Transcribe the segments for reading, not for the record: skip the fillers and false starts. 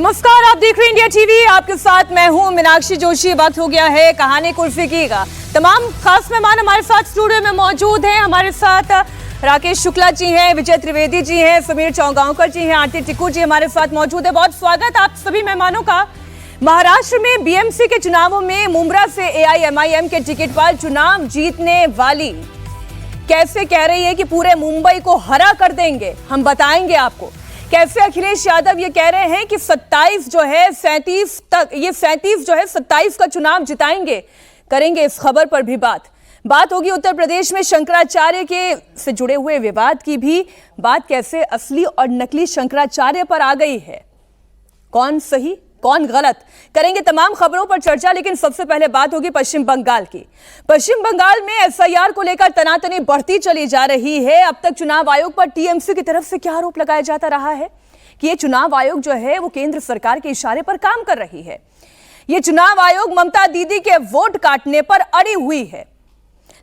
नमस्कार, आप देख रहे हैं इंडिया टीवी। आपके साथ मैं हूं मीनाक्षी जोशी। वक्त हो गया है कहानी कुल्फी की का। तमाम खास मेहमान हमारे साथ स्टूडियो में मौजूद हैं। हमारे साथ राकेश शुक्ला जी हैं, विजय त्रिवेदी जी हैं, समीर चौगांवकर जी हैं, आरती टिक्कू जी हमारे साथ मौजूद है। बहुत स्वागत आप सभी मेहमानों का। महाराष्ट्र में बीएमसी के चुनावों में मुंब्रा से एआईएमआईएम के टिकट पर चुनाव जीतने वाली कैसे कह रही है कि पूरे मुंबई को हरा कर देंगे। हम बताएंगे आपको कैसे अखिलेश यादव ये कह रहे हैं कि 27 जो है 37 तक, ये 37 जो है 27 का चुनाव जिताएंगे। करेंगे इस खबर पर भी बात होगी। उत्तर प्रदेश में शंकराचार्य के से जुड़े हुए विवाद की भी बात, कैसे असली और नकली शंकराचार्य पर आ गई है, कौन सही कौन गलत, करेंगे तमाम खबरों पर चर्चा। लेकिन सबसे पहले बात होगी पश्चिम बंगाल की। पश्चिम बंगाल में एसआईआर को लेकर तनातनी बढ़ती चली जा रही है। अब तक चुनाव आयोग पर टीएमसी की तरफ से क्या आरोप लगाया जाता रहा है कि ये चुनाव आयोग जो है वो केंद्र सरकार के इशारे पर काम कर रही है। ये चुनाव आयोग ममता दीदी के वोट काटने पर अड़ी हुई है।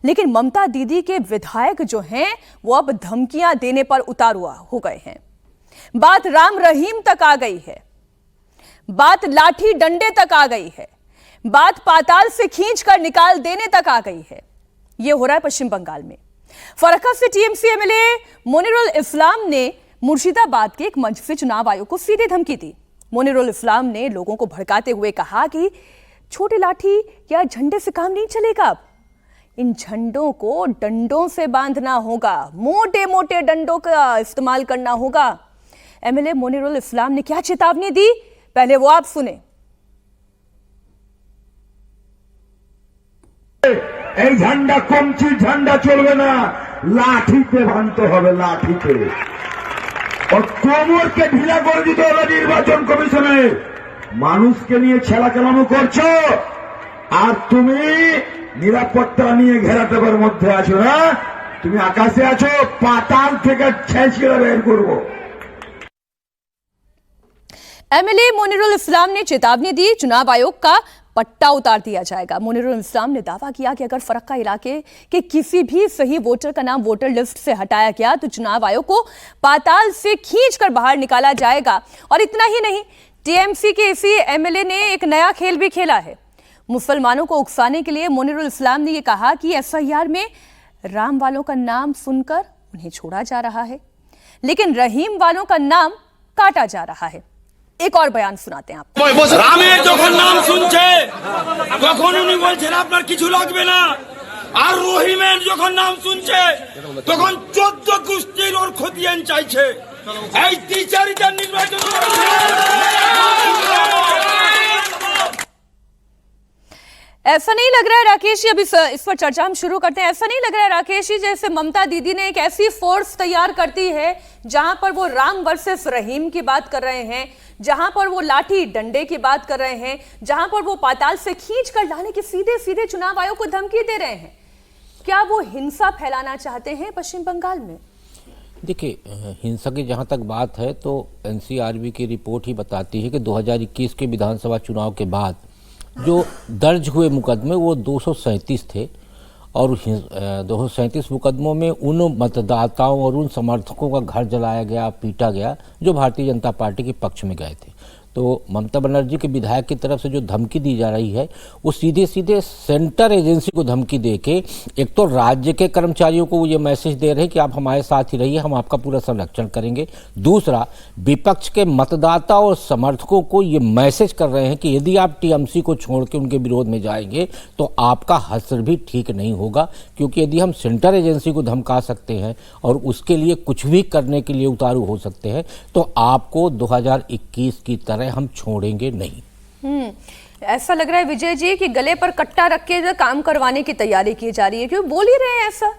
लेकिन ममता दीदी के विधायक जो हैं वो अब धमकियां देने पर उतारू हो गए हैं। बात राम रहीम तक आ गई है, बात लाठी डंडे तक आ गई है, बात पाताल से खींचकर निकाल देने तक आ गई है। यह हो रहा है पश्चिम बंगाल में। फरक्का से टीएमसी एमएलए मोनिरुल इस्लाम ने मुर्शिदाबाद के एक मंच से चुनाव आयोग को सीधे धमकी दी। मोनिरुल इस्लाम ने लोगों को भड़काते हुए कहा कि छोटी लाठी या झंडे से काम नहीं चलेगा, इन झंडों को डंडों से बांधना होगा, मोटे मोटे डंडों का इस्तेमाल करना होगा। एमएलए मोनिरुल इस्लाम ने क्या चेतावनी दी, पहले वो आप सुने। এই ঝান্ডা কমছি ঝান্ডা চলবে না, লাঠিতে বাঁধতে হবে, লাঠিতে। और কোমরকে ঢিলা করে দিতে হবে নির্বাচন কমিশনে। মানুষকে নিয়ে ছেলাকেলামো করছো আর তুমি নিরাপত্তা নিয়ে ঘেরাটোপের মধ্যে আছো না, তুমি আকাশে আছো, পাতাল থেকে ছেঁচিয়ে বের করবো। एमएलए मोनिरुल इस्लाम ने चेतावनी दी, चुनाव आयोग का पट्टा उतार दिया जाएगा। मोनिरुल इस्लाम ने दावा किया कि अगर फरक्का इलाके के किसी भी सही वोटर का नाम वोटर लिस्ट से हटाया गया तो चुनाव आयोग को पाताल से खींचकर बाहर निकाला जाएगा। और इतना ही नहीं, टीएमसी के इसी एमएलए ने एक नया खेल भी खेला है। मुसलमानों को उकसाने के लिए मोनिरुल इस्लाम ने यह कहा कि एसआईआर में राम वालों का नाम सुनकर उन्हें छोड़ा जा रहा है, लेकिन रहीम वालों का नाम काटा जा रहा है। एक और बयान सुनाते हैं आपको। রামের যখন নাম শুনছে তখন উনি বলছেন আপনার কিছু লাগবে না, আর রহিমের যখন নাম শুনছে তখন 14 গোষ্ঠীর ওর খতিয়ান চাইছে। এই টিচারিটার নির্বাচন ऐसा नहीं लग रहा है राकेश जी, अभी इस पर चर्चा हम शुरू करते हैं। ऐसा नहीं लग रहा है राकेश जी जैसे ममता दीदी ने एक ऐसी फोर्स तैयार करती है जहां पर वो राम वर्सेस रहीम की बात कर रहे हैं, जहां पर वो लाठी डंडे की बात कर रहे हैं, जहां पर वो पाताल से खींच कर लाने की सीधे सीधे चुनाव आयोग को धमकी दे रहे हैं। क्या वो हिंसा फैलाना चाहते हैं पश्चिम बंगाल में? देखिए, हिंसा की जहां तक बात है तो एनसीआरबी की रिपोर्ट ही बताती है कि 2021 के विधानसभा चुनाव के बाद जो दर्ज हुए मुकदमे वो 237 थे, और 237 मुकदमों में उन मतदाताओं और उन समर्थकों का घर जलाया गया, पीटा गया जो भारतीय जनता पार्टी के पक्ष में गए थे। तो ममता बनर्जी के विधायक की तरफ से जो धमकी दी जा रही है वो सीधे सीधे सेंटर एजेंसी को धमकी देके एक तो राज्य के कर्मचारियों को वो ये मैसेज दे रहे हैं कि आप हमारे साथ ही रहिए, हम आपका पूरा संरक्षण करेंगे। दूसरा, विपक्ष के मतदाता और समर्थकों को ये मैसेज कर रहे हैं कि यदि आप टीएमसी को छोड़ के उनके विरोध में जाएंगे तो आपका हश्र भी ठीक नहीं होगा, क्योंकि यदि हम सेंटर एजेंसी को धमका सकते हैं और उसके लिए कुछ भी करने के लिए उतारू हो सकते हैं तो आपको 2021 की तरह हम छोड़ेंगे नहीं। ऐसा लग रहा है विजय जी कि गले पर कट्टा रख के काम करवाने की तैयारी की जा रही है। क्यों बोल ही रहे हैं ऐसा?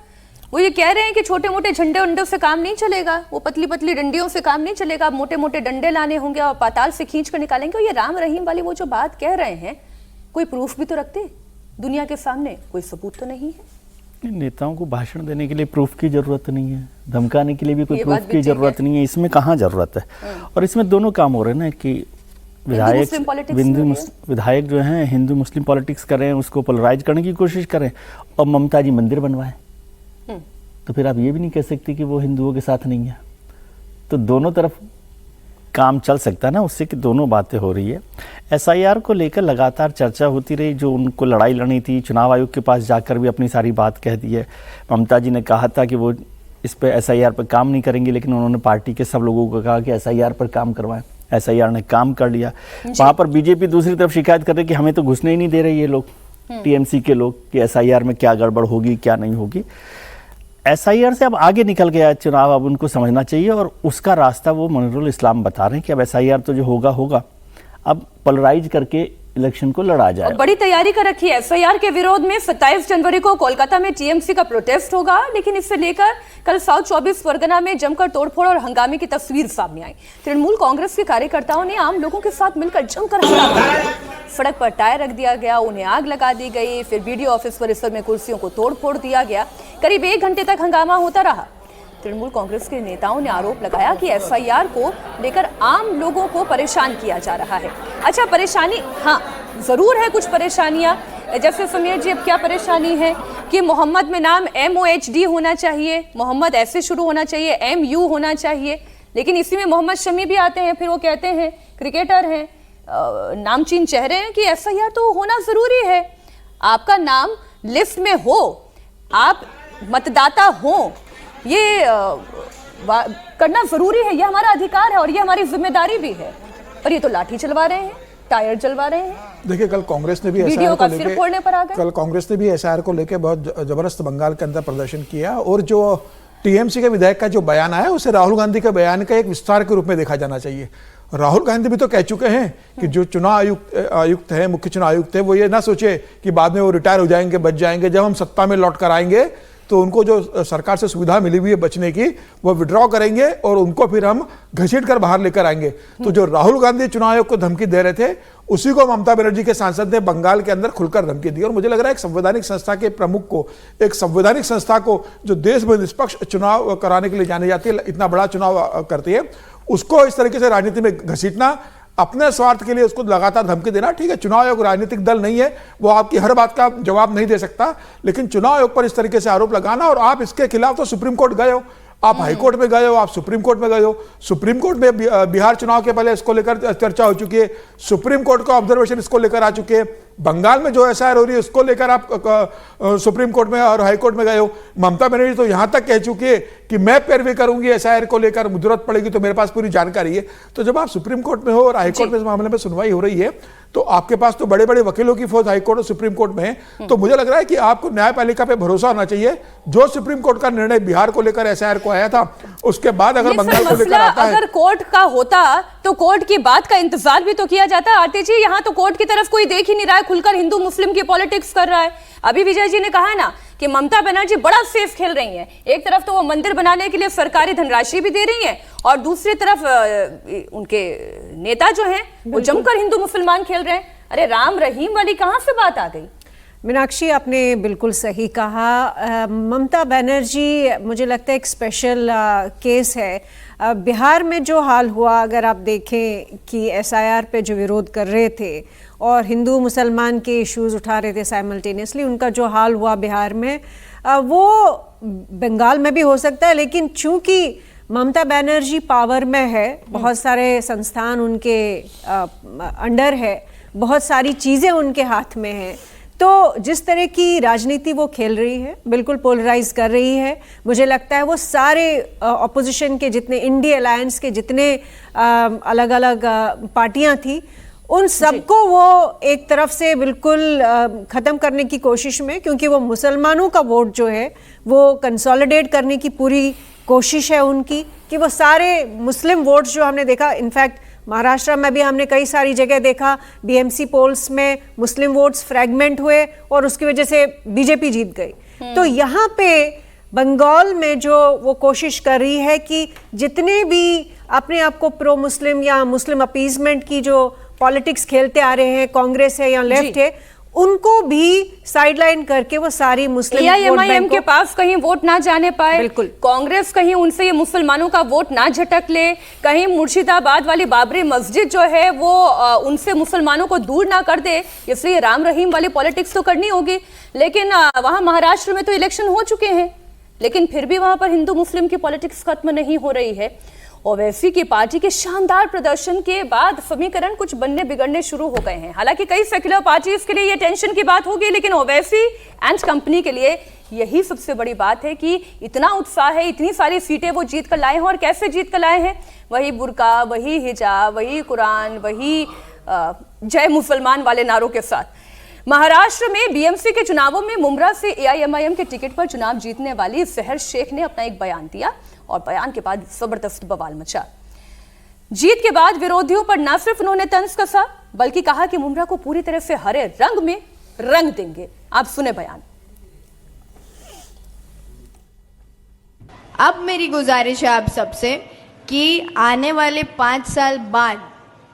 वो ये कह रहे हैं कि छोटे मोटे झंडे उंडों से काम नहीं चलेगा, वो पतली पतली डंडियों से काम नहीं चलेगा, मोटे मोटे डंडे लाने होंगे और पाताल से खींच कर निकालेंगे। और ये राम रहीम वाली वो जो बात कह रहे हैं, कोई प्रूफ भी तो रखते दुनिया के सामने, कोई सबूत तो नहीं है। नेताओं को भाषण देने के लिए प्रूफ की जरूरत नहीं है, धमकाने के लिए भी कोई प्रूफ की जरूरत नहीं है, इसमें कहाँ जरूरत है। और इसमें दोनों काम हो रहे हैं ना कि विधायक जो हैं हिंदू मुस्लिम पॉलिटिक्स कर रहे हैं, उसको पोलराइज करने की कोशिश करें, और ममता जी मंदिर बनवाएं, तो फिर आप ये भी नहीं कह सकते कि वो हिंदुओं के साथ नहीं है। तो दोनों तरफ काम चल सकता है ना, उससे कि दोनों बातें हो रही है। एसआईआर को लेकर लगातार चर्चा होती रही, जो उनको लड़ाई लड़नी थी, चुनाव आयोग के पास जाकर भी अपनी सारी बात कह दी है। ममता जी ने कहा था कि वो इस पे एसआईआर पर काम नहीं करेंगे, लेकिन उन्होंने पार्टी के सब लोगों को कहा कि एसआईआर पर काम करवाएं। एसआईआर ने काम कर लिया। वहाँ पर बीजेपी दूसरी तरफ शिकायत कर रही कि हमें तो घुसने ही नहीं दे रहे ये लोग, टीएमसी के लोग, कि एसआईआर में क्या गड़बड़ होगी क्या नहीं होगी। एसआईआर से अब आगे निकल गया चुनाव, अब उनको समझना चाहिए, और उसका रास्ता वो मनिरुल इस्लाम बता रहे हैं कि अब एसआईआर तो जो होगा होगा, अब पोलराइज करके इलेक्शन को लड़ा जाए। बड़ी तैयारी कर रखी है एसआईआर के विरोध में। 27 जनवरी को कोलकाता में टीएमसी का प्रोटेस्ट होगा, लेकिन इससे लेकर कल साउथ 24 परगना में जमकर तोड़फोड़ और हंगामे की तस्वीर सामने आई। तृणमूल कांग्रेस के कार्यकर्ताओं ने आम लोगों के साथ मिलकर जमकर हंगामा किया। सड़क पर टायर रख दिया गया, उन्हें आग लगा दी गई, फिर बीडीओ ऑफिस परिसर में कुर्सियों को तोड़फोड़ दिया गया। करीब 1 घंटे तक हंगामा होता रहा। तृणमूल कांग्रेस के नेताओं ने आरोप लगाया कि एसआईआर को लेकर आम लोगों को परेशान किया जा रहा है। अच्छा, परेशानी हाँ जरूर है, कुछ परेशानियां, जैसे समीर जी अब क्या परेशानी है कि मोहम्मद में नाम MOHD होना चाहिए, मोहम्मद ऐसे शुरू होना चाहिए, MU होना चाहिए, लेकिन इसी में मोहम्मद शमी भी आते हैं। फिर वो कहते हैं, क्रिकेटर हैं, नामचीन चेहरे हैं, कि एसआईआर तो होना जरूरी है, आपका नाम लिस्ट में हो, आप मतदाता हो, ये करना जरूरी है, ये हमारा अधिकार है और ये हमारी जिम्मेदारी भी है। और ये तो लाठी चलवा रहे हैं, टायर जलवा रहे हैं। देखिए, कल कांग्रेस ने भी एसआईआर को लेकर बहुत जबरदस्त बंगाल के अंदर प्रदर्शन किया, और जो टीएमसी के विधायक का जो बयान आया उसे राहुल गांधी के बयान का एक विस्तार के रूप में देखा जाना चाहिए। राहुल गांधी भी तो कह चुके हैं कि जो चुनाव आयुक्त है, मुख्य चुनाव आयुक्त है, वो ये ना सोचे कि बाद में वो रिटायर हो जाएंगे, बच जाएंगे, जब हम सत्ता में लौट कर आएंगे तो उनको जो सरकार से सुविधा मिली हुई है बचने की, वो विड्रॉ करेंगे और उनको फिर हम घसीट कर बाहर लेकर आएंगे। तो जो राहुल गांधी चुनाव आयोग को धमकी दे रहे थे, उसी को ममता बनर्जी के सांसद ने बंगाल के अंदर खुलकर धमकी दी। और मुझे लग रहा है एक संवैधानिक संस्था के प्रमुख को, एक संवैधानिक संस्था को जो देश में निष्पक्ष चुनाव कराने के लिए जानी जाती है, इतना बड़ा चुनाव करती है, उसको इस तरीके से राजनीति में घसीटना, अपने स्वार्थ के लिए उसको लगातार धमकी देना, ठीक है, चुनाव आयोग राजनीतिक दल नहीं है, वो आपकी हर बात का जवाब नहीं दे सकता, लेकिन चुनाव आयोग पर इस तरीके से आरोप लगाना, और आप इसके खिलाफ तो सुप्रीम कोर्ट गए हो, आप हाई कोर्ट में गए हो, आप सुप्रीम कोर्ट में गए हो। सुप्रीम कोर्ट में बिहार चुनाव के पहले इसको लेकर चर्चा हो चुकी है, सुप्रीम कोर्ट का ऑब्जर्वेशन इसको लेकर आ चुके हैं। बंगाल में जो एसआईआर हो रही है उसको लेकर आप सुप्रीम कोर्ट में और हाई कोर्ट में गए हो। ममता बनर्जी तो यहां तक कह चुकी है कि मैं पैरवी करूंगी एसआईआर को लेकर, जरूरत पड़ेगी तो मेरे पास पूरी जानकारी है। तो जब आप सुप्रीम कोर्ट में हो और हाई कोर्ट में इस मामले में सुनवाई हो रही है, तो आपके पास तो बड़े बड़े वकीलों की फौज हाई कोर्ट और सुप्रीम कोर्ट में है। तो मुझे लग रहा है कि आपको न्यायपालिका पे भरोसा होना चाहिए। जो सुप्रीम कोर्ट का निर्णय बिहार को लेकर एसआईआर को आया था, उसके बाद अगर बंगाल को लेकर आता है, अगर कोर्ट का होता तो कोर्ट की बात का इंतजार भी तो किया जाता। आरती जी, यहाँ तो कोर्ट की तरफ कोई देख ही नहीं रहा है, खुलकर हिंदू मुस्लिम की पॉलिटिक्स कर रहा है। अभी विजय जी ने कहा है ना कि ममता बनर्जी बड़ा सेफ खेल रही हैं। एक तरफ तो वो मंदिर बनाने के लिए सरकारी धनराशि भी दे रही हैं, और दूसरी तरफ उनके नेता जो हैं वो जमकर हिंदू मुसलमान खेल रहे हैं। अरे राम रहीम वाली कहां से बात आ गई? मीनाक्षी, आपने बिल्कुल सही कहा। ममता बनर्जी मुझे लगता है एक स्पेशल केस है। बिहार में जो हाल हुआ, अगर आप देखें कि एसआईआर पे जो विरोध कर रहे थे और हिंदू मुसलमान के इश्यूज उठा रहे थे साइमल्टेनियसली, उनका जो हाल हुआ बिहार में, वो बंगाल में भी हो सकता है। लेकिन चूंकि ममता बनर्जी पावर में है, बहुत सारे संस्थान उनके अंडर है, बहुत सारी चीज़ें उनके हाथ में हैं, तो जिस तरह की राजनीति वो खेल रही है, बिल्कुल पोलराइज कर रही है। मुझे लगता है वो सारे ऑपोजिशन के जितने, इंडिया अलायंस के जितने अलग अलग पार्टियां थी, उन सबको वो एक तरफ से बिल्कुल ख़त्म करने की कोशिश में, क्योंकि वो मुसलमानों का वोट जो है वो कंसोलिडेट करने की पूरी कोशिश है उनकी, कि वो सारे मुस्लिम वोट्स जो हमने देखा, इनफैक्ट महाराष्ट्र में भी हमने कई सारी जगह देखा, बीएमसी पोल्स में मुस्लिम वोट्स फ्रैगमेंट हुए और उसकी वजह से बीजेपी जीत गई। तो यहाँ पे बंगाल में जो वो कोशिश कर रही है कि जितने भी अपने आप को प्रो मुस्लिम या मुस्लिम अपीजमेंट की जो पॉलिटिक्स खेलते आ रहे हैं, कांग्रेस है या लेफ्ट है, उनको भी साइडलाइन करके वो सारी मुस्लिम एआईएमआईएम के पास कहीं वोट ना जाने पाए, बिल्कुल कांग्रेस कहीं उनसे ये मुसलमानों का वोट ना झटक ले, कहीं मुर्शिदाबाद वाली बाबरी मस्जिद जो है वो उनसे मुसलमानों को दूर ना कर दे, इसलिए राम रहीम वाली पॉलिटिक्स तो करनी होगी। लेकिन वहां महाराष्ट्र में तो इलेक्शन हो चुके हैं, लेकिन फिर भी वहां पर हिंदू मुस्लिम की पॉलिटिक्स खत्म नहीं हो रही है। ओवैसी की पार्टी के शानदार प्रदर्शन के बाद समीकरण कुछ बनने बिगड़ने शुरू हो गए हैं। हालांकि कई सेक्युलर पार्टीज के लिए ये टेंशन की बात होगी, लेकिन ओवैसी एंड कंपनी के लिए यही सबसे बड़ी बात है कि इतना उत्साह है, इतनी सारी सीटें वो जीत कर लाए हैं। और कैसे जीत कर लाए हैं? वही बुर्का, वही हिजाब, वही कुरान, वही जय मुसलमान वाले नारों के साथ। महाराष्ट्र में बीएमसी के चुनावों में मुंब्रा से एआईएमआईएम के टिकट पर चुनाव जीतने वाली सहर शेख ने अपना एक बयान दिया और बयान के बाद जबरदस्त बवाल मचा। जीत के बाद विरोधियों पर न सिर्फ उन्होंने तंज कसा, बल्कि कहा कि मुंब्रा को पूरी तरह से हरे रंग में रंग देंगे। आप सुने बयान। अब मेरी गुजारिश है आप सबसे कि आने वाले 5 साल बाद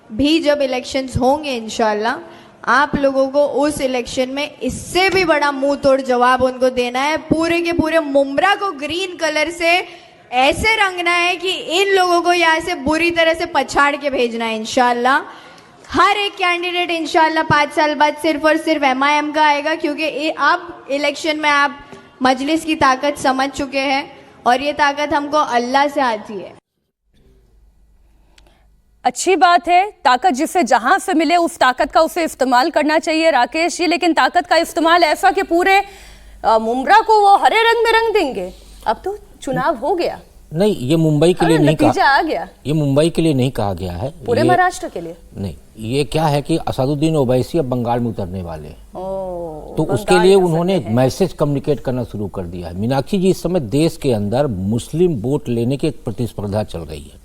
भी जब इलेक्शंस होंगे इंशाल्लाह, आप लोगों को उस इलेक्शन में इससे भी बड़ा मुंह तोड़ जवाब उनको देना है। पूरे के पूरे मुंब्रा को ग्रीन कलर से ऐसे रंगना है कि इन लोगों को यहाँ से बुरी तरह से पछाड़ के भेजना है इंशाल्लाह। हर एक कैंडिडेट इंशाल्लाह 5 साल बाद सिर्फ और सिर्फ एमआईएम का आएगा, क्योंकि अब इलेक्शन में आप मजलिस की ताकत समझ चुके हैं और ये ताकत हमको अल्लाह से आती है। अच्छी बात है, ताकत जिसे जहां से मिले उस ताकत का उसे इस्तेमाल करना चाहिए राकेश जी, लेकिन ताकत का इस्तेमाल ऐसा कि पूरे मुंब्रा को वो हरे रंग में रंग देंगे। अब तो चुनाव हो गया। नहीं, ये मुंबई के लिए नहीं नतीजा आ गया। ये मुंबई के लिए नहीं कहा गया है, पूरे महाराष्ट्र के लिए नहीं। ये क्या है कि असदुद्दीन ओवैसी अब बंगाल में उतरने वाले हैं, तो उसके लिए उन्होंने एक मैसेज कम्युनिकेट करना शुरू कर दिया है। मीनाक्षी जी, इस समय देश के अंदर मुस्लिम वोट लेने की एक प्रतिस्पर्धा चल रही है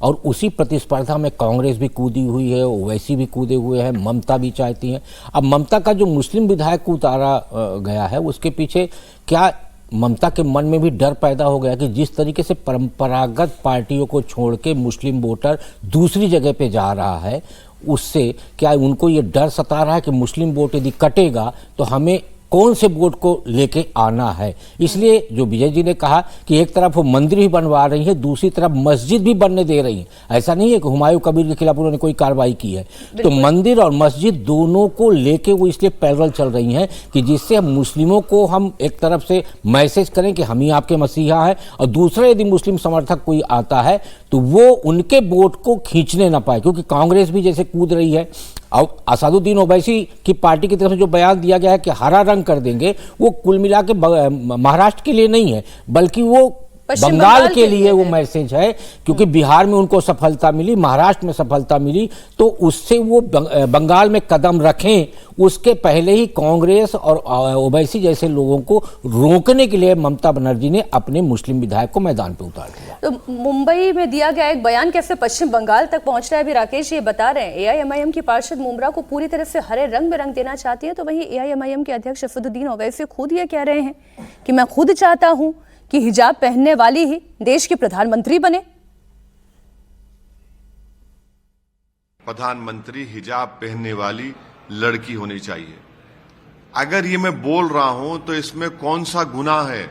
और उसी प्रतिस्पर्धा में कांग्रेस भी कूदी हुई है, ओवैसी भी कूदे हुए हैं, ममता भी चाहती हैं। अब ममता का जो मुस्लिम विधायक को उतारा गया है, उसके पीछे क्या ममता के मन में भी डर पैदा हो गया कि जिस तरीके से परंपरागत पार्टियों को छोड़ के मुस्लिम वोटर दूसरी जगह पे जा रहा है, उससे क्या उनको ये डर सता रहा है कि मुस्लिम वोट यदि कटेगा तो हमें कौन से वोट को लेके आना है। इसलिए जो विजय जी ने कहा कि एक तरफ वो मंदिर भी बनवा रही है, दूसरी तरफ मस्जिद भी बनने दे रही है। ऐसा नहीं है कि हुमायूं कबीर के खिलाफ उन्होंने कोई कार्रवाई की है, तो मंदिर और मस्जिद दोनों को लेके वो इसलिए पैरेलल चल रही हैं कि जिससे हम मुस्लिमों को हम एक तरफ से मैसेज करें कि हम ही आपके मसीहा हैं, और दूसरा यदि मुस्लिम समर्थक कोई आता है तो वो उनके वोट को खींचने ना पाए। क्योंकि कांग्रेस भी जैसे कूद रही है, और असदुद्दीन ओवैसी की पार्टी की तरफ से जो बयान दिया गया है कि हरा रंग कर देंगे, वो कुल मिला के महाराष्ट्र के लिए नहीं है, बल्कि वो बंगाल के लिए वो मैसेज है। क्योंकि बिहार में उनको सफलता मिली, महाराष्ट्र में सफलता मिली, तो उससे वो बंगाल में कदम रखें, उसके पहले ही कांग्रेस और ओवैसी जैसे लोगों को रोकने के लिए ममता बनर्जी ने अपने मुस्लिम विधायक को मैदान पर उतार दिया। तो मुंबई में दिया गया एक बयान कैसे पश्चिम बंगाल तक पहुंच रहा है, अभी राकेश ये बता रहे हैं। एआईएमआईएम की पार्षद मुंब्रा को पूरी तरह से हरे रंग में रंग देना चाहती है, तो वहीं एआईएमआईएम के अध्यक्ष असदुद्दीन ओवैसी खुद ये कह रहे हैं कि मैं खुद चाहता हूं कि हिजाब पहनने वाली ही देश की प्रधानमंत्री बने। प्रधानमंत्री हिजाब पहनने वाली लड़की होनी चाहिए। अगर ये मैं बोल रहा हूं तो इसमें कौन सा गुनाह है?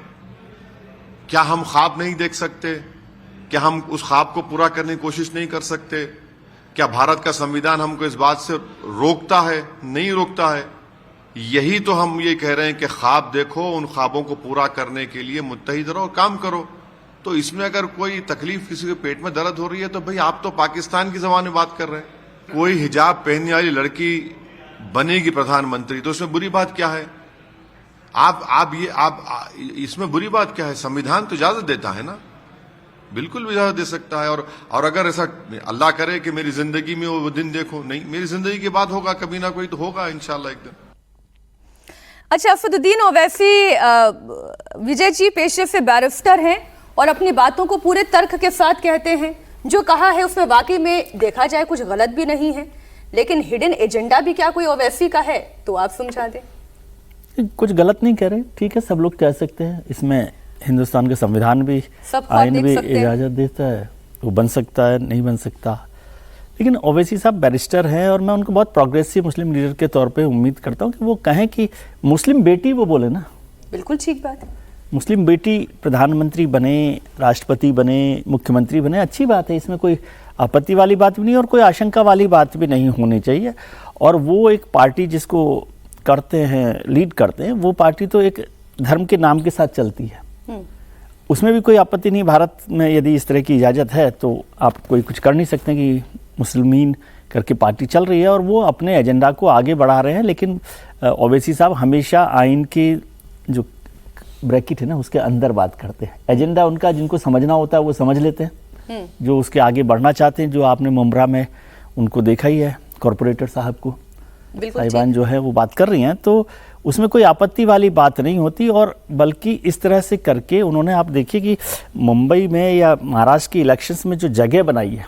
क्या हम ख्वाब नहीं देख सकते? क्या हम उस ख्वाब को पूरा करने की कोशिश नहीं कर सकते? क्या भारत का संविधान हमको इस बात से रोकता है? नहीं रोकता है। यही तो हम ये कह रहे हैं कि ख्वाब देखो, उन ख्वाबों को पूरा करने के लिए मुत्तहिद रहो, काम करो। तो इसमें अगर कोई तकलीफ, किसी के पेट में दर्द हो रही है, तो भाई आप तो पाकिस्तान की जबान में बात कर रहे हैं। कोई हिजाब पहनने वाली लड़की बनेगी प्रधानमंत्री, तो इसमें बुरी बात क्या है? आप इसमें बुरी बात क्या है? संविधान तो इजाजत देता है ना, बिल्कुल भी इजाजत दे सकता है। और अगर ऐसा अल्लाह करे कि मेरी जिंदगी में वो दिन देखो, नहीं, मेरी जिंदगी के बाद होगा, कभी ना कोई तो होगा इंशाल्लाह एक दिन। अच्छा, असदुद्दीन ओवैसी विजय जी पेशे से बैरिस्टर हैं और अपनी बातों को पूरे तर्क के साथ कहते हैं। जो कहा है उसमें वाकई में देखा जाए कुछ गलत भी नहीं है, लेकिन हिडन एजेंडा भी क्या कोई ओवैसी का है, तो आप समझा दें। कुछ गलत नहीं कह रहे, ठीक है, सब लोग कह सकते हैं। इसमें हिंदुस्तान का संविधान भी, आइन भी इजाजत देता है, वो बन सकता है, नहीं बन सकता। लेकिन ओवैसी साहब बैरिस्टर हैं और मैं उनको बहुत प्रोग्रेसिव मुस्लिम लीडर के तौर पे उम्मीद करता हूं कि वो कहें कि मुस्लिम बेटी, वो बोले ना, बिल्कुल ठीक बात है, मुस्लिम बेटी प्रधानमंत्री बने, राष्ट्रपति बने, मुख्यमंत्री बने, अच्छी बात है। इसमें कोई आपत्ति वाली बात भी नहीं और कोई आशंका वाली बात भी नहीं होनी चाहिए। और वो एक पार्टी जिसको करते हैं, लीड करते हैं, वो पार्टी तो एक धर्म के नाम के साथ चलती है। उसमें भी कोई आपत्ति नहीं। भारत में यदि इस तरह की इजाज़त है तो आप कोई कुछ कर नहीं सकते कि मुस्लिमीन करके पार्टी चल रही है और वो अपने एजेंडा को आगे बढ़ा रहे हैं। लेकिन ओवैसी साहब हमेशा आइन के जो ब्रैकेट है ना उसके अंदर बात करते हैं। एजेंडा उनका जिनको समझना होता है वो समझ लेते हैं, जो उसके आगे बढ़ना चाहते हैं। जो आपने मुमरा में उनको देखा ही है, कॉरपोरेटर साहब को साहिबान जो है वो बात कर रही हैं, तो उसमें कोई आपत्ति वाली बात नहीं होती। और बल्कि इस तरह से करके उन्होंने, आप देखिए कि मुंबई में या महाराष्ट्र के इलेक्शंस में जो जगह बनाई है,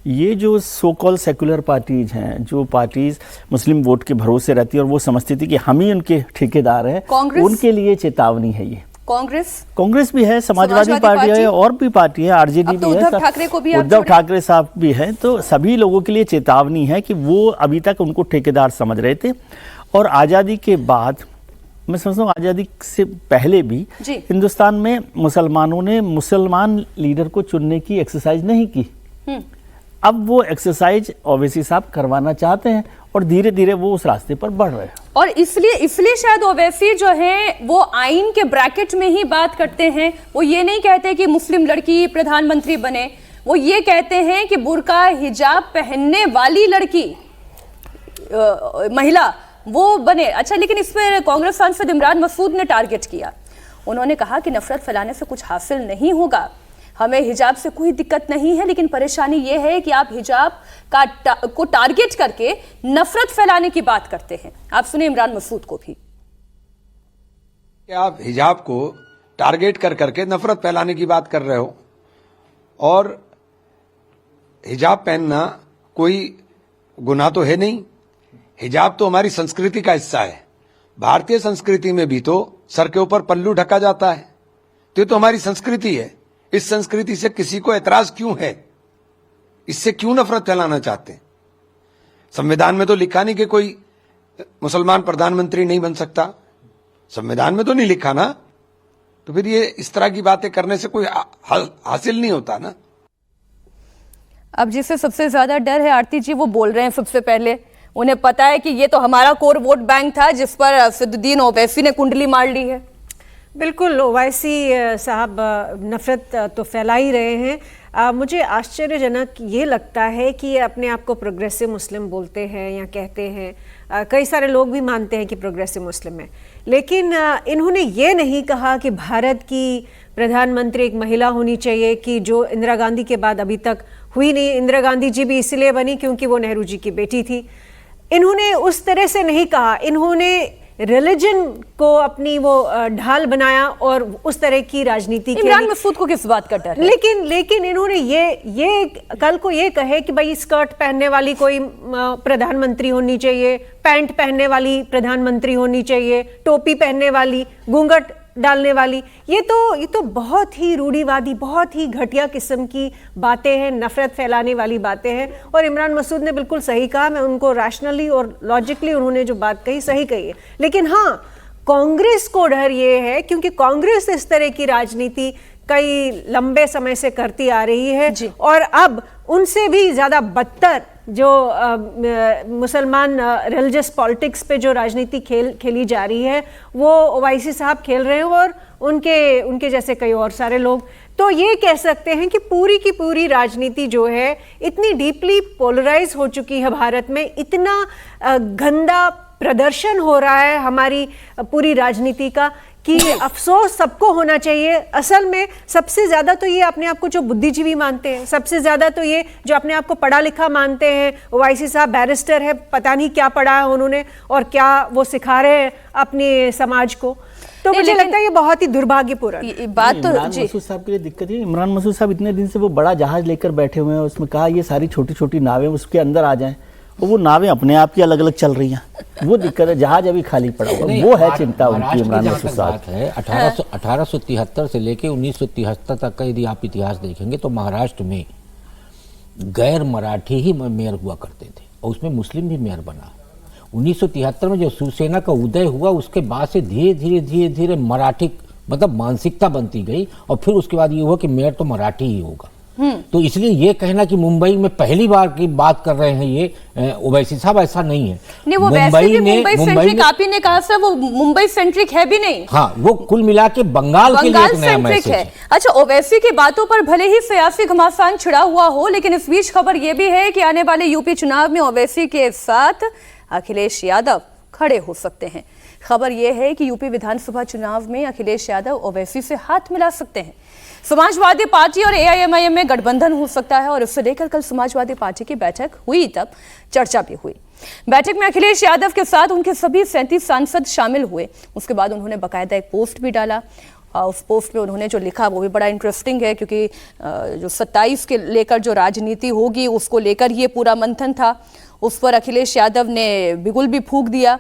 ये जो सो कॉल सेकुलर पार्टीज हैं, जो पार्टीज मुस्लिम वोट के भरोसे रहती है और वो समझती थी कि हम ही उनके ठेकेदार हैं, उनके लिए चेतावनी है ये। कांग्रेस भी है, समाजवादी पार्टी है और भी पार्टी है, आरजेडी भी है, उद्धव ठाकरे साहब भी हैं। तो सभी लोगों के लिए चेतावनी है कि वो अभी तक उनको ठेकेदार समझ रहे थे। और आज़ादी के बाद, मैं समझता हूँ आज़ादी से पहले भी हिंदुस्तान में मुसलमानों ने मुसलमान लीडर को चुनने की एक्सरसाइज नहीं की। अब वो एक्सरसाइज ओवैसी साहब करवाना चाहते हैं और धीरे धीरे वो उस रास्ते पर बढ़ रहे हैं। और इसलिए शायद ओवैसी जो है वो आइन के ब्रैकेट में ही बात करते हैं। वो ये नहीं कहते कि मुस्लिम लड़की प्रधानमंत्री बने, वो ये कहते हैं कि बुर्का हिजाब पहनने वाली लड़की महिला वो बने। अच्छा, लेकिन इस पर कांग्रेस सांसद इमरान मसूद ने टारगेट किया। उन्होंने कहा कि नफरत फैलाने से कुछ हासिल नहीं होगा, हमें हिजाब से कोई दिक्कत नहीं है, लेकिन परेशानी यह है कि आप हिजाब को टारगेट करके नफरत फैलाने की बात करते हैं। आप सुनिए इमरान मसूद को भी। आप हिजाब को टारगेट कर करके नफरत फैलाने की बात कर रहे हो, और हिजाब पहनना कोई गुनाह तो है नहीं। हिजाब तो हमारी संस्कृति का हिस्सा है। भारतीय संस्कृति में भी तो सर के ऊपर पल्लू ढका जाता है, तो ये तो हमारी संस्कृति है। इस संस्कृति से किसी को एतराज क्यों है? इससे क्यों नफरत फैलाना चाहते हैं? संविधान में तो लिखा नहीं कि कोई मुसलमान प्रधानमंत्री नहीं बन सकता, संविधान में तो नहीं लिखा ना, तो फिर ये इस तरह की बातें करने से कोई हासिल नहीं होता ना। अब जिससे सबसे ज्यादा डर है आरती जी, वो बोल रहे हैं सबसे पहले। उन्हें पता है कि ये तो हमारा कोर वोट बैंक था जिस पर असदुद्दीन ओवैसी ने कुंडली मार ली है। बिल्कुल, ओवैसी साहब नफरत तो फैला ही रहे हैं। मुझे आश्चर्यजनक ये लगता है कि ये अपने आप को प्रोग्रेसिव मुस्लिम बोलते हैं या कहते हैं। कई सारे लोग भी मानते हैं कि प्रोग्रेसिव मुस्लिम है, लेकिन इन्होंने ये नहीं कहा कि भारत की प्रधानमंत्री एक महिला होनी चाहिए, कि जो इंदिरा गांधी के बाद अभी तक हुई नहीं। इंदिरा गांधी जी भी इसलिए बनी क्योंकि वो नेहरू जी की बेटी थी। इन्होंने उस तरह से नहीं कहा, इन्होंने रिलीजन को अपनी वो ढाल बनाया और उस तरह की राजनीति की। इमरान मसूद को किस बात का डर है? लेकिन इन्होंने ये कल को ये कहे कि भाई स्कर्ट पहनने वाली कोई प्रधानमंत्री होनी चाहिए, पैंट पहनने वाली प्रधानमंत्री होनी चाहिए, टोपी पहनने वाली, घूंघट डालने वाली। ये तो बहुत ही रूढ़िवादी, बहुत ही घटिया किस्म की बातें हैं, नफरत फैलाने वाली बातें हैं। और इमरान मसूद ने बिल्कुल सही कहा, मैं उनको रैशनली और लॉजिकली उन्होंने जो बात कही सही कही है। लेकिन हाँ, कांग्रेस को डर ये है क्योंकि कांग्रेस इस तरह की राजनीति कई लंबे समय से करती आ रही है, और अब उनसे भी ज्यादा बदतर जो मुसलमान रिलीजियस पॉलिटिक्स पे जो राजनीति खेली जा रही है वो ओवैसी साहब खेल रहे हैं, और उनके जैसे कई और सारे लोग। तो ये कह सकते हैं कि पूरी की पूरी राजनीति जो है इतनी डीपली पोलराइज हो चुकी है भारत में, इतना गंदा प्रदर्शन हो रहा है हमारी पूरी राजनीति का कि अफसोस सबको होना चाहिए। असल में सबसे ज्यादा तो ये अपने आप को जो बुद्धिजीवी मानते हैं, सबसे ज्यादा तो ये जो अपने आप को पढ़ा लिखा मानते हैं। ओवैसी साहब बैरिस्टर है, पता नहीं क्या पढ़ा है उन्होंने और क्या वो सिखा रहे हैं अपने समाज को। तो मुझे लगता है ये बहुत ही दुर्भाग्यपूर्ण बात। तो इमरान मसूद साहब के लिए दिक्कत है, इमरान मसूद साहब इतने दिन से वो बड़ा जहाज लेकर बैठे हुए हैं, उसमें कहा ये सारी छोटी छोटी नावें उसके अंदर आ जाएं, और वो नावें अपने आप की अलग अलग चल रही हैं। वो दिक्कत है, जहाज अभी खाली पड़ा हुआ, वो है चिंता उनकी। इमरान मसूद साहब है 1873 से लेके 1973 तक का यदि आप इतिहास देखेंगे तो महाराष्ट्र में गैर मराठी ही मेयर हुआ करते थे और उसमें मुस्लिम भी मेयर बना। 1973 में जो शिवसेना का उदय हुआ उसके बाद से धीरे धीरे मराठी मतलब मानसिकता बनती गई, और फिर उसके बाद ये हुआ कि मेयर तो मराठी ही होगा। तो इसलिए ये कहना कि मुंबई में पहली बार की बात कर रहे हैं ये ओवैसी साहब, ऐसा नहीं है। नहीं, वो वैसे भी मुंबई सेंट्रिक, आप ही ने कहा सर, वो मुंबई सेंट्रिक है भी नहीं। हाँ, वो कुल मिला के बंगाल के लिए एक नया मैसेज है। अच्छा, ओवैसी की बातों पर भले ही सियासी घमासान छिड़ा हुआ हो, लेकिन इस बीच खबर ये भी है कि आने वाले यूपी चुनाव में ओवैसी के साथ अखिलेश यादव खड़े हो सकते हैं। खबर यह है कि यूपी विधानसभा चुनाव में अखिलेश यादव ओवैसी से हाथ मिला सकते हैं। समाजवादी पार्टी और एआईएमआईएम में गठबंधन हो सकता है, और इससे लेकर कल समाजवादी पार्टी की बैठक हुई, तब चर्चा भी हुई। बैठक में अखिलेश यादव के साथ उनके सभी 37 सांसद शामिल हुए। उसके बाद उन्होंने बाकायदा एक पोस्ट भी डाला। उस पोस्ट में उन्होंने जो लिखा वो भी बड़ा इंटरेस्टिंग है, क्योंकि जो 27 के लेकर जो राजनीति होगी उसको लेकर ये पूरा मंथन था। उस पर अखिलेश यादव ने बिगुल भी फूंक दिया।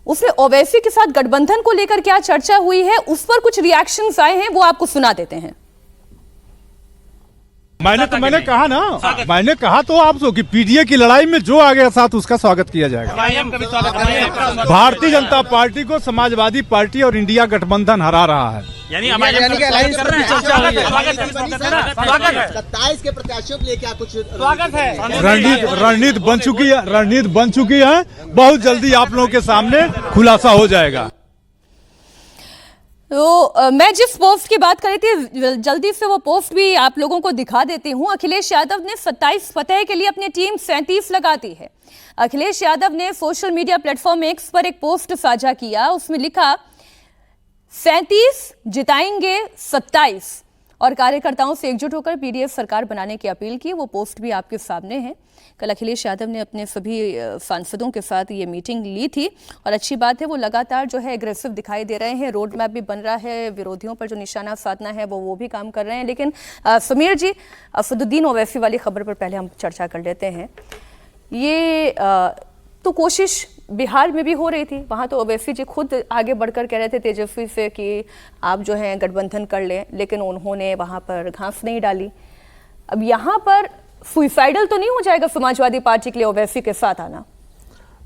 उसने ओवैसी के साथ गठबंधन को लेकर क्या चर्चा हुई है, उस पर कुछ रिएक्शंस आए हैं, वो आपको सुना देते हैं। मैंने कहा ना, मैंने कहा तो आपसे कि पीडीए की लड़ाई में जो आ गया साथ उसका स्वागत किया जाएगा। भारतीय जनता पार्टी को समाजवादी पार्टी और इंडिया गठबंधन हरा रहा है। यानी सत्ताईस के प्रत्याशियों के लिए क्या कुछ स्वागत है? रणनीति बन चुकी है। बहुत जल्दी आप लोगों के सामने खुलासा हो जाएगा। तो मैं जिस पोस्ट की बात कर रही थी, जल्दी से वो पोस्ट भी आप लोगों को दिखा देती हूं। अखिलेश यादव ने 27 फतह के लिए अपनी टीम 37 लगाती है। अखिलेश यादव ने सोशल मीडिया प्लेटफॉर्म एक्स पर एक पोस्ट साझा किया। उसमें लिखा 37 जिताएंगे 27, और कार्यकर्ताओं से एकजुट होकर पीडीएफ सरकार बनाने की अपील की। वो पोस्ट भी आपके सामने है। कल अखिलेश यादव ने अपने सभी सांसदों के साथ ये मीटिंग ली थी, और अच्छी बात है वो लगातार जो है एग्रेसिव दिखाई दे रहे हैं। रोड मैप भी बन रहा है, विरोधियों पर जो निशाना साधना है वो भी काम कर रहे हैं। लेकिन समीर जी, असदुद्दीन ओवैसी वाली खबर पर पहले हम चर्चा कर लेते हैं। ये तो कोशिश बिहार में भी हो रही थी, वहाँ तो ओवैसी जी खुद आगे बढ़कर कह रहे थे तेजस्वी से कि आप जो है गठबंधन कर लें, लेकिन उन्होंने वहाँ पर घास नहीं डाली। अब यहाँ पर सुइसाइडल तो नहीं हो जाएगा समाजवादी पार्टी के लिए ओवैसी के साथ आना?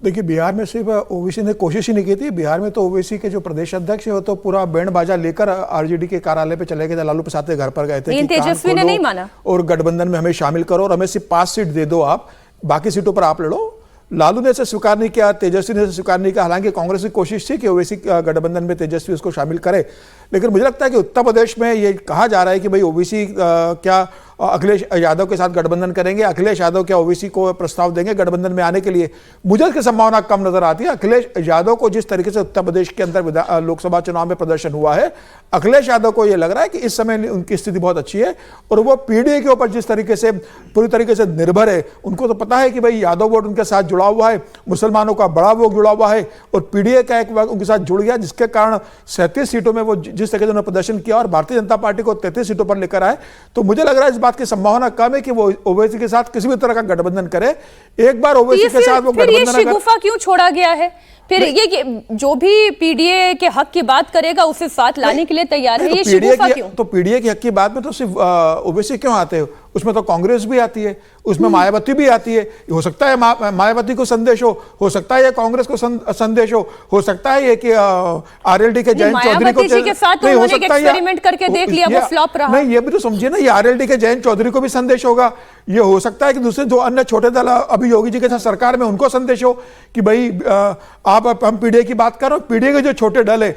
देखिए, बिहार में सिर्फ ओवैसी ने कोशिश ही नहीं की थी। बिहार में तो ओवैसी के जो प्रदेश अध्यक्ष है वो तो पूरा बैंड बाजा लेकर आरजेडी के कार्यालय पे चले गए थे, लालू प्रसाद के घर पर गए थे। तेजस्वी ने नहीं माना और गठबंधन में हमें शामिल करो और हमें सिर्फ 5 सीट दे दो, आप बाकी सीटों पर आप लड़ो। लालू ने इसे स्वीकार नहीं किया, तेजस्वी ने इसे स्वीकार नहीं किया। हालांकि कांग्रेस की कोशिश थी कि ओवैसी गठबंधन में तेजस्वी उसको शामिल करे, लेकिन मुझे लगता है कि उत्तर प्रदेश में ये कहा जा रहा है कि भाई ओवैसी क्या अखिलेश यादव के साथ गठबंधन करेंगे, अखिलेश यादव क्या ओवैसी को प्रस्ताव देंगे गठबंधन में आने के लिए। मुझे इसकी संभावना कम नजर आती है। अखिलेश यादव को जिस तरीके से उत्तर प्रदेश के अंदर लोकसभा चुनाव में प्रदर्शन हुआ है, अखिलेश यादव को यह लग रहा है कि इस समय उनकी स्थिति बहुत अच्छी है, और वो पीडीए के ऊपर जिस तरीके से पूरी तरीके से निर्भर है। उनको तो पता है कि भाई यादव वोट उनके साथ जुड़ा हुआ है, मुसलमानों का बड़ा वोट जुड़ा हुआ है, और पीडीए का एक उनके साथ जुड़ गया, जिसके कारण 37 सीटों में वो जिस तरीके से उन्होंने प्रदर्शन किया और भारतीय जनता पार्टी को 33 सीटों पर लेकर आए। तो मुझे लग रहा है इस बात की संभावना कम है कि वो ओवैसी के साथ किसी भी तरह का गठबंधन करे। एक बार ओवैसी के साथ वो गठबंधन क्यों छोड़ा गया है? फिर ये जो भी पीडीए के हक की बात करेगा उसे साथ लाने के लिए तैयार है, ये शिगुफा क्यों? तो पीडीए के हक की बात में तो सिर्फ ओवैसी क्यों आते हैं? उसमें तो कांग्रेस भी आती है, उसमें मायावती भी आती है। हो सकता है मायावती को संदेश हो सकता है कांग्रेस को संदेश हो सकता है ये कि आरएलडी के जयंत चौधरी को के साथ तो उन्होंने एक एक्सपेरिमेंट करके देख लिया, वो फ्लॉप रहा। नहीं, ये भी तो समझिए ना, ये आरएलडी के जयंत चौधरी को भी संदेश होगा। ये हो सकता है कि दूसरे जो अन्य छोटे दल अभी योगी जी के साथ सरकार में उनको संदेश हो कि भाई आप हम पीडीए की बात कर रहे हो, पीडीए के जो छोटे दल है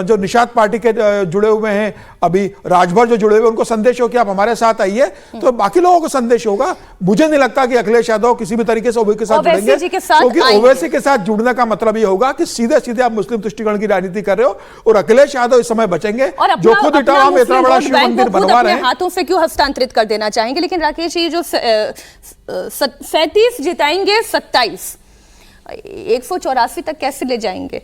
जो निषाद पार्टी के जुड़े हुए हैं, अभी राजभर जो जुड़े हुए, उनको संदेश हो कि आप हमारे साथ आइए, तो बाकी लोगों को संदेश होगा। मुझे नहीं लगता कि अखिलेश यादव किसी भी तरीके से ओवैसी के साथ जुड़ेंगे, क्योंकि ओवैसी के साथ जुड़ने का मतलब ये होगा कि सीधे सीधे आप मुस्लिम तुष्टिकरण की राजनीति कर रहे हो, और अखिलेश यादव इस समय बचेंगे जो खुद इटावा में इतना बड़ा शिव मंदिर बनवा रहे हैं, हाथों से क्यों हस्तांतरित कर देना चाहेंगे। लेकिन राकेश, ये जो 37 जिताएंगे 27, 184 तक कैसे ले जाएंगे?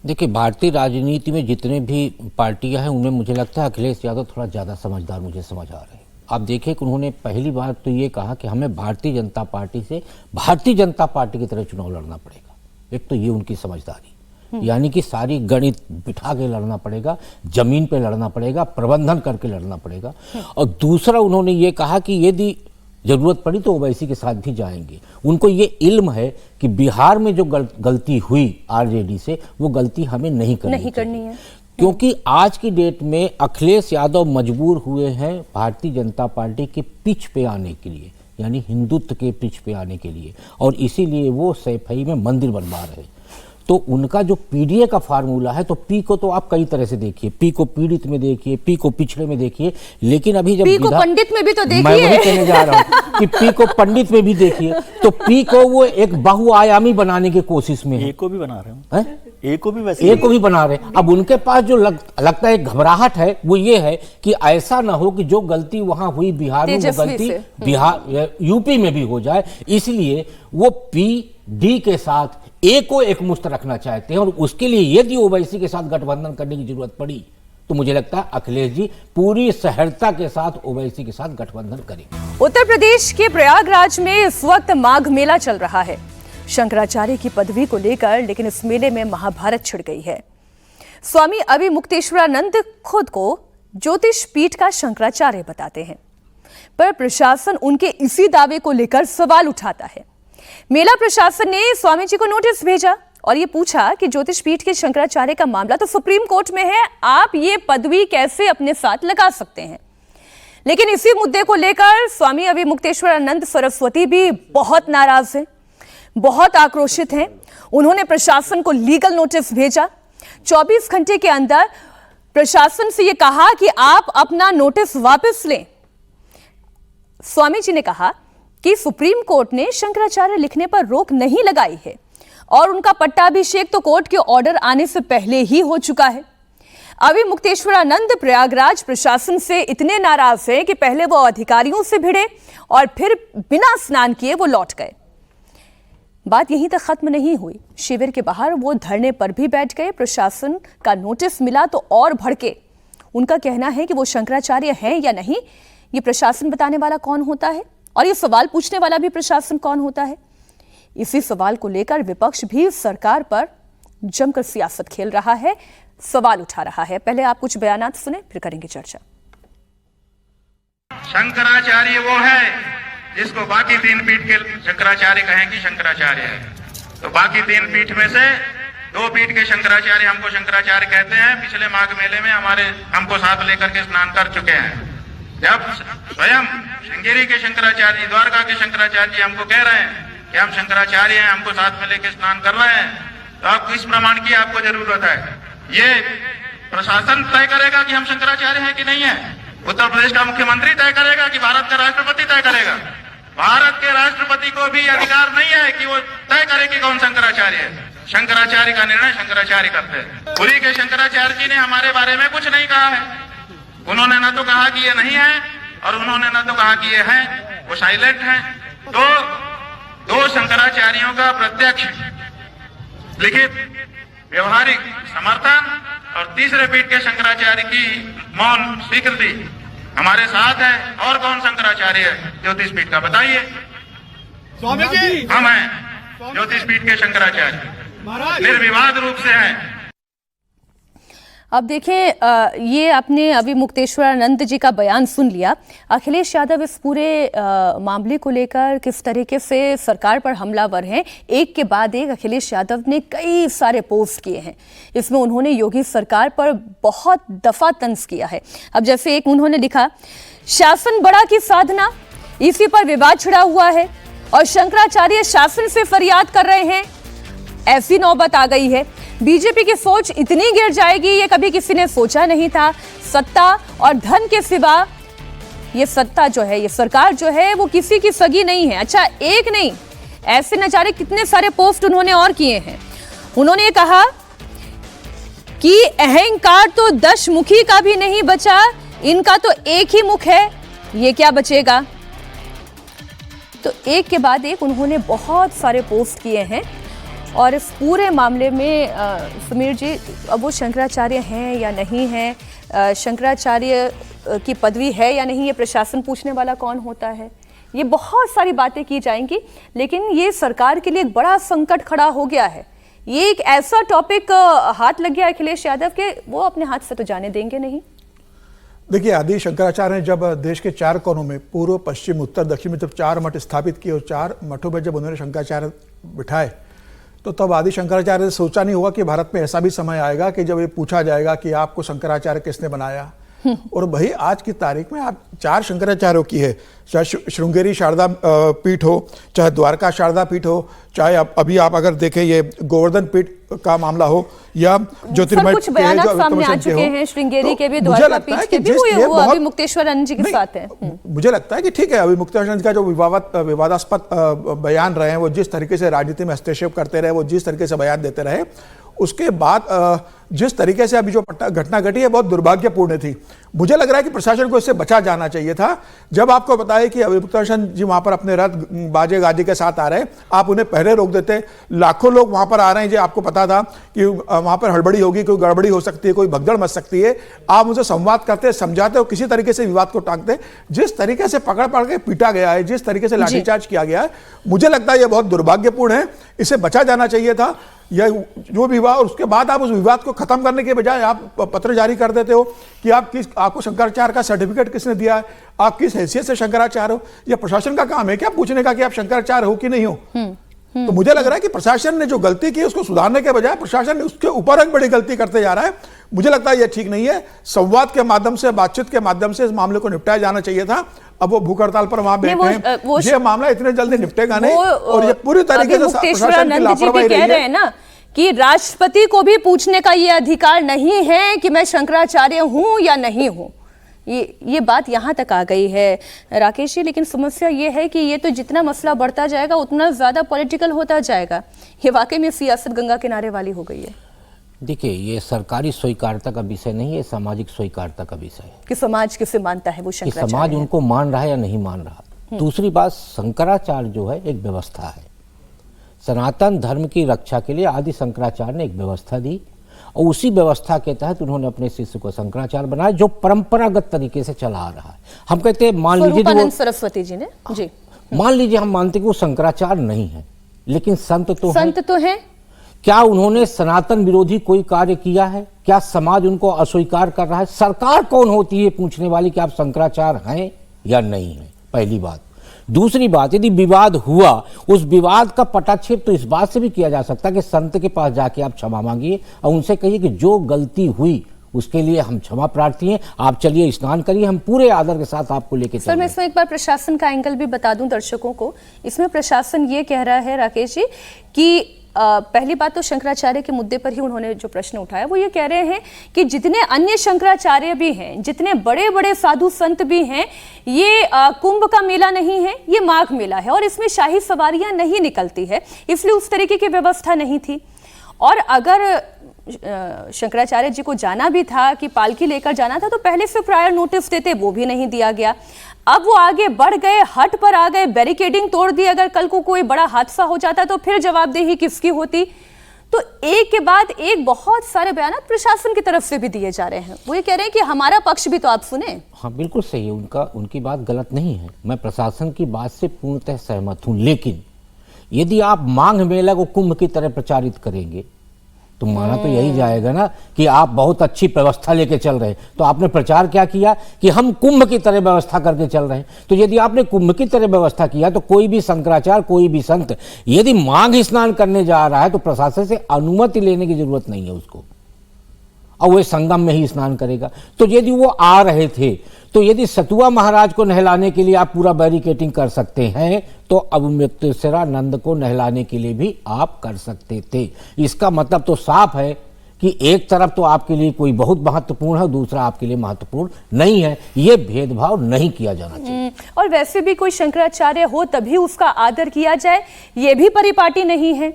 देखिए, भारतीय राजनीति में जितने भी पार्टियां हैं उनमें मुझे लगता है अखिलेश यादव थोड़ा ज़्यादा समझदार मुझे समझ आ रहे हैं। आप देखिए कि उन्होंने पहली बार तो ये कहा कि हमें भारतीय जनता पार्टी से भारतीय जनता पार्टी की तरह चुनाव लड़ना पड़ेगा। एक तो ये उनकी समझदारी, यानी कि सारी गणित बिठा के लड़ना पड़ेगा, जमीन पे लड़ना पड़ेगा, प्रबंधन करके लड़ना पड़ेगा। और दूसरा उन्होंने ये कहा कि यदि जरूरत पड़ी तो ओवैसी के साथ भी जाएंगे। उनको ये इल्म है कि बिहार में जो गलती हुई आरजेडी से, वो गलती हमें नहीं करनी है। क्योंकि आज की डेट में अखिलेश यादव मजबूर हुए हैं भारतीय जनता पार्टी के पिच पे आने के लिए, यानी हिंदुत्व के पिच पे आने के लिए, और इसीलिए वो सैफई में मंदिर बनवा रहे हैं। तो उनका जो पीडीए का फार्मूला है, तो पी को तो आप कई तरह से देखिए, पी को पीड़ित में देखिए, पी को पिछड़े में देखिए, लेकिन अभी जब पी को पंडित में भी तो देखिए, मैं वही कहने जा रहा हूँ कि पी को पंडित में भी देखिए, तो पी को वो एक बहुआयामी बनाने की कोशिश में है। ए को भी बना रहे हैं, ए को भी वैसे ए को भी बना रहे। अब उनके पास जो लगता है घबराहट है, वो ये है कि ऐसा ना हो कि जो गलती वहां हुई बिहार में, वो गलती बिहार यूपी में भी हो जाए, इसलिए वो पी डी के साथ ए को एक मुश्त रखना चाहते हैं, और उसके लिए यदि ओवैसी के साथ गठबंधन करने की जरूरत पड़ी तो मुझे लगता है अखिलेश जी पूरी सहजता के साथ ओवैसी के साथ गठबंधन करेंगे। उत्तर प्रदेश के प्रयागराज में इस वक्त माघ मेला चल रहा है शंकराचार्य की पदवी को लेकर, लेकिन इस मेले में महाभारत छिड़ गई है। स्वामी अभिमुक्तेश्वरानंद खुद को ज्योतिष पीठ का शंकराचार्य बताते हैं, पर प्रशासन उनके इसी दावे को लेकर सवाल उठाता है। मेला प्रशासन ने स्वामी जी को नोटिस भेजा और ये पूछा कि ज्योतिष पीठ के शंकराचार्य का मामला तो सुप्रीम कोर्ट में है, आप ये पदवी कैसे अपने साथ लगा सकते हैं। लेकिन इसी मुद्दे को लेकर स्वामी अभिमुक्तेश्वरानंद सरस्वती भी बहुत नाराज हैं, बहुत आक्रोशित हैं। उन्होंने प्रशासन को लीगल नोटिस भेजा। 24 घंटे के अंदर प्रशासन से यह कहा कि आप अपना नोटिस वापस लें। स्वामी जी ने कहा कि सुप्रीम कोर्ट ने शंकराचार्य लिखने पर रोक नहीं लगाई है और उनका पट्टाभिषेक तो कोर्ट के ऑर्डर आने से पहले ही हो चुका है। अभिमुक्तेश्वरानंद प्रयागराज प्रशासन से इतने नाराज हैं कि पहले वो अधिकारियों से भिड़े और फिर बिना स्नान किए वो लौट गए। बात यहीं तक खत्म नहीं हुई, शिविर के बाहर वो धरने पर भी बैठ गए। प्रशासन का नोटिस मिला तो और भड़के। उनका कहना है कि वो शंकराचार्य हैं या नहीं, ये प्रशासन बताने वाला कौन होता है, और ये सवाल पूछने वाला भी प्रशासन कौन होता है। इसी सवाल को लेकर विपक्ष भी सरकार पर जमकर सियासत खेल रहा है, सवाल उठा रहा है। पहले आप कुछ बयानात सुने, फिर करेंगे चर्चा। शंकराचार्य वो है जिसको बाकी 3 पीठ के शंकराचार्य कहें कि शंकराचार्य है, तो बाकी 3 पीठ में से 2 पीठ के शंकराचार्य हमको शंकराचार्य कहते हैं। पिछले माघ मेले में हमको साथ लेकर के स्नान कर चुके हैं। जब स्वयं श्रृंगेरी के शंकराचार्य, द्वारका के शंकराचार्य जी हमको कह रहे हैं कि हम शंकराचार्य हैं, हमको साथ में लेकर स्नान कर रहे हैं, तो आपको इस प्रमाण की आपको जरूरत है। ये प्रशासन तय करेगा कि हम शंकराचार्य हैं कि नहीं है। उत्तर प्रदेश का मुख्यमंत्री तय करेगा कि भारत का राष्ट्रपति तय करेगा। भारत के राष्ट्रपति को भी अधिकार नहीं है कि वो तय करे कि कौन शंकराचार्य है। शंकराचार्य का निर्णय शंकराचार्य करते हैं। पुरी के शंकराचार्य जी ने हमारे बारे में कुछ नहीं कहा है। उन्होंने न तो कहा कि ये नहीं है और उन्होंने न तो कहा कि ये है, वो साइलेंट है। तो 2 शंकराचार्यों का प्रत्यक्ष लिखित व्यवहारिक समर्थन और तीसरे पीठ के शंकराचार्य की मौन स्वीकृति हमारे साथ है। और कौन शंकराचार्य है ज्योतिष पीठ का, बताइए। स्वामी जी हम हैं ज्योतिष पीठ के शंकराचार्य, निर्विवाद रूप से हैं। अब देखें, ये आपने अभिमुक्तेश्वरानंद जी का बयान सुन लिया। अखिलेश यादव इस पूरे मामले को लेकर किस तरीके से सरकार पर हमलावर हैं, एक के बाद एक अखिलेश यादव ने कई सारे पोस्ट किए हैं। इसमें उन्होंने योगी सरकार पर बहुत दफा तंज किया है। अब जैसे एक उन्होंने लिखा, शासन बड़ा की साधना, इसी पर विवाद छिड़ा हुआ है और शंकराचार्य शासन से फरियाद कर रहे हैं। ऐसी नौबत आ गई है। बीजेपी की सोच इतनी गिर जाएगी, ये कभी किसी ने सोचा नहीं था। सत्ता और धन के सिवा ये सत्ता जो है, ये सरकार जो है, वो किसी की सगी नहीं है। अच्छा, एक नहीं, ऐसे न जाने कितने सारे पोस्ट उन्होंने और किए हैं। उन्होंने ये कहा कि अहंकार तो 10 मुखी का भी नहीं बचा, इनका तो एक ही मुख है, ये क्या बचेगा। तो एक के बाद एक उन्होंने बहुत सारे पोस्ट किए हैं। और इस पूरे मामले में समीर जी, अब वो शंकराचार्य हैं या नहीं हैं, शंकराचार्य की पदवी है या नहीं, ये प्रशासन पूछने वाला कौन होता है, ये बहुत सारी बातें की जाएंगी। लेकिन ये सरकार के लिए एक बड़ा संकट खड़ा हो गया है। ये एक ऐसा टॉपिक हाथ लग गया अखिलेश यादव के, वो अपने हाथ से तो जाने देंगे नहीं। देखिए, आदि शंकराचार्य ने जब देश के 4 कोनों में, पूर्व, पश्चिम, उत्तर, दक्षिण में जब 4 मठ स्थापित किए और 4 मठों में जब उन्होंने शंकराचार्य बिठाए, तो तब आदि शंकराचार्य ने सोचा नहीं होगा कि भारत में ऐसा भी समय आएगा कि जब ये पूछा जाएगा कि आपको शंकराचार्य किसने बनाया। और भाई आज की तारीख में आप 4 शंकराचार्यों की है, चाहे श्रृंगेरी शारदा पीठ हो, चाहे द्वारका शारदा पीठ हो, चाहे अभी आप अगर देखें ये गोवर्धन पीठ का मामला हो या ज्योतिर्मय कुछ बयान सामने आ चुके हैं श्रृंगेरी के भी, द्वारका पीठ के भी, वो अभी मुक्तेश्वरानंद जी के साथ है। मुझे लगता है कि ठीक है, अभी मुक्तेश्वरानंद का जो विवादास्पद बयान रहे हैं, वो जिस तरीके से राजनीति में हस्तक्षेप करते रहे, वो जिस तरीके से बयान देते रहे, उसके बाद जिस तरीके से अभी जो घटना घटी है बहुत दुर्भाग्यपूर्ण थी। मुझे लग रहा है कि प्रशासन को इससे बचा जाना चाहिए था। जब आपको पता है कि मुक्तेश्वरानंद जी वहां पर अपने रथ बाजे गाजे के साथ आ रहे हैं, आप उन्हें पहले रोक देते। लाखों लोग वहां पर आ रहे हैं, जो आपको पता था कि वहां पर हड़बड़ी होगी, कोई गड़बड़ी हो सकती है, कोई भगदड़ मच सकती है। आप उनसे संवाद करते, समझाते और किसी तरीके से विवाद को टांगते। जिस तरीके से पकड़ के पीटा गया है, जिस तरीके से लाठीचार्ज किया गया है, मुझे लगता है यह बहुत दुर्भाग्यपूर्ण है। इसे बचा जाना चाहिए था। यह जो विवाद, और उसके बाद आप उस विवाद को खत्म करने के बजाय आप पत्र जारी कर देते हो कि आपको शंकराचार्य का सर्टिफिकेट किसने दिया है, आप किस हैसियत से शंकराचार्य हो। यह प्रशासन का काम है क्या पूछने का कि आप शंकराचार्य हो कि नहीं हो? तो मुझे लग रहा है कि प्रशासन ने जो गलती की उसको सुधारने के बजाय प्रशासन उसके ऊपर एक बड़ी गलती करते जा रहा है। मुझे लगता है यह ठीक नहीं है। संवाद के माध्यम से, बातचीत के माध्यम से इस मामले को निपटाया जाना चाहिए था। अब वो भूख हड़ताल पर वहां बैठे हैं, ये मामला इतने जल्दी निपटेगा नहीं। और ये पूरी तरीके से प्रशासन की लापरवाही रही है ना कि राष्ट्रपति को भी पूछने का ये अधिकार नहीं है कि मैं शंकराचार्य हूं या नहीं हूं। ये बात यहां तक आ गई है राकेश जी। लेकिन समस्या ये है कि ये तो जितना मसला बढ़ता जाएगा उतना ज्यादा पॉलिटिकल होता जाएगा। ये वाकई में सियासत गंगा किनारे वाली हो गई है। देखिए, ये सरकारी स्वीकार्यता का विषय नहीं है, सामाजिक स्वीकार्यता का विषय है कि समाज किसे मानता है, वो शंकराचार्य कि समाज उनको मान रहा है या नहीं मान रहा। दूसरी बात, शंकराचार्य जो है एक व्यवस्था है। सनातन धर्म की रक्षा के लिए आदि शंकराचार्य ने एक व्यवस्था दी और उसी व्यवस्था के तहत उन्होंने अपने शिष्य को शंकराचार्य बनाया, जो परंपरागत तरीके से चला आ रहा है। हम कहते हैं, मान लीजिए सरस्वती जी ने जी, मान लीजिए हम मानते कि वो शंकराचार्य नहीं है, लेकिन संत तो है। क्या उन्होंने सनातन विरोधी कोई कार्य किया है? क्या समाज उनको अस्वीकार कर रहा है? सरकार कौन होती है पूछने वाली कि आप शंकराचार्य हैं या नहीं है? पहली बात। दूसरी बात, यदि विवाद हुआ, उस विवाद का पटाक्षेप तो इस बात से भी किया जा सकता है कि संत के पास जाके आप क्षमा मांगिए और उनसे कहिए कि जो गलती हुई उसके लिए हम क्षमा प्रार्थी हैं, आप चलिए स्नान करिए, हम पूरे आदर के साथ आपको लेके सर, मैं इसमें एक बार प्रशासन का एंगल भी बता दूं दर्शकों को। इसमें प्रशासन ये कह रहा है राकेश जी कि पहली बात तो शंकराचार्य के मुद्दे पर ही उन्होंने जो प्रश्न उठाया, वो ये कह रहे हैं कि जितने अन्य शंकराचार्य भी हैं, जितने बड़े बड़े साधु संत भी हैं, ये कुंभ का मेला नहीं है, ये माघ मेला है और इसमें शाही सवारियां नहीं निकलती है, इसलिए उस तरीके की व्यवस्था नहीं थी। और अगर शंकराचार्य जी को जाना भी था कि पालकी लेकर जाना था तो पहले से प्रायर नोटिस देते, वो भी नहीं दिया गया। अब वो आगे बढ़ गए, हट पर आ गए, बैरिकेडिंग तोड़ दी। अगर कल को कोई बड़ा हादसा हो जाता तो फिर जवाबदेही किसकी होती? तो एक के बाद एक बहुत सारे बयान प्रशासन की तरफ से भी दिए जा रहे हैं। वो ये कह रहे हैं कि हमारा पक्ष भी तो आप सुने। हाँ, बिल्कुल सही है, उनकी बात गलत नहीं है। मैं प्रशासन की बात से पूर्णतः सहमत हूँ। लेकिन यदि आप माघ मेला को कुंभ की तरह प्रचारित करेंगे तो माना तो यही जाएगा ना कि आप बहुत अच्छी व्यवस्था लेके चल रहे हैं। तो आपने प्रचार क्या किया कि हम कुंभ की तरह व्यवस्था करके चल रहे हैं। तो यदि आपने कुंभ की तरह व्यवस्था किया तो कोई भी शंकराचार्य, कोई भी संत यदि माघ स्नान करने जा रहा है तो प्रशासन से अनुमति लेने की जरूरत नहीं है उसको, और वो संगम में ही स्नान करेगा। तो यदि वो आ रहे थे तो यदि सतुआ महाराज को नहलाने के लिए आप पूरा बैरिकेटिंग कर सकते हैं तो अब मुक्तेश्वरानंद को नहलाने के लिए भी आप कर सकते थे। इसका मतलब तो साफ है कि एक तरफ तो आपके लिए कोई बहुत महत्वपूर्ण है, दूसरा आपके लिए महत्वपूर्ण नहीं है। ये भेदभाव नहीं किया जाना चाहिए। और वैसे भी कोई शंकराचार्य हो तभी उसका आदर किया जाए, ये भी परिपाटी नहीं है।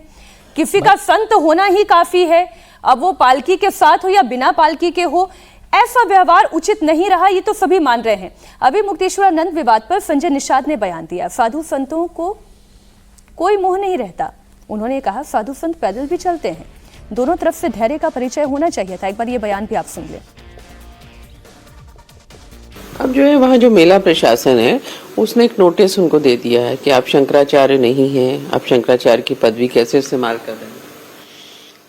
किसी का संत होना ही काफी है, अब वो पालकी के साथ हो या बिना पालकी के हो, ऐसा व्यवहार उचित नहीं रहा, ये तो सभी मान रहे हैं। अभी मुक्तेश्वरानंद विवाद पर संजय निषाद ने बयान दिया, साधु संतों को कोई मोह नहीं रहता। उन्होंने कहा साधु संत पैदल भी चलते हैं, दोनों तरफ से धैर्य का परिचय होना चाहिए था। एक बार ये बयान भी आप सुन लें। अब जो है वहाँ जो मेला प्रशासन है उसने एक नोटिस उनको दे दिया है कि आप शंकराचार्य नहीं हैं, आप शंकराचार्य की पदवी कैसे इस्तेमाल कर रहे हैं।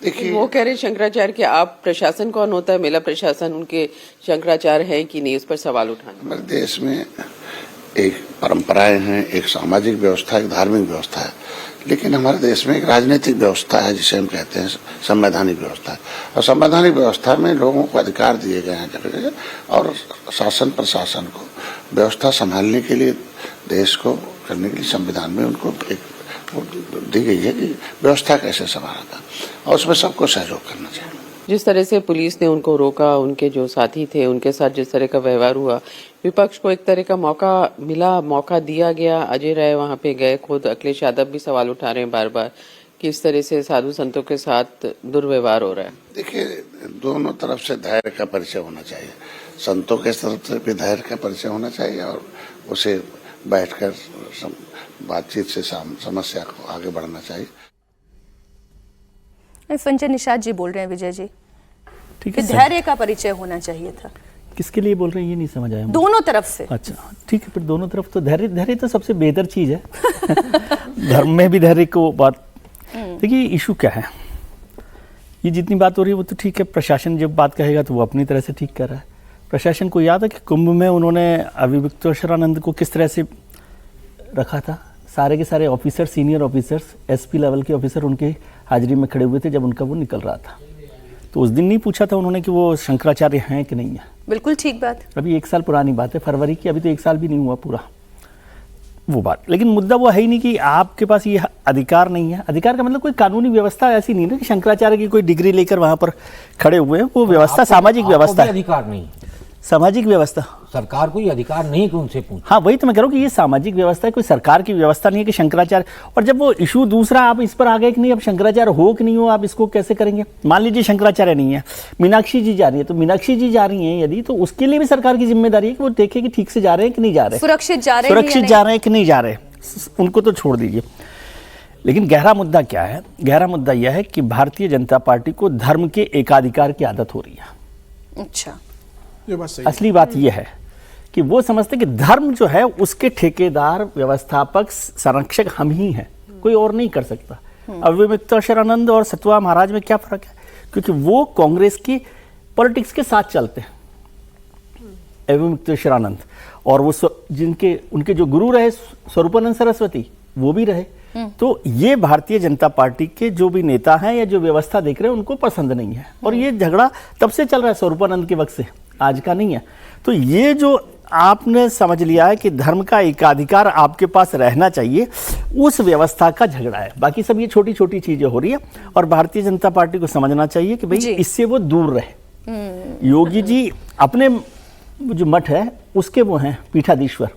देखिए, वो कह रहे शंकराचार्य के, आप प्रशासन कौन होता है? मेला प्रशासन उनके शंकराचार्य है कि नहीं, उस पर सवाल उठाना। हमारे देश में एक परंपराएं हैं, एक सामाजिक व्यवस्था, एक धार्मिक व्यवस्था है, लेकिन हमारे देश में एक राजनीतिक व्यवस्था है जिसे हम कहते हैं संवैधानिक व्यवस्था। और संवैधानिक व्यवस्था में लोगों को अधिकार दिए गए हैं जगह जगह, और शासन प्रशासन को व्यवस्था संभालने के लिए, देश को करने के लिए संविधान में उनको एक दी गई है कि व्यवस्था कैसे संभाला था, और उसमें सबको सहयोग करना चाहिए। जिस तरह से पुलिस ने उनको रोका, उनके जो साथी थे उनके साथ जिस तरह का व्यवहार हुआ, विपक्ष को एक तरह का मौका दिया गया। अजय राय वहां पे गए, खुद अखिलेश यादव भी सवाल उठा रहे हैं बार बार कि इस तरह से साधु संतों के साथ दुर्व्यवहार हो रहा है। देखिए, दोनों तरफ से धैर्य का परिचय होना चाहिए। संतों के तरफ से भी धैर्य का परिचय होना चाहिए, और उसे बैठकर बातचीत से समस्या को आगे बढ़ना चाहिए। संजय निषाद जी बोल रहे हैं विजय जी, ठीक है, धैर्य का परिचय होना चाहिए था। किसके लिए बोल रहे हैं ये नहीं समझ आया। दोनों तरफ से। अच्छा, ठीक है, फिर दोनों तरफ तो धैर्य तो सबसे बेहतर चीज है। धर्म में भी धैर्य को बात। देखिए, इशू क्या है, ये जितनी बात हो रही है वो तो ठीक है, प्रशासन जब बात कहेगा तो वो अपनी तरह से ठीक कर रहा है। प्रशासन को याद है कि कुंभ में उन्होंने अविविक्तेश्वरानंद को किस तरह से रखा था। सारे के सारे officer, senior officers, SP level के ऑफिसर उनके हाजिरी में खड़े हुए थे जब उनका वो निकल रहा था। तो उस दिन नहीं पूछा था उन्होंने कि वो शंकराचार्य हैं कि नहीं है। बिल्कुल ठीक बात। अभी 1 साल पुरानी बात है, फरवरी की, अभी तो 1 साल भी नहीं हुआ पूरा वो बात। लेकिन मुद्दा वो है ही नहीं कि आपके पास ये अधिकार नहीं है। अधिकार का मतलब कोई कानूनी व्यवस्था ऐसी नहीं है कि शंकराचार्य की कोई डिग्री लेकर वहां पर खड़े हुए हैं। वो व्यवस्था सामाजिक व्यवस्था है। अधिकार नहीं, सामाजिक व्यवस्था, सरकार कोई अधिकार नहीं कि उनसे पूछे। हाँ, वही तो मैं कह रहा हूँ कि ये सामाजिक व्यवस्था है, कोई सरकार की व्यवस्था नहीं है कि शंकराचार्य। और जब वो इशू दूसरा आप इस पर आ गए कि नहीं अब शंकराचार्य हो कि नहीं हो, आप इसको कैसे करेंगे। मान लीजिए शंकराचार्य नहीं है, मीनाक्षी जी जा रही है, तो मीनाक्षी जी जा रही हैं यदि, तो उसके लिए भी सरकार की जिम्मेदारी है कि वो देखे कि ठीक से जा रहे हैं कि नहीं जा रहे, सुरक्षित जा रहे हैं कि नहीं जा रहे। उनको तो छोड़ दीजिए। लेकिन गहरा मुद्दा क्या है? गहरा मुद्दा यह है कि भारतीय जनता पार्टी को धर्म के एकाधिकार की आदत हो रही है। अच्छा, ये बात सही। असली बात यह है कि वो समझते कि धर्म जो है उसके ठेकेदार, व्यवस्थापक, संरक्षक हम ही हैं, कोई और नहीं कर सकता। अविविक्तेश्वरानंद और सतवा महाराज में क्या फर्क है? क्योंकि वो कांग्रेस की पॉलिटिक्स के साथ चलते हैं, अविविक्तेश्वरानंद, और वो जिनके उनके जो गुरु रहे स्वरूपानंद सरस्वती, वो भी रहे। तो ये भारतीय जनता पार्टी के जो भी नेता हैं या जो व्यवस्था देख रहे हैं उनको पसंद नहीं है। और ये झगड़ा तब से चल रहा है, स्वरूपानंद के वक्त से, आज का नहीं है। तो ये जो आपने समझ लिया है कि धर्म का एकाधिकार आपके पास रहना चाहिए, उस व्यवस्था का झगड़ा है। बाकी सब ये छोटी छोटी चीजें हो रही है, और भारतीय जनता पार्टी को समझना चाहिए कि भाई इससे वो दूर रहे। योगी जी अपने जो मठ है उसके वो हैं पीठाधीश्वर,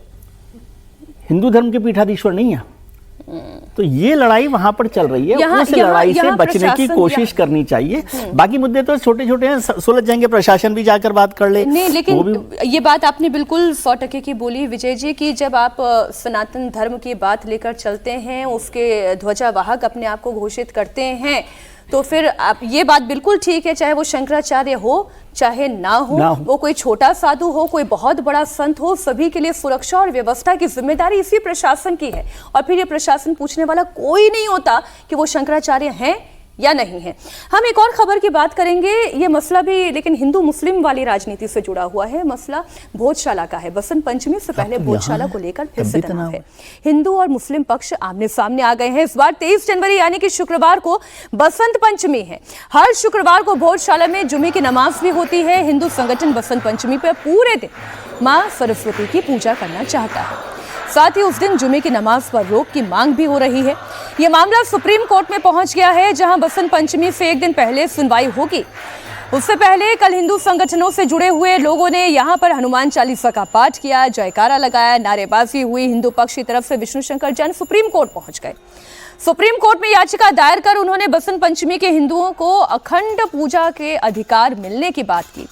हिंदू धर्म के पीठाधीश्वर नहीं है। तो ये लड़ाई वहां पर चल रही है, उस लड़ाई से बचने की कोशिश करनी चाहिए। बाकी मुद्दे तो छोटे छोटे हैं, सुलझ जाएंगे, प्रशासन भी जाकर बात कर ले। नहीं, लेकिन ये बात आपने बिल्कुल 100% की बोली विजय जी कि जब आप सनातन धर्म की बात लेकर चलते हैं, उसके ध्वजावाहक अपने आप को घोषित करते हैं, तो फिर आप ये बात बिल्कुल ठीक है, चाहे वो शंकराचार्य हो चाहे ना हो, वो कोई छोटा साधु हो, कोई बहुत बड़ा संत हो, सभी के लिए सुरक्षा और व्यवस्था की जिम्मेदारी इसी प्रशासन की है। और फिर ये प्रशासन पूछने वाला कोई नहीं होता कि वो शंकराचार्य हैं या नहीं है। हम एक और खबर की बात करेंगे, ये मसला भी लेकिन हिंदू मुस्लिम वाली राजनीति से जुड़ा हुआ है। मसला भोजशाला का है। बसंत पंचमी से पहले भोजशाला को लेकर फिर से तनाव है। हिंदू और मुस्लिम पक्ष आमने सामने आ गए हैं। इस बार 23 जनवरी यानी कि शुक्रवार को बसंत पंचमी है। हर शुक्रवार को भोजशाला में जुमे की नमाज भी होती है। हिंदू संगठन बसंत पंचमी पर पूरे दिन मां सरस्वती की पूजा करना चाहता है। साथ ही उस दिन जुमे की नमाज पर रोक की मांग भी हो रही है। यह मामला सुप्रीम कोर्ट में पहुंच गया है, जहां बसंत पंचमी से एक दिन पहले सुनवाई होगी। उससे पहले कल हिंदू संगठनों से जुड़े हुए लोगों ने यहां पर हनुमान चालीसा का पाठ किया, जयकारा लगाया, नारेबाजी हुई। हिंदू पक्ष की तरफ से विष्णु शंकर जैन सुप्रीम कोर्ट पहुंच गए। सुप्रीम कोर्ट में याचिका दायर कर उन्होंने बसंत पंचमी के हिंदुओं को अखंड पूजा के अधिकार मिलने की बात की।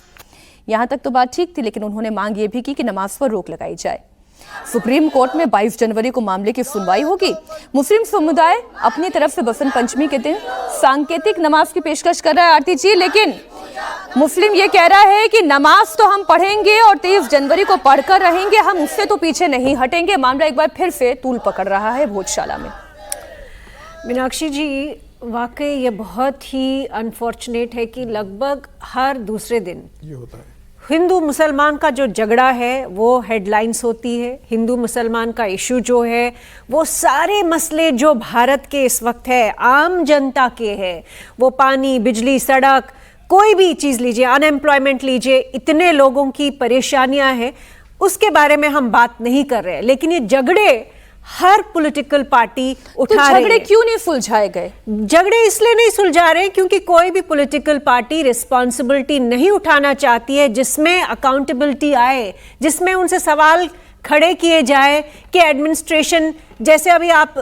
यहां तक तो बात ठीक थी, लेकिन उन्होंने मांग ये भी की कि नमाज पर रोक लगाई जाए। सुप्रीम कोर्ट में 22 जनवरी को मामले की सुनवाई होगी। मुस्लिम समुदाय अपनी तरफ से बसंत पंचमी के दिन सांकेतिक नमाज की पेशकश कर रहा है आरती जी, लेकिन मुस्लिम ये कह रहा है कि नमाज तो हम पढ़ेंगे और 23 जनवरी को पढ़कर रहेंगे, हम उससे तो पीछे नहीं हटेंगे। मामला एक बार फिर से तूल पकड़ रहा है भोजशाला में। मीनाक्षी जी, वाकई ये बहुत ही अनफॉर्चुनेट है कि लगभग हर दूसरे दिन ये होता है। हिंदू मुसलमान का जो झगड़ा है वो हेडलाइंस होती है, हिंदू मुसलमान का इशू जो है वो सारे मसले जो भारत के इस वक्त है आम जनता के हैं, वो पानी, बिजली, सड़क, कोई भी चीज़ लीजिए, अनएम्प्लॉयमेंट लीजिए, इतने लोगों की परेशानियां हैं, उसके बारे में हम बात नहीं कर रहे हैं। लेकिन ये झगड़े हर पॉलिटिकल पार्टी उठा रही है। झगड़े क्यों नहीं सुलझाए गए? झगड़े इसलिए नहीं सुलझा रहे क्योंकि कोई भी पॉलिटिकल पार्टी रिस्पॉन्सिबिलिटी नहीं उठाना चाहती है जिसमें अकाउंटेबिलिटी आए, जिसमें उनसे सवाल खड़े किए जाए कि एडमिनिस्ट्रेशन, जैसे अभी आप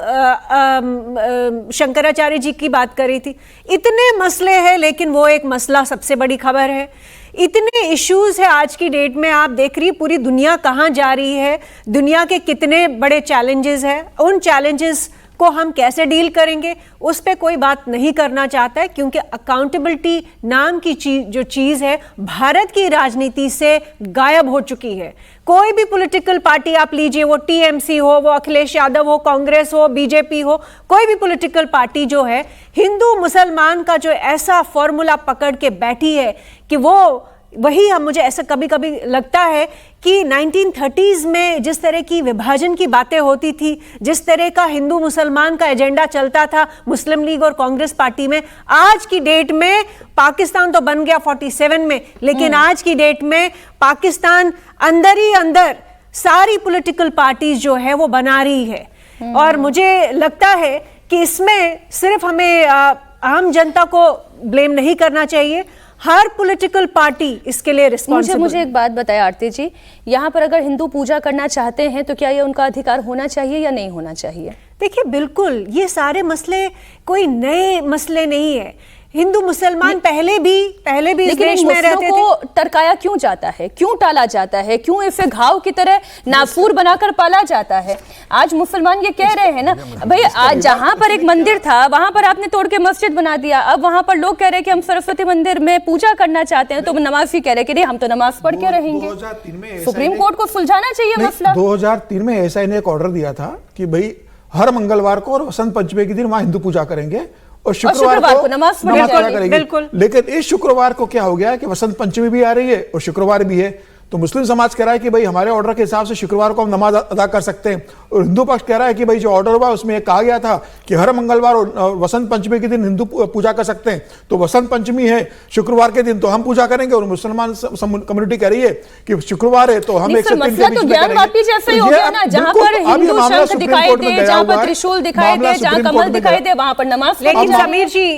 शंकराचार्य जी की बात कर रही थी, इतने मसले हैं लेकिन वो एक मसला सबसे बड़ी खबर है। इतने इश्यूज है आज की डेट में, आप देख रही पूरी दुनिया कहाँ जा रही है, दुनिया के कितने बड़े चैलेंजेस हैं, उन चैलेंजेस को हम कैसे डील करेंगे उस पर कोई बात नहीं करना चाहता है क्योंकि अकाउंटेबिलिटी नाम की जो चीज़ है भारत की राजनीति से गायब हो चुकी है। कोई भी पॉलिटिकल पार्टी आप लीजिए, वो टीएमसी हो, वो अखिलेश यादव हो, कांग्रेस हो, बीजेपी हो, कोई भी पॉलिटिकल पार्टी जो है हिंदू मुसलमान का जो ऐसा फॉर्मूला पकड़ के बैठी है कि वो वही हम, मुझे ऐसा कभी कभी लगता है कि 1930s में जिस तरह की विभाजन की बातें होती थी, जिस तरह का हिंदू मुसलमान का एजेंडा चलता था मुस्लिम लीग और कांग्रेस पार्टी में, आज की डेट में पाकिस्तान तो बन गया 47 में, लेकिन आज की डेट में पाकिस्तान अंदर ही अंदर सारी पॉलिटिकल पार्टीज जो है वो बना रही है। और मुझे लगता है कि इसमें सिर्फ हमें आम जनता को ब्लेम नहीं करना चाहिए, हर पॉलिटिकल पार्टी इसके लिए रिस्पॉन्सिबल। मुझे एक बात बताएं आरती जी, यहाँ पर अगर हिंदू पूजा करना चाहते हैं तो क्या ये उनका अधिकार होना चाहिए या नहीं होना चाहिए? देखिए, बिल्कुल ये सारे मसले कोई नए मसले नहीं है। हिंदू मुसलमान पहले भी इस देश में रहते थे। टरकाया क्यों जाता है, क्यों टाला जाता है, क्यों इसे घाव की तरह नासूर बनाकर पाला जाता है? आज मुसलमान ये कह रहे हैं ना भाई, आज जहां पर एक मंदिर था वहां पर आपने तोड़ के मस्जिद बना दिया, अब वहां पर लोग कह रहे हैं कि हम सरस्वती मंदिर में पूजा करना चाहते हैं, तो नमाजी कह रहे हैं कि नहीं हम तो नमाज पढ़ के रहेंगे। सुप्रीम कोर्ट को सुलझाना चाहिए मसला। 2003 में एसआई ने एक ऑर्डर दिया था कि भाई हर मंगलवार को और वसंत पंचमी के दिन वहां हिंदू पूजा करेंगे और शुक्रवार को नमाज पढ़ेंगे। बिल्कुल। लेकिन इस शुक्रवार को क्या हो गया कि वसंत पंचमी भी आ रही है और शुक्रवार भी है, तो मुस्लिम समाज कह रहा है कि भाई हमारे ऑर्डर के हिसाब से शुक्रवार को हम नमाज अदा कर सकते हैं, और हिंदू पक्ष कह रहा है कि भाई जो ऑर्डर हुआ उसमें कहा गया था कि हर मंगलवार और वसंत पंचमी के दिन हिंदू पूजा कर सकते हैं, तो वसंत पंचमी है शुक्रवार के दिन तो हम पूजा करेंगे, और मुसलमान कम्युनिटी कह रही है कि शुक्रवार है तो हम 103 के बीच में करेंगे। जहां पर हिंदू शंख दिखाई दे, जहां पर त्रिशूल दिखाई दे, जहां कमल दिखाई दे, वहां पर नमाज। लेकिन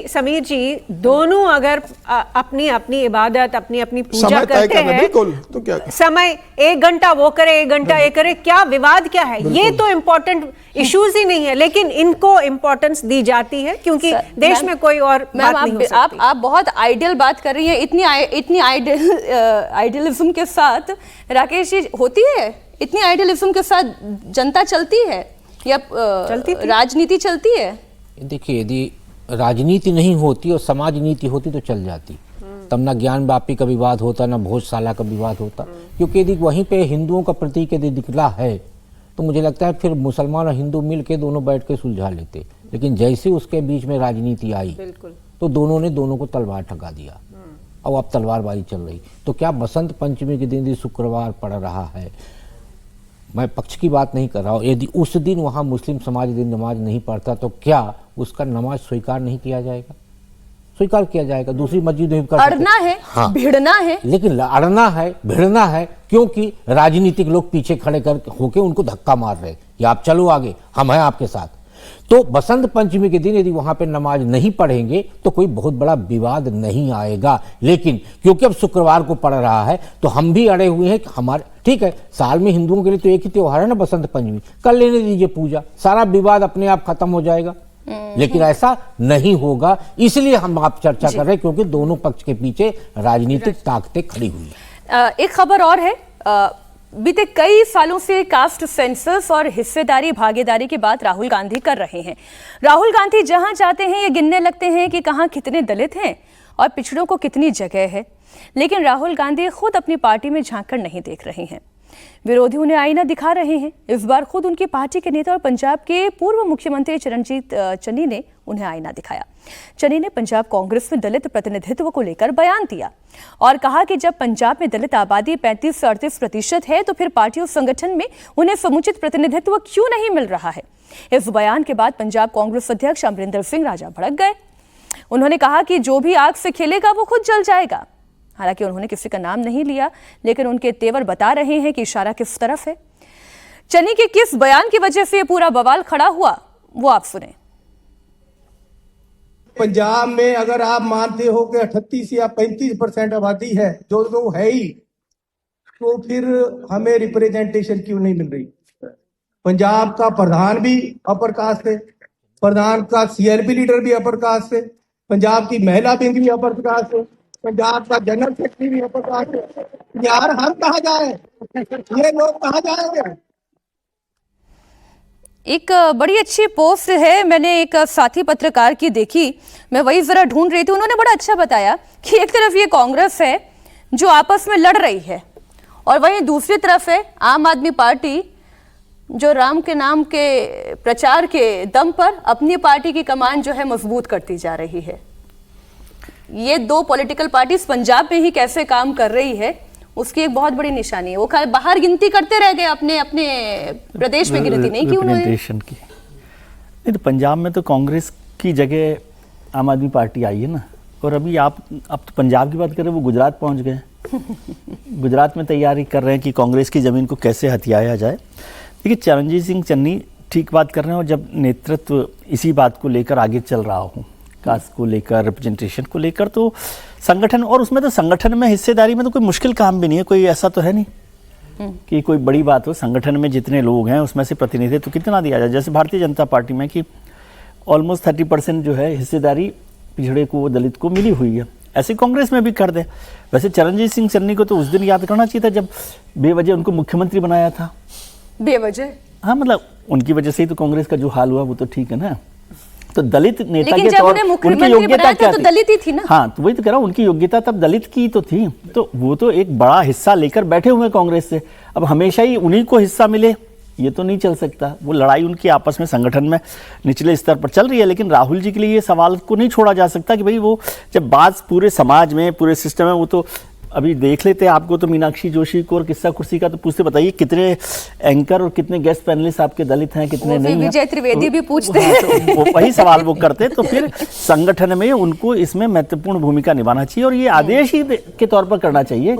समीर जी दोनों अगर अपनी अपनी इबादत, अपनी अपनी पूजा करते हैं तो क्या समय 1 घंटा वो करे, 1 घंटा ये करे, क्या विवाद क्या है? ये तो इम्पोर्टेंट इश्यूज ही नहीं है, लेकिन इनको इम्पोर्टेंस दी जाती है क्योंकि देश में कोई और बात नहीं हो सकती। आप बहुत आइडियल बात कर रही हैं, इतनी आइडियलिज्म के साथ राकेश जी होती है, इतनी आइडियलिज्म के साथ जनता चलती है या राजनीति चलती है? देखिए, यदि राजनीति नहीं होती और समाज नीति होती तो चल जाती, तब ना ज्ञान वापी का विवाद होता, ना भोजशाला का विवाद होता, क्योंकि यदि वहीं पे हिंदुओं का प्रतीक यदि निकला है तो मुझे लगता है फिर मुसलमान और हिंदू मिल के दोनों बैठ के सुलझा लेते। लेकिन जैसे उसके बीच में राजनीति आई तो दोनों ने दोनों को तलवार ठगा दिया, और अब तलवारबाजी चल रही। तो क्या बसंत पंचमी के दिन शुक्रवार पड़ रहा है, मैं पक्ष की बात नहीं कर रहा हूँ, यदि उस दिन वहाँ मुस्लिम समाज दिन नमाज नहीं पढ़ता तो क्या उसका नमाज स्वीकार नहीं किया जाएगा? स्वीकार किया जाएगा, दूसरी मस्जिद में कर अड़ना है, हाँ। भिड़ना है, लेकिन अड़ना है, भिड़ना है, क्योंकि राजनीतिक लोग पीछे खड़े कर होके उनको धक्का मार रहे कि आप चलो आगे, हम हैं आपके साथ। तो बसंत पंचमी के दिन यदि वहां पे नमाज नहीं पढ़ेंगे तो कोई बहुत बड़ा विवाद नहीं आएगा, लेकिन क्योंकि अब शुक्रवार को पड़ रहा है तो हम भी अड़े हुए हैं कि हमारे, ठीक है, साल में हिंदुओं के लिए तो एक ही त्योहार है ना बसंत पंचमी, कर लेने दीजिए पूजा, सारा विवाद अपने आप खत्म हो जाएगा। लेकिन ऐसा नहीं होगा, इसलिए हम आप चर्चा कर रहे हैं क्योंकि दोनों पक्ष के पीछे राजनीतिक ताकतें खड़ी हुई हैं। एक खबर और है, बीते कई सालों से कास्ट सेंसस और हिस्सेदारी भागीदारी की बात राहुल गांधी कर रहे हैं। राहुल गांधी जहां जाते हैं ये गिनने लगते हैं कि कहां कितने दलित हैं और पिछड़ों को कितनी जगह है, लेकिन राहुल गांधी खुद अपनी पार्टी में झांक कर नहीं देख रहे हैं। विरोधी उन्हें आईना दिखा रहे हैं। इस बार खुद उनकी पार्टी के नेता और पंजाब के पूर्व मुख्यमंत्री चरणजीत चन्नी ने उन्हें आईना दिखाया। चन्नी ने पंजाब कांग्रेस में दलित प्रतिनिधित्व को लेकर बयान दिया और कहा कि जब पंजाब में दलित आबादी 35 से 38% है तो फिर पार्टी और संगठन में उन्हें समुचित प्रतिनिधित्व क्यों नहीं मिल रहा है। इस बयान के बाद पंजाब कांग्रेस अध्यक्ष अमरिंदर सिंह राजा भड़क गए। उन्होंने कहा कि जो भी आग से खेलेगा वो खुद जल जाएगा। हालांकि उन्होंने किसी का नाम नहीं लिया, लेकिन उनके तेवर बता रहे हैं कि इशारा किस तरफ है। चन्नी के किस बयान की वजह से ये पूरा बवाल खड़ा हुआ, वो आप सुने। पंजाब में अगर आप मानते हो कि 38 या 35% आबादी है, जो तो है ही, तो फिर हमें रिप्रेजेंटेशन क्यों नहीं मिल रही। पंजाब का प्रधान भी अपर कास्ट है, प्रधान का सीएलपी लीडर भी अपर कास्ट है, पंजाब की महिला विंग भी अपर कास्ट है, पंजाब का जनरल सेक्रेटरी भी अपर कास्ट है। यार हम कहाँ जाए, ये लोग कहाँ जाएंगे। एक बड़ी अच्छी पोस्ट है, मैंने एक साथी पत्रकार की देखी, मैं वही जरा ढूंढ रही थी। उन्होंने बड़ा अच्छा बताया कि एक तरफ ये कांग्रेस है जो आपस में लड़ रही है और वहीं दूसरी तरफ है आम आदमी पार्टी जो राम के नाम के प्रचार के दम पर अपनी पार्टी की कमान जो है मजबूत करती जा रही है। ये दो पॉलिटिकल पार्टीज पंजाब में ही कैसे काम कर रही है उसकी एक बहुत बड़ी निशानी है। वो बाहर गिनती करते रह गए, अपने अपने प्रदेश में गिनती नहीं की उन्होंने। नहीं तो पंजाब में तो कांग्रेस की जगह आम आदमी पार्टी आई है ना। और अभी आप तो पंजाब की बात करें, वो गुजरात पहुंच गए। गुजरात में तैयारी कर रहे हैं कि कांग्रेस की जमीन को कैसे हथियाया जाए। देखिए चरणजीत सिंह चन्नी ठीक बात कर रहे हैं, और जब नेतृत्व इसी बात को लेकर आगे चल रहा हो, कास्ट को लेकर, रिप्रेजेंटेशन को लेकर, तो संगठन, और उसमें तो संगठन में हिस्सेदारी में तो कोई मुश्किल काम भी नहीं है। कोई ऐसा तो है नहीं कि कोई बड़ी बात हो। संगठन में जितने लोग हैं उसमें से प्रतिनिधित्व तो कितना दिया जाए। जैसे भारतीय जनता पार्टी में कि ऑलमोस्ट 30% जो है हिस्सेदारी पिछड़े को, दलित को मिली हुई है। ऐसे कांग्रेस में भी कर दे। वैसे चरणजीत सिंह चन्नी को तो उस दिन याद करना चाहिए था जब बेवजह उनको मुख्यमंत्री बनाया था। बेवजह? हाँ, मतलब उनकी वजह से ही तो कांग्रेस का जो हाल हुआ वो तो ठीक है ना। तो दलित नेता के तौर उनकी योग्यता क्या थी? तो दलित ही थी ना। हाँ, तो वही तो कह रहा हूँ, उनकी योग्यता तब दलित की तो थी। तो वो तो एक बड़ा हिस्सा लेकर बैठे हुए कांग्रेस से। अब हमेशा ही उन्हीं को हिस्सा मिले ये तो नहीं चल सकता। वो लड़ाई उनकी आपस में संगठन में निचले स्तर पर चल रही है। लेकिन राहुल जी के लिए ये सवाल को नहीं छोड़ा जा सकता कि भाई वो जब बात पूरे समाज में, पूरे सिस्टम में, वो तो अभी देख लेते हैं। आपको तो मीनाक्षी जोशी को और किस्सा कुर्सी का तो पूछते, बताइए कितने एंकर और कितने गेस्ट पैनलिस्ट आपके दलित हैं, कितने नहीं हैं। विजय त्रिवेदी भी पूछते हैं। तो वही सवाल वो करते। तो फिर संगठन में उनको इसमें महत्वपूर्ण भूमिका निभाना चाहिए और ये आदेश ही के तौर पर करना चाहिए।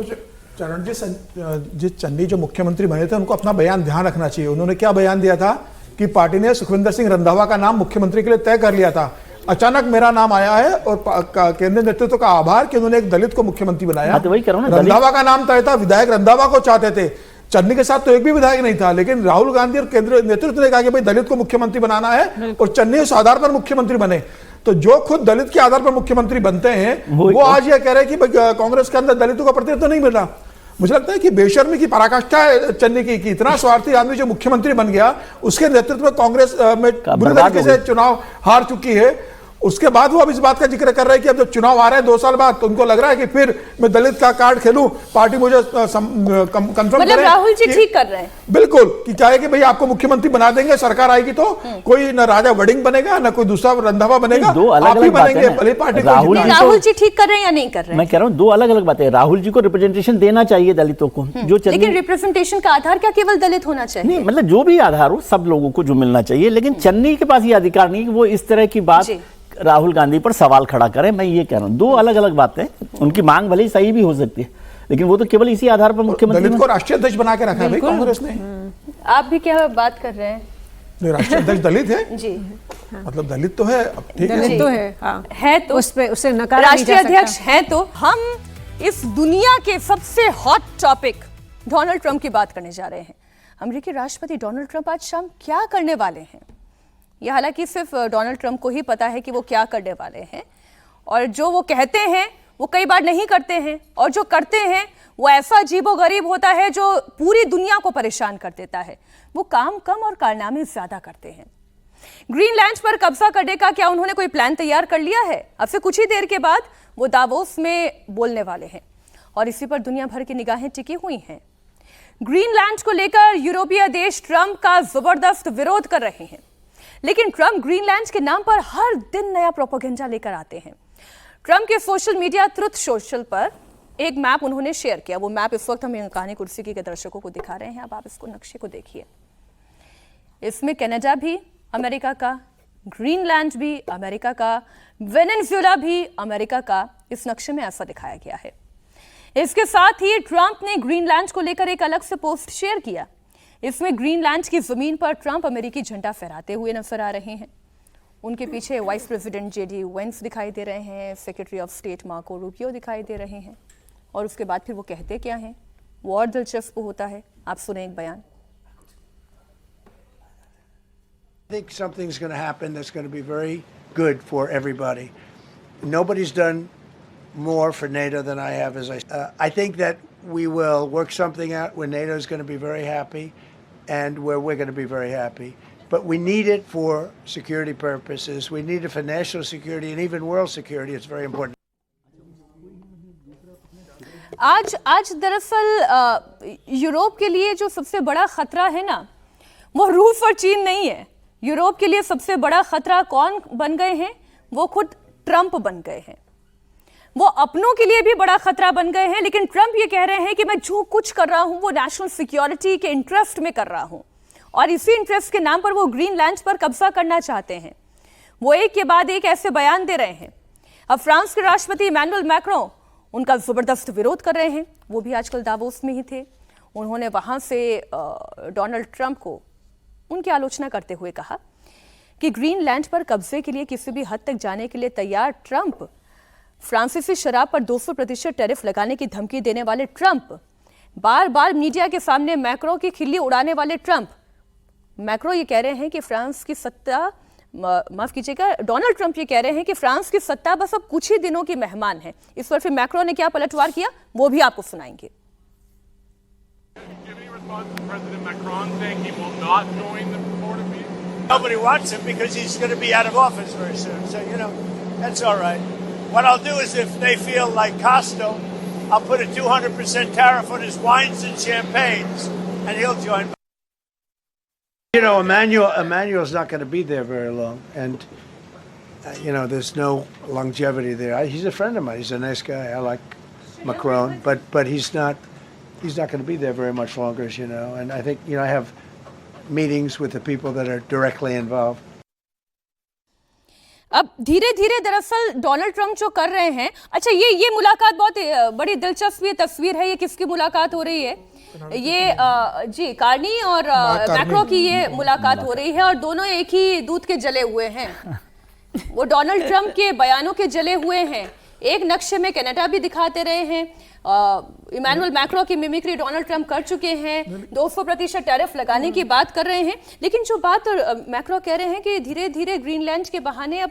चरणजीत चन्नी जो मुख्यमंत्री बने थे उनको अपना बयान ध्यान रखना चाहिए। उन्होंने क्या बयान दिया था कि पार्टी ने सुखविंदर सिंह रंधावा का नाम मुख्यमंत्री के लिए तय कर लिया था। अचानक मेरा नाम आया है और केंद्रीय नेतृत्व का आभार कि उन्होंने एक दलित को मुख्यमंत्री बनाया। तो वही करो ना, रंधावा का नाम तय था, विधायक रंधावा को चाहते थे। चन्नी के साथ तो एक भी विधायक नहीं था, लेकिन राहुल गांधी और केंद्रीय नेतृत्व ने कहा कि भाई दलित को मुख्यमंत्री बनाना है और चन्नी उस आधार पर मुख्यमंत्री बने। तो जो खुद दलित के आधार पर मुख्यमंत्री बनते हैं वो आज यह कह रहे हैं कि कांग्रेस के अंदर दलितों का प्रतिनिधित्व नहीं मिल रहा। मुझे लगता है कि बेशर्मी की पराकाष्ठा है चन्नी की कि इतना स्वार्थी आदमी जो मुख्यमंत्री बन गया, उसके नेतृत्व में कांग्रेस में बुरी तरीके से चुनाव हार चुकी है। उसके बाद वो अब इस बात का जिक्र कर रहे हैं कि अब जब चुनाव आ रहे हैं 2 साल बाद, तो उनको लग रहा है कि फिर मैं दलित का कार्ड खेलूं, पार्टी मुझे कंफर्म करे। राहुल जी ठीक कर रहे हैं बिल्कुल कि क्या है कि भाई आपको मुख्यमंत्री बना देंगे, सरकार आएगी तो कोई न राजा वडिंग बनेगा न कोई दूसरा रंधावा बनेगा, आप ही बनेंगे भले पार्टी। राहुल जी ठीक कर रहे हैं या नहीं कर रहे हैं? मैं कह रहा हूँ 2 अलग अलग बातें। राहुल जी को रिप्रेजेंटेशन देना चाहिए दलितों को, जो लेकिन रिप्रेजेंटेशन का आधार क्या केवल दलित होना चाहिए? नहीं, मतलब जो भी आधार हो सब लोगों को जो मिलना चाहिए। लेकिन चन्नी के पास ये अधिकार नहीं कि वो इस तरह की बात राहुल गांधी पर सवाल खड़ा करें। मैं ये कह रहा हूँ 2 अलग अलग बातें। उनकी मांग भले ही सही भी हो सकती है, लेकिन वो तो केवल इसी आधार पर मुख्यमंत्री दलित को राष्ट्रीय अध्यक्ष बना के रखा है भाई कांग्रेस ने। आप भी क्या बात कर रहे हैं? राष्ट्रीय अध्यक्ष दलित है जी, मतलब दलित तो है, ठीक है, दलित तो है, हाँ। है तो उसे नकारा नहीं जा सकता। राष्ट्रीय अध्यक्ष है तो हम इस दुनिया के सबसे हॉट टॉपिक डोनाल्ड ट्रंप की बात करने जा रहे हैं। अमेरिकी राष्ट्रपति डोनाल्ड ट्रंप आज शाम क्या करने वाले हैं, यह हालांकि सिर्फ डोनाल्ड ट्रंप को ही पता है कि वो क्या करने वाले हैं। और जो वो कहते हैं वो कई बार नहीं करते हैं, और जो करते हैं वो ऐसा अजीबोगरीब होता है जो पूरी दुनिया को परेशान कर देता है। वो काम कम और कारनामे ज्यादा करते हैं। ग्रीनलैंड पर कब्जा करने का क्या उन्होंने कोई प्लान तैयार कर लिया है? अब से कुछ ही देर के बाद वो दावोस में बोलने वाले हैं और इसी पर दुनिया भर की निगाहें टिकी हुई हैं। ग्रीनलैंड को लेकर यूरोपीय देश ट्रंप का जबरदस्त विरोध कर रहे हैं, लेकिन ट्रंप ग्रीनलैंड के नाम पर हर दिन नया प्रोपेगेंडा लेकर आते हैं। ट्रंप के सोशल मीडिया ट्रुथ सोशल पर एक मैप उन्होंने शेयर किया। वो मैप इस वक्त हम कहानी कुर्सी के दर्शकों को दिखा रहे हैं। अब आप इसको नक्शे को देखिए। इसमें कनाडा भी अमेरिका का, ग्रीनलैंड भी अमेरिका का, वेनेजुएला भी अमेरिका का इस नक्शे में ऐसा दिखाया गया है। इसके साथ ही ट्रंप ने ग्रीनलैंड को लेकर एक अलग से पोस्ट शेयर किया। इसमें ग्रीनलैंड की जमीन पर ट्रंप अमेरिकी झंडा फहराते हुए नजर आ रहे हैं। उनके पीछे वाइस प्रेसिडेंट जेडी वेंस दिखाई दे रहे हैं, secretary of state Marco Rubio दिखाई दे रहे हैं। और उसके बाद फिर वो कहते क्या हैं, वो और दिलचस्प होता है। आप सुने एक बयान। I think something's going to happen that's going to be very good for everybody. Nobody's done more for NATO than I have. I think that we will work something out where NATO is going to be very happy and where we're going to be very happy. But we need it for security purposes. We need it for national security and even world security. It's very important. आज दरअसल Europe के लिए जो सबसे बड़ा खतरा है ना, वो रूस और चीन नहीं है। यूरोप के लिए सबसे बड़ा खतरा कौन बन गए हैं? वो खुद ट्रंप बन गए हैं। वो अपनों के लिए भी बड़ा खतरा बन गए हैं, लेकिन ट्रंप ये कह रहे हैं कि मैं जो कुछ कर रहा हूं वो नेशनल सिक्योरिटी के इंटरेस्ट में कर रहा हूं, और इसी इंटरेस्ट के नाम पर वो ग्रीनलैंड पर कब्जा करना चाहते हैं। वो एक के बाद एक ऐसे बयान दे रहे हैं। अब फ्रांस के राष्ट्रपति इमैनुअल मैक्रों उनका जबरदस्त विरोध कर रहे हैं। वो भी आजकल दावोस में ही थे। उन्होंने वहां से डोनाल्ड ट्रंप को उनकी आलोचना करते हुए कहा कि ग्रीनलैंड पर कब्जे के लिए किसी भी हद तक जाने के लिए तैयार ट्रंप, फ्रांसीसी शराब पर 200% टैरिफ लगाने की धमकी देने वाले ट्रंप, बार बार मीडिया के सामने मैक्रो की खिल्ली उड़ाने वाले ट्रंप। मैक्रो ये कह रहे हैं कि फ्रांस की सत्ता, माफ कीजिएगा, डोनाल्ड ट्रंप ये कह रहे हैं कि फ्रांस की सत्ता बस अब कुछ ही दिनों की मेहमान है। इस पर फिर मैक्रो ने क्या पलटवार किया वो भी आपको सुनाएंगे। President Macron saying he will not join the Board of Peace? Nobody wants him because he's going to be out of office very soon. So, that's all right. What I'll do is if they feel like Costo, I'll put a 200% tariff on his wines and champagnes, and he'll join. Emmanuel's not going to be there very long. And, there's no longevity there. He's a friend of mine. He's a nice guy. I like Macron, but he's not going to be there very much longer, as you know. And I think, I have meetings with the people that are directly involved. अब धीरे धीरे दरअसल Donald Trump जो कर रहे हैं, अच्छा ये मुलाकात बहुत बड़ी दिलचस्प तस्वीर है। ये किसकी मुलाकात हो रही है? ये जी कार्नी और मैक्रो की ये मुलाकात हो रही है, और दोनों एक ही दूध के जले हुए हैं। वो डोनाल्ड ट्रंप के बयानों के जले हुए हैं। एक नक्शे में कनाडा भी दिखाते रहे हैं। इमैनुअल मैक्रो की मिमिक्री डोनाल्ड ट्रंप कर चुके हैं। 200% टैरिफ लगाने की बात कर रहे हैं। लेकिन जो बात मैक्रो कह रहे हैं कि धीरे धीरे ग्रीनलैंड के बहाने अब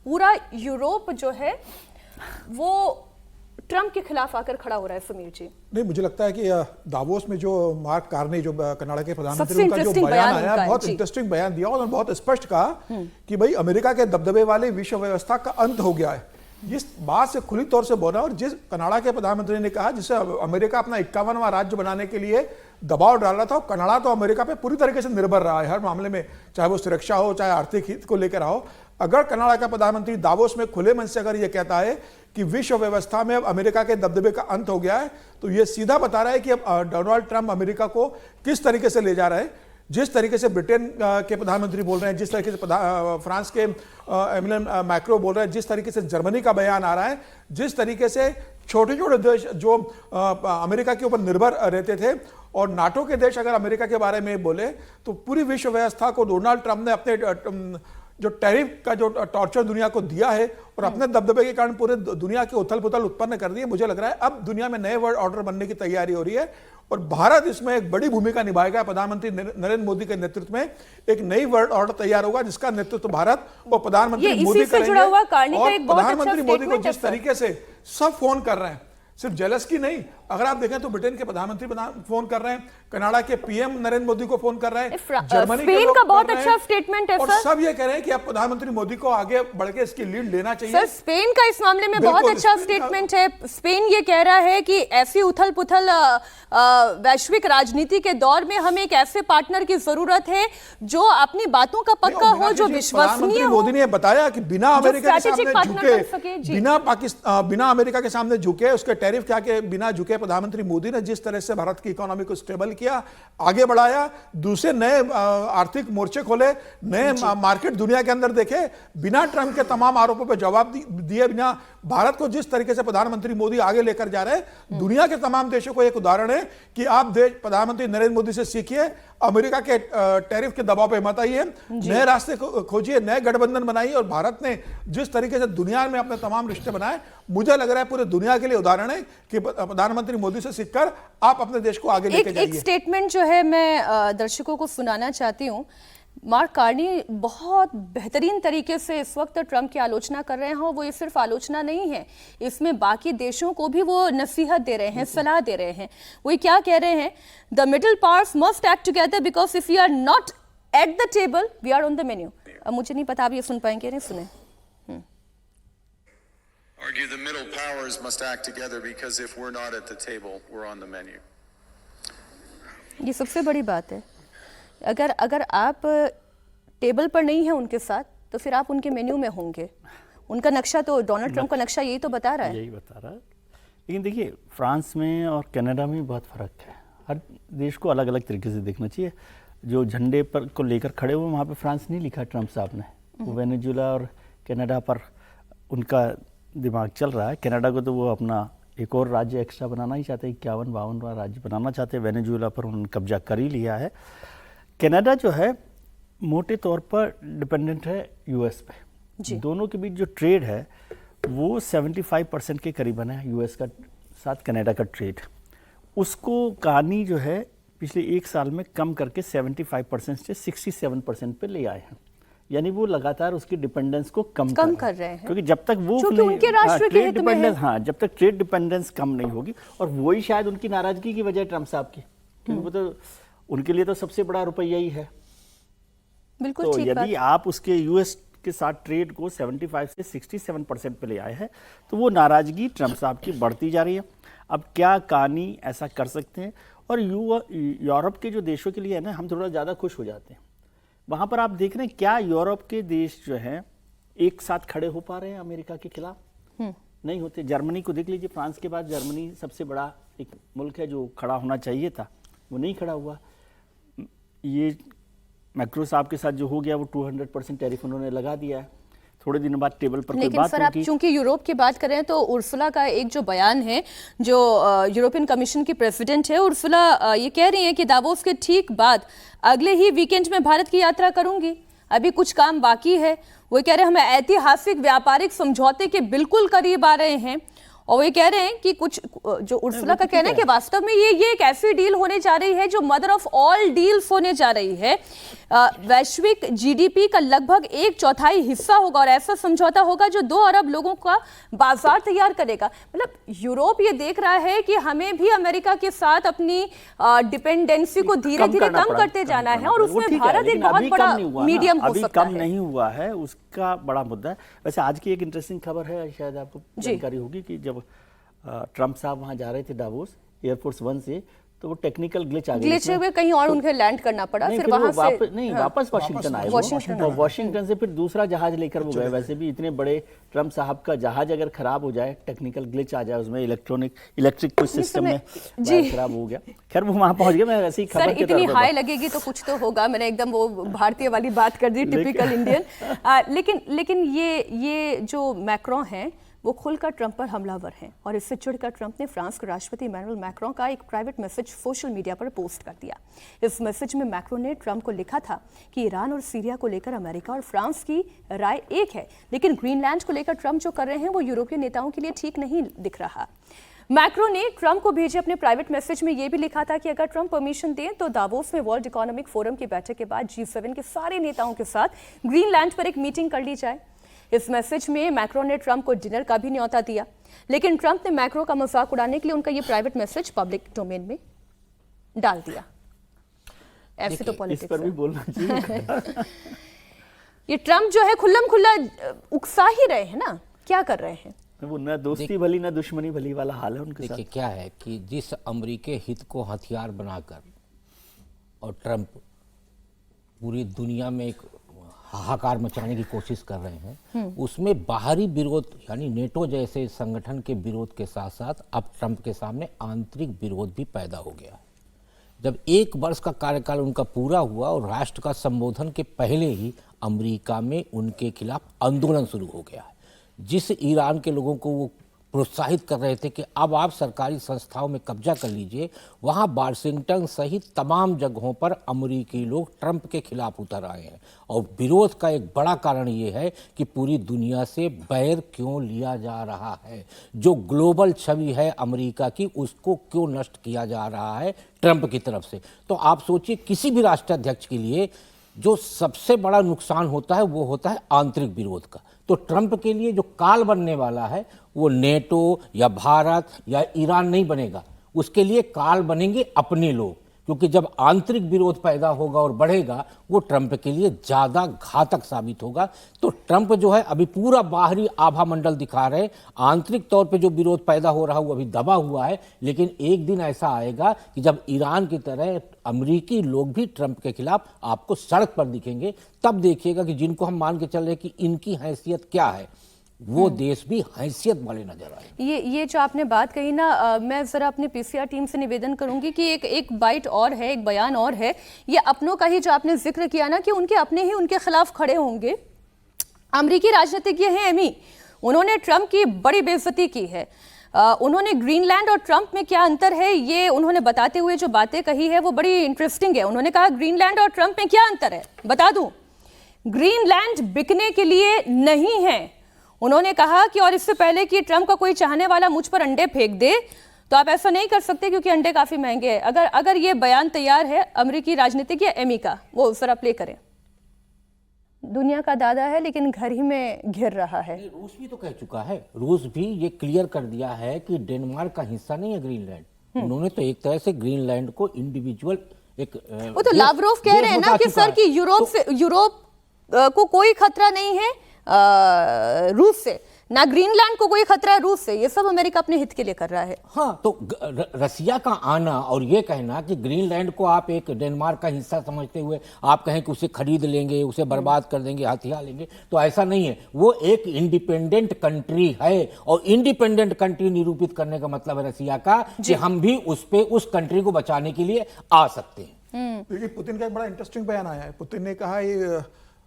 पूरा यूरोप जो है वो ट्रंप के खिलाफ आकर खड़ा हो रहा है। समीर जी, नहीं, मुझे लगता है कि दावोस में जो मार्क कार्नी, जो कनाडा के प्रधानमंत्री, उनका जो बयान आया, बहुत इंटरेस्टिंग बयान दिया, और बहुत स्पष्ट कहा कि भाई अमेरिका के दबदबे वाले विश्व व्यवस्था का अंत हो गया है। जिस बात से खुली तौर से बोला, और जिस कनाडा के प्रधानमंत्री ने कहा, जिससे अमेरिका अपना 51वां राज्य बनाने के लिए दबाव डाल रहा था, कनाडा तो अमेरिका पे पूरी तरीके से निर्भर रहा है हर मामले में, चाहे वो सुरक्षा हो, चाहे आर्थिक हित को लेकर हो। अगर कनाडा का प्रधानमंत्री दावोस में खुले मन से अगर ये कहता है कि विश्व व्यवस्था में अब अमेरिका के दबदबे का अंत हो गया है, तो ये सीधा बता रहा है कि अब डोनाल्ड ट्रंप अमेरिका को किस तरीके से ले जा रहा है। जिस तरीके से ब्रिटेन के प्रधानमंत्री बोल रहे हैं, जिस तरीके से फ्रांस के इमैनुअल मैक्रो बोल रहे हैं, जिस तरीके से जर्मनी का बयान आ रहा है, जिस तरीके से छोटे छोटे देश जो अमेरिका के ऊपर निर्भर रहते थे, और नाटो के देश अगर अमेरिका के बारे में बोले, तो पूरी विश्व व्यवस्था को डोनाल्ड ट्रंप ने अपने जो टैरिफ का जो टॉर्चर दुनिया को दिया है, और अपने दबदबे के कारण पूरे दुनिया की उथल पुथल उत्पन्न कर दी है। मुझे लग रहा है अब दुनिया में नए वर्ल्ड ऑर्डर बनने की तैयारी हो रही है, और भारत इसमें एक बड़ी भूमिका निभाएगा। प्रधानमंत्री नरेंद्र मोदी के नेतृत्व में एक नई वर्ल्ड ऑर्डर तैयार होगा, जिसका नेतृत्व भारत और प्रधानमंत्री मोदी करेंगे। और प्रधानमंत्री मोदी को जिस तरीके से सब फोन कर रहे हैं, सिर्फ जेलस्की नहीं, अगर आप देखें तो ब्रिटेन के प्रधानमंत्री फोन कर रहे हैं, कनाडा के पीएम नरेंद्र मोदी को फोन कर रहे हैं, जर्मनी के स्पेन लोग का कर बहुत रहे हैं, अच्छा स्टेटमेंट है और सर। सब ये कह रहे हैं कि अब प्रधानमंत्री मोदी को आगे बढ़ के इसकी लीड लेना चाहिए। सर स्पेन का इस मामले में बहुत अच्छा स्टेटमेंट है। स्पेन ये कह रहा है कि ऐसी उथल पुथल वैश्विक राजनीति के दौर में हमें एक ऐसे पार्टनर की जरूरत है जो अपनी बातों का पक्का हो, जो विश्वसनीय हो। मोदी ने बताया कि बिना अमेरिका के सामने झुके, बिना अमेरिका के सामने झुके, उसके टैरिफ क्या के बिना झुके, प्रधानमंत्री मोदी ने जिस तरह से भारत की इकोनॉमी को स्टेबल किया, आगे बढ़ाया, दूसरे नए आर्थिक मोर्चे खोले, नए मार्केट दुनिया के अंदर देखे, बिना ट्रंप के तमाम आरोपों पर जवाब दिए बिना भारत को जिस तरीके से प्रधानमंत्री मोदी आगे लेकर जा रहे हैं, दुनिया के तमाम देशों को एक उदाहरण है कि आप देश प्रधानमंत्री नरेंद्र मोदी से सीखिए, अमेरिका के टैरिफ के दबाव पे मत आइए, नए रास्ते खोजिए, नए गठबंधन बनाइए। और भारत ने जिस तरीके से दुनिया में अपने तमाम रिश्ते बनाए, मुझे लग रहा है पूरे दुनिया के लिए उदाहरण है कि प्रधानमंत्री मोदी से सीखकर आप अपने देश को आगे लेके जाइए। एक स्टेटमेंट जो है मैं दर्शकों को सुनाना चाहती हूँ। मार्क कार्नी बहुत बेहतरीन तरीके से इस वक्त ट्रंप की आलोचना कर रहे हैं, और वो ये सिर्फ आलोचना नहीं है, इसमें बाकी देशों को भी वो नसीहत दे रहे हैं, सलाह दे रहे हैं। वो क्या कह रहे हैं? The middle powers must act together because if you are not at the table we are on the menu. अब मुझे नहीं पता आप ये सुन पाएंगे, नहीं सुने। Argue the middle powers must act together because if we're not at the table, we're on the menu. ये सबसे बड़ी बात है। अगर आप टेबल पर नहीं है उनके साथ, तो फिर आप उनके मेन्यू में होंगे। उनका नक्शा तो, डोनाल्ड ट्रंप का नक्शा यही तो बता रहा है। यही बता रहा है। लेकिन देखिए, फ्रांस में और कनाडा में बहुत फ़र्क है। हर देश को अलग अलग तरीके से देखना चाहिए। जो झंडे पर को लेकर खड़े हुए, वहाँ पे फ्रांस नहीं लिखा ट्रंप साहब ने, वो वेनेजुएला और कनाडा पर उनका दिमाग चल रहा है। कनाडा को तो वो अपना एक और राज्य एक्स्ट्रा बनाना ही चाहते हैं, 51-52वां राज्य बनाना चाहते हैं। वेनेजुएला पर उन्होंने कब्जा कर ही लिया है। कनाडा जो है मोटे तौर पर डिपेंडेंट है यूएस पे। दोनों के बीच जो ट्रेड है वो 75% के करीबन है, यूएस का साथ कनाडा का ट्रेड। उसको कहानी जो है पिछले एक साल में कम करके 75% से 67% पे ले आए हैं। यानी वो लगातार उसकी डिपेंडेंस को कम कर रहे हैं, क्योंकि जब तक वो ट्रेड डिपेंडेंस, जब तक ट्रेड डिपेंडेंस कम नहीं होगी, और वही शायद उनकी नाराजगी की वजह ट्रंप साहब की, क्योंकि वो तो उनके लिए तो सबसे बड़ा रुपया ही है। बिल्कुल तो यदि आप उसके यूएस के साथ ट्रेड को 75 से 67% पे ले आए हैं, तो वो नाराजगी ट्रंप साहब की बढ़ती जा रही है। अब क्या कहानी ऐसा कर सकते हैं? और यूरोप के जो देशों के लिए है ना, हम थोड़ा ज़्यादा खुश हो जाते हैं। वहाँ पर आप देख रहे हैं क्या यूरोप के देश जो हैं एक साथ खड़े हो पा रहे हैं अमेरिका के खिलाफ? नहीं होते। जर्मनी को देख लीजिए, फ्रांस के बाद जर्मनी सबसे बड़ा एक मुल्क है जो खड़ा होना चाहिए था, वो नहीं खड़ा हुआ। ये मैक्रो साहब के साथ जो हो गया, वो 200% टैरिफ उन्होंने लगा दिया है। थोड़े दिन बाद टेबल पर कोई बात सर, आप चूंकि यूरोप की बात करें तो उर्सुला का एक जो बयान है, जो यूरोपियन कमीशन की प्रेसिडेंट है, उर्सुला ये कह रही हैं कि दावोस के ठीक बाद अगले ही वीकेंड में भारत की यात्रा करूंगी, अभी कुछ काम बाकी है। वो कह रहे हैं हम ऐतिहासिक व्यापारिक समझौते के बिल्कुल करीब आ रहे हैं, और वो कह रहे हैं कि कुछ जो उर्सुला का कहना है कि वास्तव में ये एक ऐसी डील होने जा रही है जो मदर ऑफ ऑल डील्स होने जा रही है। वैश्विक जीडीपी का लगभग 1/4 हिस्सा होगा, और ऐसा समझौता होगा जो 2 अरब लोगों का बाजार तैयार करेगा। मतलब यूरोप ये देख रहा है कि हमें भी अमेरिका के साथ अपनी डिपेंडेंसी को धीरे धीरे कम करते जाना है, और उसमें भारत एक बहुत बड़ा मीडियम हो सकता है। कम नहीं हुआ है, उसका बड़ा मुद्दा है। वैसे आज की एक इंटरेस्टिंग खबर है, शायद आपको जानकारी होगी कि जब ट्रंप साहब वहां जा रहे थे दावोस एयरफोर्स 1 से, तो वो टेक्निकल ग्लिच आ गई, कहीं और उन्हें लैंड करना पड़ा, फिर वहां से वापस वाशिंगटन आए, और वाशिंगटन से फिर दूसरा जहाज लेकर वो गए। वैसे भी इतने बड़े ट्रंप साहब का जहाज अगर खराब हो जाए, टेक्निकल ग्लिच आ जाए उसमें, इलेक्ट्रिक कुछ सिस्टम में खराब हो गया, खैर वो वहां पहुंच गया। मैं ऐसी खबर के इतनी हाई लगेगी तो कुछ तो होगा, मैंने एकदम वो भारतीय वाली बात कर दी, टिपिकल इंडियन। लेकिन ये जो मैक्रों हैं वो खुलकर ट्रंप पर हमलावर हैं, और इससे चिढ़कर ट्रंप ने फ्रांस के राष्ट्रपति इमैनुअल मैक्रों का एक प्राइवेट मैसेज सोशल मीडिया पर पोस्ट कर दिया। इस मैसेज में मैक्रों ने ट्रंप को लिखा था कि ईरान और सीरिया को लेकर अमेरिका और फ्रांस की राय एक है, लेकिन ग्रीनलैंड को लेकर ट्रंप जो कर रहे हैं वो यूरोपीय नेताओं के लिए ठीक नहीं दिख रहा। मैक्रो ने ट्रंप को भेजे अपने प्राइवेट मैसेज में यह भी लिखा था कि अगर ट्रंप परमिशन दें तो दावोस में वर्ल्ड इकोनॉमिक फोरम की बैठक के बाद G7 के सारे नेताओं के साथ ग्रीनलैंड पर एक मीटिंग कर ली जाए। इस मैसेज में मैक्रो ने ट्रंप को डिनर का भी न्योता दिया, लेकिन ट्रंप ने मैक्रो का मजाक उड़ाने के लिए उनका ये प्राइवेट मैसेज पब्लिक डोमेन में डाल दिया। ऐसे तो पॉलिटिक्स इस पर भी बोलना चाहिए। ये ट्रंप जो है खुल्लम खुल्ला उकसा ही रहे हैं ना, क्या कर रहे हैं? वो न दोस्ती भली न दुश्मनी भली वाला हाल है उनके साथ। देखिए क्या है कि जिस अमेरिकी हित को हथियार बनाकर और ट्रंप पूरी दुनिया में एक हाहाकार मचाने की कोशिश कर रहे हैं, उसमें बाहरी विरोध यानी नेटो जैसे संगठन के विरोध के साथ साथ अब ट्रंप के सामने आंतरिक विरोध भी पैदा हो गया है। जब 1 वर्ष का कार्यकाल उनका पूरा हुआ और राष्ट्र का संबोधन के पहले ही अमेरिका में उनके खिलाफ आंदोलन शुरू हो गया है। जिस ईरान के लोगों को वो प्रोत्साहित कर रहे थे कि अब आप सरकारी संस्थाओं में कब्जा कर लीजिए, वहाँ वाशिंगटन सहित तमाम जगहों पर अमेरिकी लोग ट्रंप के खिलाफ उतर आए हैं। और विरोध का एक बड़ा कारण ये है कि पूरी दुनिया से बैर क्यों लिया जा रहा है, जो ग्लोबल छवि है अमेरिका की उसको क्यों नष्ट किया जा रहा है ट्रंप की तरफ से। तो आप सोचिए किसी भी राष्ट्राध्यक्ष के लिए जो सबसे बड़ा नुकसान होता है वो होता है आंतरिक विरोध का। तो ट्रंप के लिए जो काल बनने वाला है वो नेटो या भारत या ईरान नहीं बनेगा, उसके लिए काल बनेंगे अपने लोग, क्योंकि जब आंतरिक विरोध पैदा होगा और बढ़ेगा वो ट्रंप के लिए ज़्यादा घातक साबित होगा। तो ट्रंप जो है अभी पूरा बाहरी आभा मंडल दिखा रहे, आंतरिक तौर पे जो विरोध पैदा हो रहा है वो अभी दबा हुआ है, लेकिन एक दिन ऐसा आएगा कि जब ईरान की तरह अमेरिकी लोग भी ट्रंप के खिलाफ आपको सड़क पर दिखेंगे, तब देखिएगा कि जिनको हम मान के चल रहे कि इनकी हैसियत क्या है, वो देश भी हैसियत वाले नजर आए। ये जो आपने बात कही ना, मैं जरा अपने पीसीआर टीम से निवेदन करूंगी कि एक बाइट और है, एक बयान और है। ये अपनों का ही जो आपने जिक्र किया ना कि उनके अपने ही उनके खिलाफ खड़े होंगे। अमेरिकी राजनीतिज्ञ हैं एमी, उन्होंने ट्रंप की बड़ी बेइज्जती की है। उन्होंने ग्रीनलैंड और ट्रंप में क्या अंतर है ये उन्होंने बताते हुए जो बातें कही है वो बड़ी इंटरेस्टिंग है। उन्होंने कहा ग्रीनलैंड और ट्रंप में क्या अंतर है, बता दूं, ग्रीनलैंड बिकने के लिए नहीं है। उन्होंने कहा कि और इससे पहले कि ट्रंप का कोई चाहने वाला मुझ पर अंडे फेंक दे तो आप ऐसा नहीं कर सकते क्योंकि अंडे काफी महंगे हैं। अगर ये बयान तैयार है अमेरिकी राजनीतिज्ञ एमी का, वो जरा प्ले करें। दुनिया का दादा है लेकिन घर ही में घिर रहा है। रूस भी तो कह चुका है, रूस भी ये क्लियर कर दिया है कि डेनमार्क का हिस्सा नहीं है ग्रीनलैंड। उन्होंने तो एक तरह से ग्रीनलैंड को इंडिविजुअल एक वो तो लावरोव कह रहे हैं ना कि सर कि यूरोप को कोई खतरा नहीं है रूस से, ना ग्रीनलैंड को कोई खतरा है रूस से। ये सब अमेरिका अपने हित के लिए कर रहा है। हाँ, तो रसिया का आना और ये कहना कि ग्रीनलैंड को आप एक डेनमार्क का हिस्सा समझते हुए आप कहें कि उसे खरीद लेंगे, उसे बर्बाद कर देंगे, हथियार लेंगे, तो ऐसा नहीं है। वो एक इंडिपेंडेंट कंट्री है और इंडिपेंडेंट कंट्री निरूपित करने का मतलब है रसिया का कि हम भी उस कंट्री को बचाने के लिए आ सकते हैं। देखिए पुतिन का एक बड़ा इंटरेस्टिंग बयान आया है। पुतिन ने कहा ये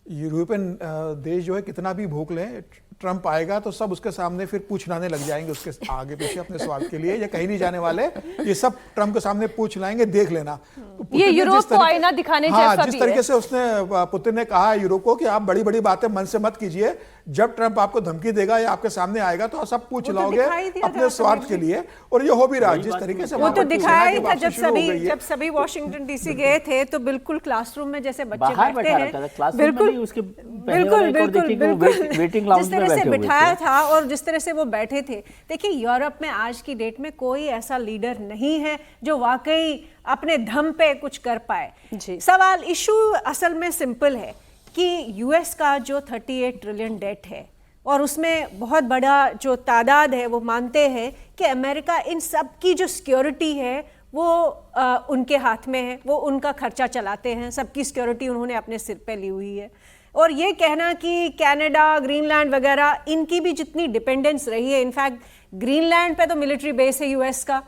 यूरोपियन देश जो है कितना भी भूख लें, ट्रंप आएगा तो सब उसके सामने फिर पूछ लाने लग जाएंगे उसके आगे पीछे अपने स्वार्थ के लिए। ये कहीं नहीं जाने वाले, ये सब ट्रंप के सामने पूछ लाएंगे, देख लेना। तो ये यूरोप को आईना दिखाने जैसा जिस तरीके से उसने पुतिन ने कहा यूरोप को कि आप बड़ी बड़ी बातें मन से मत कीजिए, जब ट्रंप आपको धमकी देगा या आपके सामने आएगा तो सब पूछ लाओगे अपने स्वार्थ के लिए, और ये हो भी रहा जिस तरीके से वो तो दिखाया ही था जब सभी वॉशिंगटन डीसी गए थे तो बिल्कुल क्लासरूम में जैसे बच्चे बैठते हैं, बिल्कुल जिस तरह से बिठाया था और जिस तरह से वो बैठे थे। देखिए यूरोप में आज की डेट में कोई ऐसा लीडर नहीं है जो वाकई अपने दम पे कुछ कर पाए। सवाल इशू असल में सिंपल है कि यूएस का जो 38 ट्रिलियन डेट है और उसमें बहुत बड़ा जो तादाद है वो मानते हैं कि अमेरिका इन सब की जो सिक्योरिटी है वो उनके हाथ में है, वो उनका खर्चा चलाते हैं, सबकी सिक्योरिटी उन्होंने अपने सिर पे ली हुई है। और ये कहना कि कनाडा, ग्रीनलैंड वगैरह इनकी भी जितनी डिपेंडेंस रही है, इनफैक्ट ग्रीनलैंड पे तो मिलिट्री बेस है यूएस का,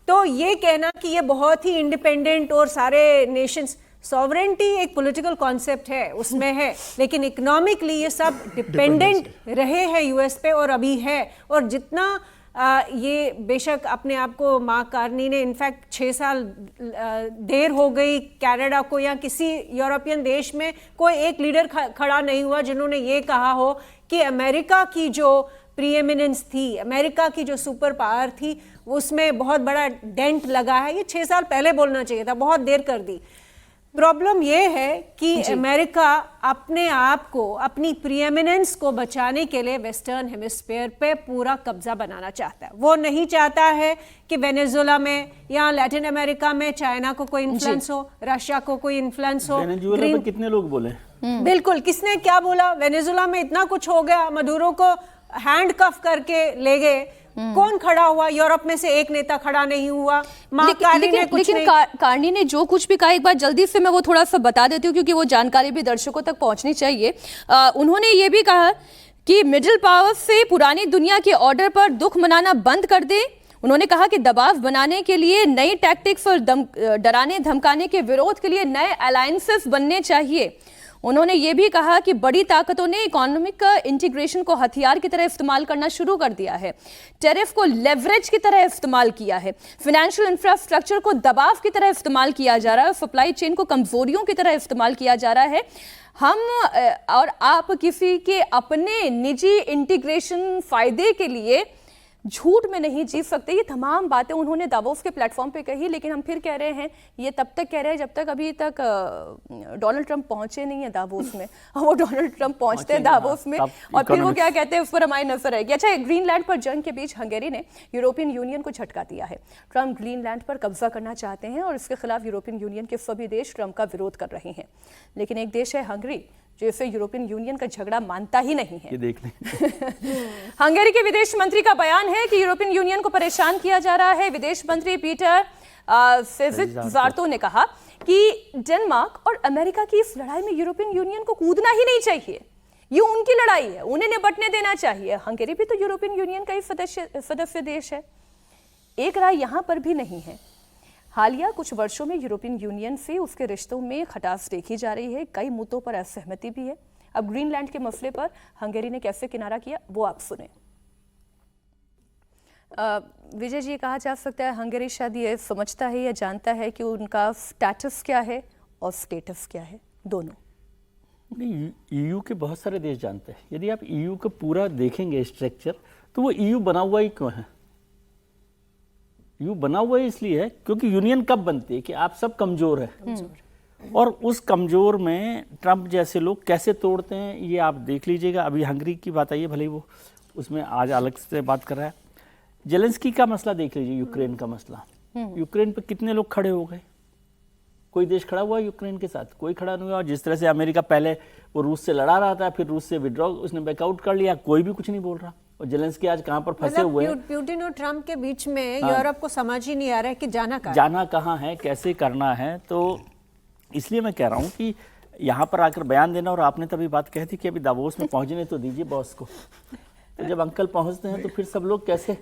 तो ये कहना कि ये बहुत ही इंडिपेंडेंट और सारे नेशंस, सॉवरेंटी एक पॉलिटिकल कॉन्सेप्ट है उसमें है, लेकिन इकोनॉमिकली ये सब डिपेंडेंट रहे हैं यूएस पे और अभी है। और जितना ये बेशक अपने आप को मार्क कार्नी ने इनफैक्ट 6 साल देर हो गई कनाडा को या किसी यूरोपियन देश में कोई एक लीडर खड़ा नहीं हुआ जिन्होंने ये कहा हो कि अमेरिका की जो प्रीएमिनेंस थी, अमेरिका की जो सुपर पावर थी, उसमें बहुत बड़ा डेंट लगा है। ये 6 साल पहले बोलना चाहिए था, बहुत देर कर दी। प्रॉब्लम ये है कि अमेरिका अपने आप को, अपनी प्रीएमिनेंस को बचाने के लिए वेस्टर्न हेमिस्फीयर पे पूरा कब्जा बनाना चाहता है। वो नहीं चाहता है कि वेनेजुएला में या लैटिन अमेरिका में चाइना को कोई इन्फ्लुएंस हो, रशिया को कोई इन्फ्लुएंस हो। वेनेजुएला पे कितने लोग बोले? बिल्कुल, किसने क्या बोला? वेनेजुएला में इतना कुछ हो गया, मडूरो को हैंड कफ करके ले गए। कौन खड़ा हुआ? यूरोप में से एक नेता खड़ा नहीं हुआ। लेकिन कार्नी ने जो कुछ भी कहा, एक बार जल्दी से मैं वो थोड़ा सा बता देती हूँ क्योंकि वो जानकारी भी दर्शकों तक पहुंचनी चाहिए। उन्होंने ये भी कहा कि मिडिल पावर से पुरानी दुनिया के ऑर्डर पर दुख मनाना बंद कर दे। उन्होंने कहा कि दबाव बनाने के लिए नई टैक्टिक्स और डराने धमकाने के विरोध के लिए नए अलायंसेस बनने चाहिए। उन्होंने ये भी कहा कि बड़ी ताकतों ने इकोनॉमिक इंटीग्रेशन को हथियार की तरह इस्तेमाल करना शुरू कर दिया है, टैरिफ को लेवरेज की तरह इस्तेमाल किया है, फाइनेंशियल इंफ्रास्ट्रक्चर को दबाव की तरह इस्तेमाल किया जा रहा है, सप्लाई चेन को कमजोरियों की तरह इस्तेमाल किया जा रहा है। हम और आप किसी के अपने निजी इंटीग्रेशन फायदे के लिए झूठ में नहीं जी सकते। ये तमाम बातें उन्होंने दावोस के प्लेटफॉर्म पे कही, लेकिन हम फिर कह रहे हैं ये तब तक कह रहे हैं जब तक अभी तक डोनाल्ड ट्रंप पहुंचे नहीं है दावोस में। वो डोनाल्ड ट्रंप पहुंचते हैं दावोस में और फिर वो क्या कहते हैं उस पर हमारी नजर रहेगी। अच्छा, ग्रीनलैंड पर जंग के बीच हंगेरी ने यूरोपियन यूनियन को झटका दिया है। ट्रंप ग्रीनलैंड पर कब्जा करना चाहते हैं और इसके खिलाफ यूरोपियन यूनियन के सभी देश ट्रंप का विरोध कर रहे हैं, लेकिन एक देश है हंगरी जो इसे यूरोपियन यूनियन का झगड़ा मानता ही नहीं है। ये देख लें। हंगेरी के विदेश मंत्री का बयान है कि यूरोपियन यूनियन को परेशान किया जा रहा है। विदेश मंत्री पीटर सेजिजार्तो ने कहा कि डेनमार्क और अमेरिका की इस लड़ाई में यूरोपियन यूनियन को कूदना ही नहीं चाहिए। ये उनकी लड़ाई है, उन्हें निपटने देना चाहिए। हंगेरी भी तो यूरोपियन यूनियन का ही सदस्य देश है। एक राय यहां पर भी नहीं है। हालिया कुछ वर्षों में यूरोपियन यूनियन से उसके रिश्तों में खटास देखी जा रही है, कई मुद्दों पर असहमति भी है। अब ग्रीनलैंड के मसले पर हंगेरी ने कैसे किनारा किया वो आप सुने। विजय जी, कहा जा सकता है हंगेरी शायद ये समझता है या जानता है कि उनका स्टेटस क्या है और स्टेटस क्या है, दोनों। नहीं, ईयू के बहुत सारे देश जानते हैं। यदि आप ईयू का पूरा देखेंगे स्ट्रक्चर, तो वो ईयू बना हुआ ही क्यों है? यूं बना हुआ इसलिए है क्योंकि यूनियन कब बनती है कि आप सब कमजोर है, और उस कमजोर में ट्रंप जैसे लोग कैसे तोड़ते हैं ये आप देख लीजिएगा। अभी हंगरी की बात आई है, भले ही वो उसमें आज अलग से बात कर रहा है। जेलेंस्की का मसला देख लीजिए, यूक्रेन का मसला। यूक्रेन पे कितने लोग खड़े हो गए? कोई देश खड़ा हुआ यूक्रेन के साथ? कोई खड़ा नहीं हुआ। जिस तरह से अमेरिका पहले वो रूस से लड़ा रहा था, फिर रूस से विड्रॉ उसने बैकआउट कर लिया, कोई भी कुछ नहीं बोल रहा। और जेलेंस्की आज कहां पर फंसे हुए हैं? पुतिन और ट्रंप के बीच में यूरोप को समझ ही नहीं आ रहा है कि जाना कहां है, कैसे करना है। तो इसलिए मैं कह रहा हूं कि यहां पर आकर बयान देना, और आपने तभी बात कही थी कि अभी दावोस में पहुंचने तो दीजिए बॉस को। तो जब अंकल पहुंचते हैं तो फिर सब लोग कैसे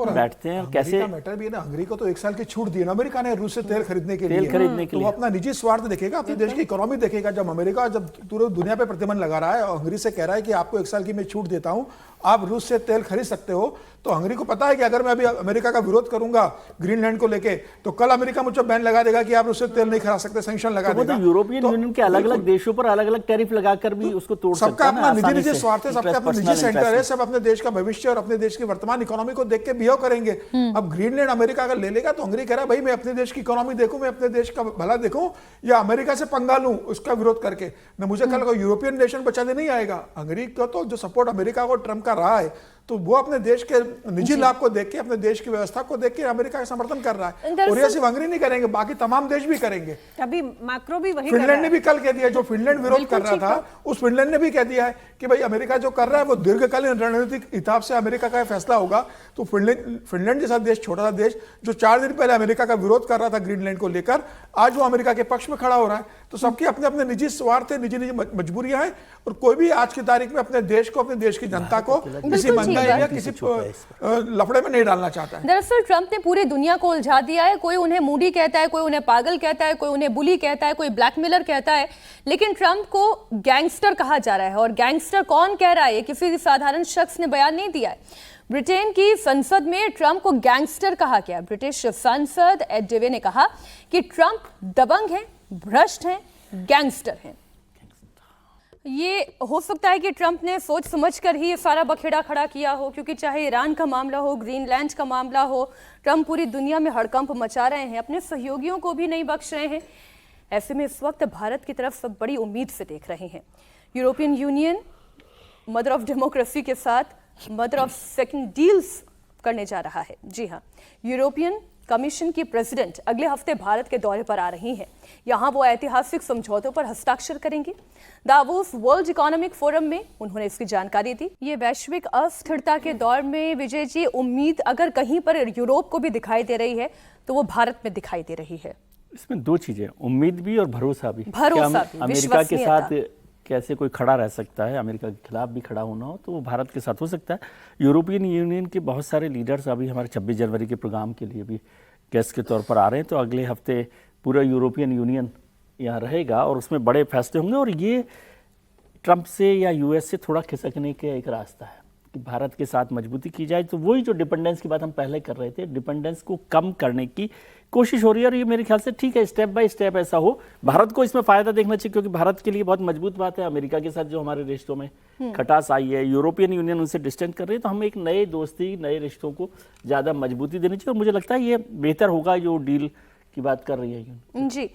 बैठते हैं, कैसे मैटर भी है ना। हंगरी को तो 1 साल की छूट दी है ना अमेरिका ने रूस से तेल खरीदने के लिए। तो वो अपना निजी स्वार्थ देखेगा, अपने देश की इकोनॉमी देखेगा। जब अमेरिका जब पूरे दुनिया पे प्रतिबंध लगा रहा है और हंगरी से कह रहा है कि आपको 1 साल की मैं छूट देता हूं, आप रूस से तेल खरीद सकते हो, तो हंगरी को पता है कि अगर मैं अभी अमेरिका का विरोध करूंगा ग्रीनलैंड को लेके, तो कल अमेरिका मुझ पर बैन लगा देगा कि आप रूस से तेल नहीं खरीद सकते, सैंक्शन लगा देगा। तो यूरोपियन यूनियन के अलग अलग देशों पर अलग अलग टैरिफ लगाकर भी उसको तोड़ सकता है। सबका अपना निजी स्वार्थ है, सबका अपना निजी सेंटर है, सब अपने देश का भविष्य और अपने देश की वर्तमान इकोनॉमी को देख के बिहेव करेंगे। अब ग्रीनलैंड अमेरिका अगर ले लेगा तो हंगरी कह रहा है भाई मैं अपने देश की इकोनॉमी देखूं, मैं अपने देश का भला देखूं, या अमेरिका से पंगा लूं उसका विरोध करके। न मुझे कल को यूरोपियन नेशन बचाने नहीं आएगा। हंगरी को तो जो सपोर्ट अमेरिका को ट्रंप का रहा है, तो वो अपने देश के निजी लाभ को देख के, अपने देश की व्यवस्था को देख के अमेरिका का समर्थन कर रहा है। और ये सिर्फ हंगरी नहीं करेंगे, बाकी तमाम देश भी करेंगे। अभी मैक्रो भी वही फिनलैंड ने भी कल कह दिया, जो फिनलैंड विरोध कर रहा था उस फिनलैंड ने भी कह दिया है कि भाई अमेरिका जो कर रहा है वो दीर्घकालीन रणनीतिक हिसाब से अमेरिका का फैसला होगा। तो फिनलैंड जैसा देश, छोटा सा देश जो 4 दिन पहले अमेरिका का विरोध कर रहा था ग्रीनलैंड को लेकर, आज वो अमेरिका के पक्ष में खड़ा हो रहा है। तो सबके अपने अपने निजी स्वार्थ है, निजी मजबूरियां हैं, और कोई भी आज की तारीख में अपने देश को, अपने देश की जनता को किसी महंगाई या किसी लफड़े में नहीं डालना चाहता है। दरअसल ट्रंप ने पूरी दुनिया को उलझा दिया है। कोई उन्हें मूडी कहता है, कोई उन्हें पागल कहता है, कोई उन्हें बुली कहता है, कोई ब्लैकमेलर कहता है, लेकिन ट्रंप को गैंगस्टर कहा जा रहा है। और गैंगस्टर कौन कह रहा है, किसी साधारण शख्स ने बयान नहीं दिया है। ब्रिटेन की संसद में ट्रंप को गैंगस्टर कहा गया। ब्रिटिश सांसद एड डेवे ने कहा कि ट्रंप दबंग है, भ्रष्ट है, गैंगस्टर है। ये हो सकता है कि ट्रंप ने सोच समझकर ही ये सारा बखेड़ा खड़ा किया हो, क्योंकि चाहे ईरान का मामला हो, ग्रीनलैंड का मामला हो, ट्रंप पूरी दुनिया में हड़कंप मचा रहे हैं, अपने सहयोगियों को भी नहीं बख्श रहे हैं। ऐसे में इस वक्त भारत की तरफ सब बड़ी उम्मीद से देख रहे हैं। European union mother of democracy के साथ मदर ऑफ सेकंड डील्स करने जा रहा है। जी हाँ, यूरोपियन कमीशन की प्रेसिडेंट अगले हफ्ते भारत के दौरे पर आ रही हैं। यहां वो ऐतिहासिक समझौतों पर हस्ताक्षर करेंगे। दावोस वर्ल्ड इकोनॉमिक फोरम में उन्होंने इसकी जानकारी दी। ये वैश्विक अस्थिरता के दौर में विजय जी, उम्मीद अगर कहीं पर यूरोप को भी दिखाई दे रही है तो वो भारत में दिखाई दे रही है। इसमें दो चीजें, उम्मीद भी और भरोसा भी। भरोसा भी, अमेरिका के साथ कैसे कोई खड़ा रह सकता है, अमेरिका के खिलाफ भी खड़ा होना हो तो वो भारत के साथ हो सकता है। यूरोपियन यूनियन के बहुत सारे लीडर्स अभी हमारे 26 जनवरी के प्रोग्राम के लिए भी गेस्ट के तौर पर आ रहे हैं, तो अगले हफ्ते पूरा यूरोपियन यूनियन यहाँ रहेगा और उसमें बड़े फैसले होंगे। और ये ट्रंप से या यूएस से थोड़ा खिसकने का एक रास्ता है कि भारत के साथ मजबूती की जाए। तो वही जो डिपेंडेंस की बात हम पहले कर रहे थे, डिपेंडेंस को कम करने की कोशिश हो रही है और ये मेरे ख्याल से ठीक है, स्टेप बाय स्टेप ऐसा हो। भारत को इसमें फायदा देखना चाहिए क्योंकि भारत के लिए बहुत मजबूत बात है अमेरिका के साथ जो हमारे रिश्तों में खटास आई है, यूरोपियन यूनियन उनसे डिस्टेंस कर रही है, तो हम एक नए दोस्ती, नए रिश्तों को ज़्यादा मजबूती देनी चाहिए और मुझे लगता है ये बेहतर होगा जो डील की बात कर रही है। जी,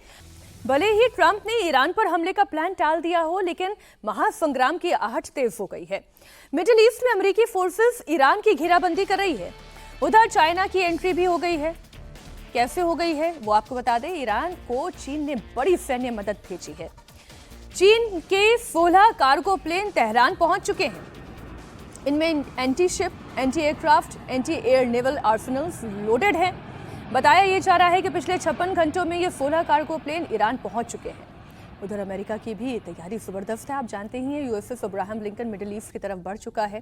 भले ही ट्रंप ने ईरान पर हमले का प्लान टाल दिया हो, लेकिन महासंग्राम की आहट तेज हो गई है। मिडिल ईस्ट में अमेरिकी फोर्सेस ईरान की घेराबंदी कर रही है। उधर चाइना की एंट्री भी हो गई है। कैसे हो गई है वो आपको बता दें। ईरान को चीन ने बड़ी सैन्य मदद भेजी है। चीन के 16 कार्गो प्लेन तेहरान पहुंच चुके हैं। इनमें anti ship, anti aircraft, anti air naval arsenals loaded हैं। बताया ये जा रहा है कि पिछले 56 घंटों में ये 16 कार्गो प्लेन ईरान पहुंच चुके हैं। उधर अमेरिका की भी तैयारी जबरदस्त है। आप जानते ही हैं USS Abraham Lincoln middle east की तरफ बढ़ चुका है।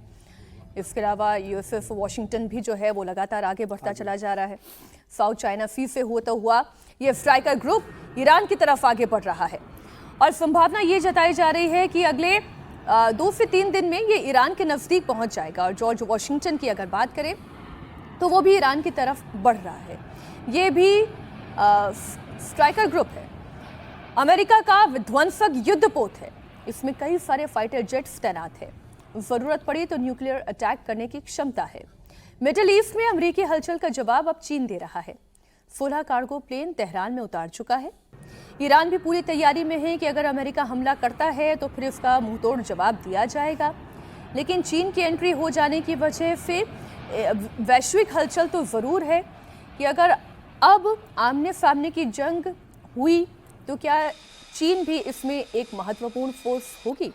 इसके अलावा यूएसएस वॉशिंगटन भी जो है वो लगातार आगे बढ़ता चला जा रहा है। साउथ चाइना सी से होता हुआ ये स्ट्राइकर ग्रुप ईरान की तरफ आगे बढ़ रहा है और संभावना ये जताई जा रही है कि अगले 2 से 3 दिन में ये ईरान के नज़दीक पहुंच जाएगा। और जॉर्ज वॉशिंगटन की अगर बात करें तो वो भी ईरान की तरफ बढ़ रहा है। ये भी स्ट्राइकर ग्रुप है, अमेरिका का विध्वंसक युद्धपोत है। इसमें कई सारे फाइटर जेट्स तैनात है। जरूरत पड़ी तो न्यूक्लियर अटैक करने की क्षमता है। मिडिल ईस्ट में अमेरिकी हलचल का जवाब अब चीन दे रहा है। 16 कार्गो प्लेन तेहरान में उतार चुका है। ईरान भी पूरी तैयारी में है कि अगर अमेरिका हमला करता है तो फिर उसका मुंहतोड़ जवाब दिया जाएगा। लेकिन चीन की एंट्री हो जाने की वजह से वैश्विक हलचल तो ज़रूर है कि अगर अब आमने सामने की जंग हुई तो क्या चीन भी इसमें एक महत्वपूर्ण फोर्स होगी।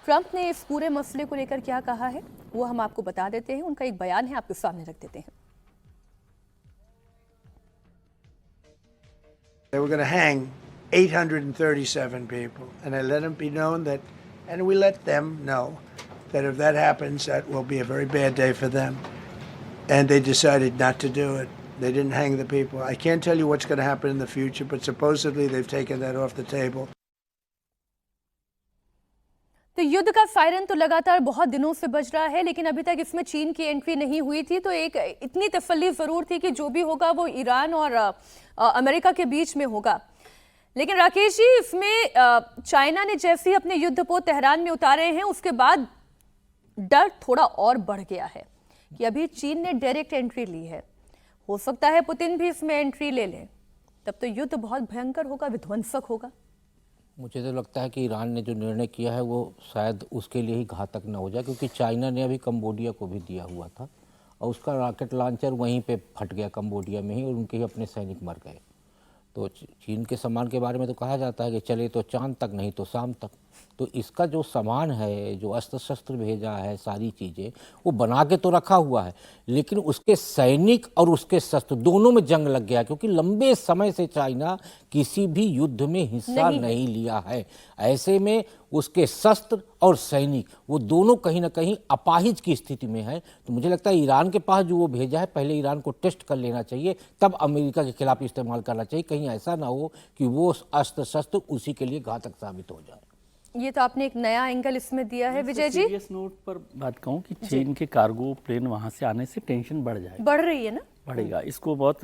ट्रंप ने इस पूरे मसले को लेकर क्या कहा है वो हम आपको बता देते हैं। उनका एक बयान है, आपके सामने रख देते हैं। They were going to hang 837 people, and I let them be known that, and we let them know that if that happens, that will be a very bad day for them. And they decided not to do it. They didn't hang the people. I can't tell you what's going to happen in the future, but supposedly they've taken that off the table. तो युद्ध का siren तो लगातार बहुत दिनों से बज रहा है, लेकिन अभी तक इसमें चीन की एंट्री नहीं हुई थी। तो एक इतनी तसल्ली जरूर थी कि जो भी होगा वो ईरान और अमेरिका के बीच में होगा। लेकिन राकेश जी, इसमें चाइना ने जैसे ही अपने युद्धपोत तेहरान में उतारे हैं उसके बाद डर थोड़ा और बढ़ गया है कि अभी चीन ने डायरेक्ट एंट्री ली है। हो सकता है पुतिन भी इसमें एंट्री ले लें, तब तो युद्ध बहुत भयंकर होगा, विध्वंसक होगा। मुझे तो लगता है कि ईरान ने जो निर्णय किया है वो शायद उसके लिए ही घातक न हो जाए, क्योंकि चाइना ने अभी कंबोडिया को भी दिया हुआ था और उसका रॉकेट लॉन्चर वहीं पे फट गया कंबोडिया में ही और उनके ही अपने सैनिक मर गए। तो चीन के सामान के बारे में तो कहा जाता है कि चले तो चांद तक नहीं तो शाम तक। तो इसका जो सामान है, जो अस्त्र शस्त्र भेजा है, सारी चीज़ें वो बना के तो रखा हुआ है, लेकिन उसके सैनिक और उसके शस्त्र दोनों में जंग लग गया, क्योंकि लंबे समय से चाइना किसी भी युद्ध में हिस्सा नहीं लिया है। ऐसे में उसके शस्त्र और सैनिक वो दोनों कहीं ना कहीं अपाहिज की स्थिति में है। तो मुझे लगता है ईरान के पास जो वो भेजा है, पहले ईरान को टेस्ट कर लेना चाहिए, तब अमेरिका के खिलाफ इस्तेमाल करना चाहिए। कहीं ऐसा ना हो कि वो अस्त्र शस्त्र उसी के लिए घातक साबित हो जाए। ये तो आपने एक नया एंगल इसमें दिया है विजय जी। सीरियस नोट पर बात कहूँ कि चीन के कार्गो प्लेन वहाँ से आने से टेंशन बढ़ जाएगी, बढ़ रही है ना, बढ़ेगा। इसको बहुत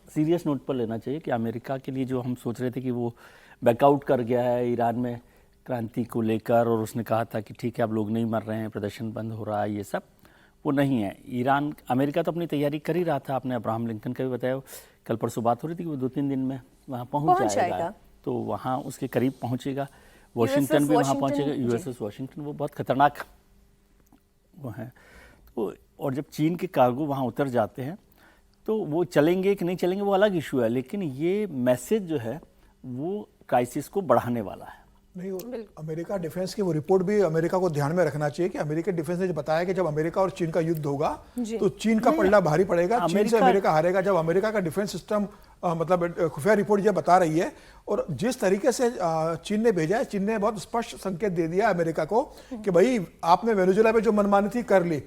सीरियस नोट पर लेना चाहिए कि अमेरिका के लिए जो हम सोच रहे थे कि वो बैकआउट कर गया है ईरान में क्रांति को लेकर, और उसने कहा था कि ठीक है अब लोग नहीं मर रहे हैं, प्रदर्शन बंद हो रहा है, ये सब वो नहीं है। ईरान, अमेरिका तो अपनी तैयारी कर ही रहा था। आपने अब्राहम लिंकन का भी बताया, कल परसों बात हो रही थी कि वो 2-3 दिन में वहाँ पहुँच जाएगा। तो वहाँ उसके करीब पहुँचेगा। वॉशिंगटन भी वहाँ पहुँचेगा, यूएसएस वॉशिंगटन, वो बहुत खतरनाक वो है। तो और जब चीन के कार्गो वहाँ उतर जाते हैं तो वो चलेंगे कि नहीं चलेंगे वो अलग इशू है, लेकिन ये मैसेज जो है वो क्राइसिस को बढ़ाने वाला है। नहीं, अमेरिका डिफेंस की वो रिपोर्ट भी अमेरिका को ध्यान में रखना चाहिए कि अमेरिका डिफेंस ने बताया कि जब अमेरिका और चीन का युद्ध होगा तो चीन का पलड़ा भारी पड़ेगा, चीन से अमेरिका हारेगा। जब अमेरिका का डिफेंस सिस्टम मतलब खुफिया रिपोर्ट ये बता रही है, और जिस तरीके से चीन ने भेजा है, चीन ने बहुत स्पष्ट संकेत दे दिया अमेरिका को कि भाई आपने वेनेजुएला पे जो मनमानी थी कर ली,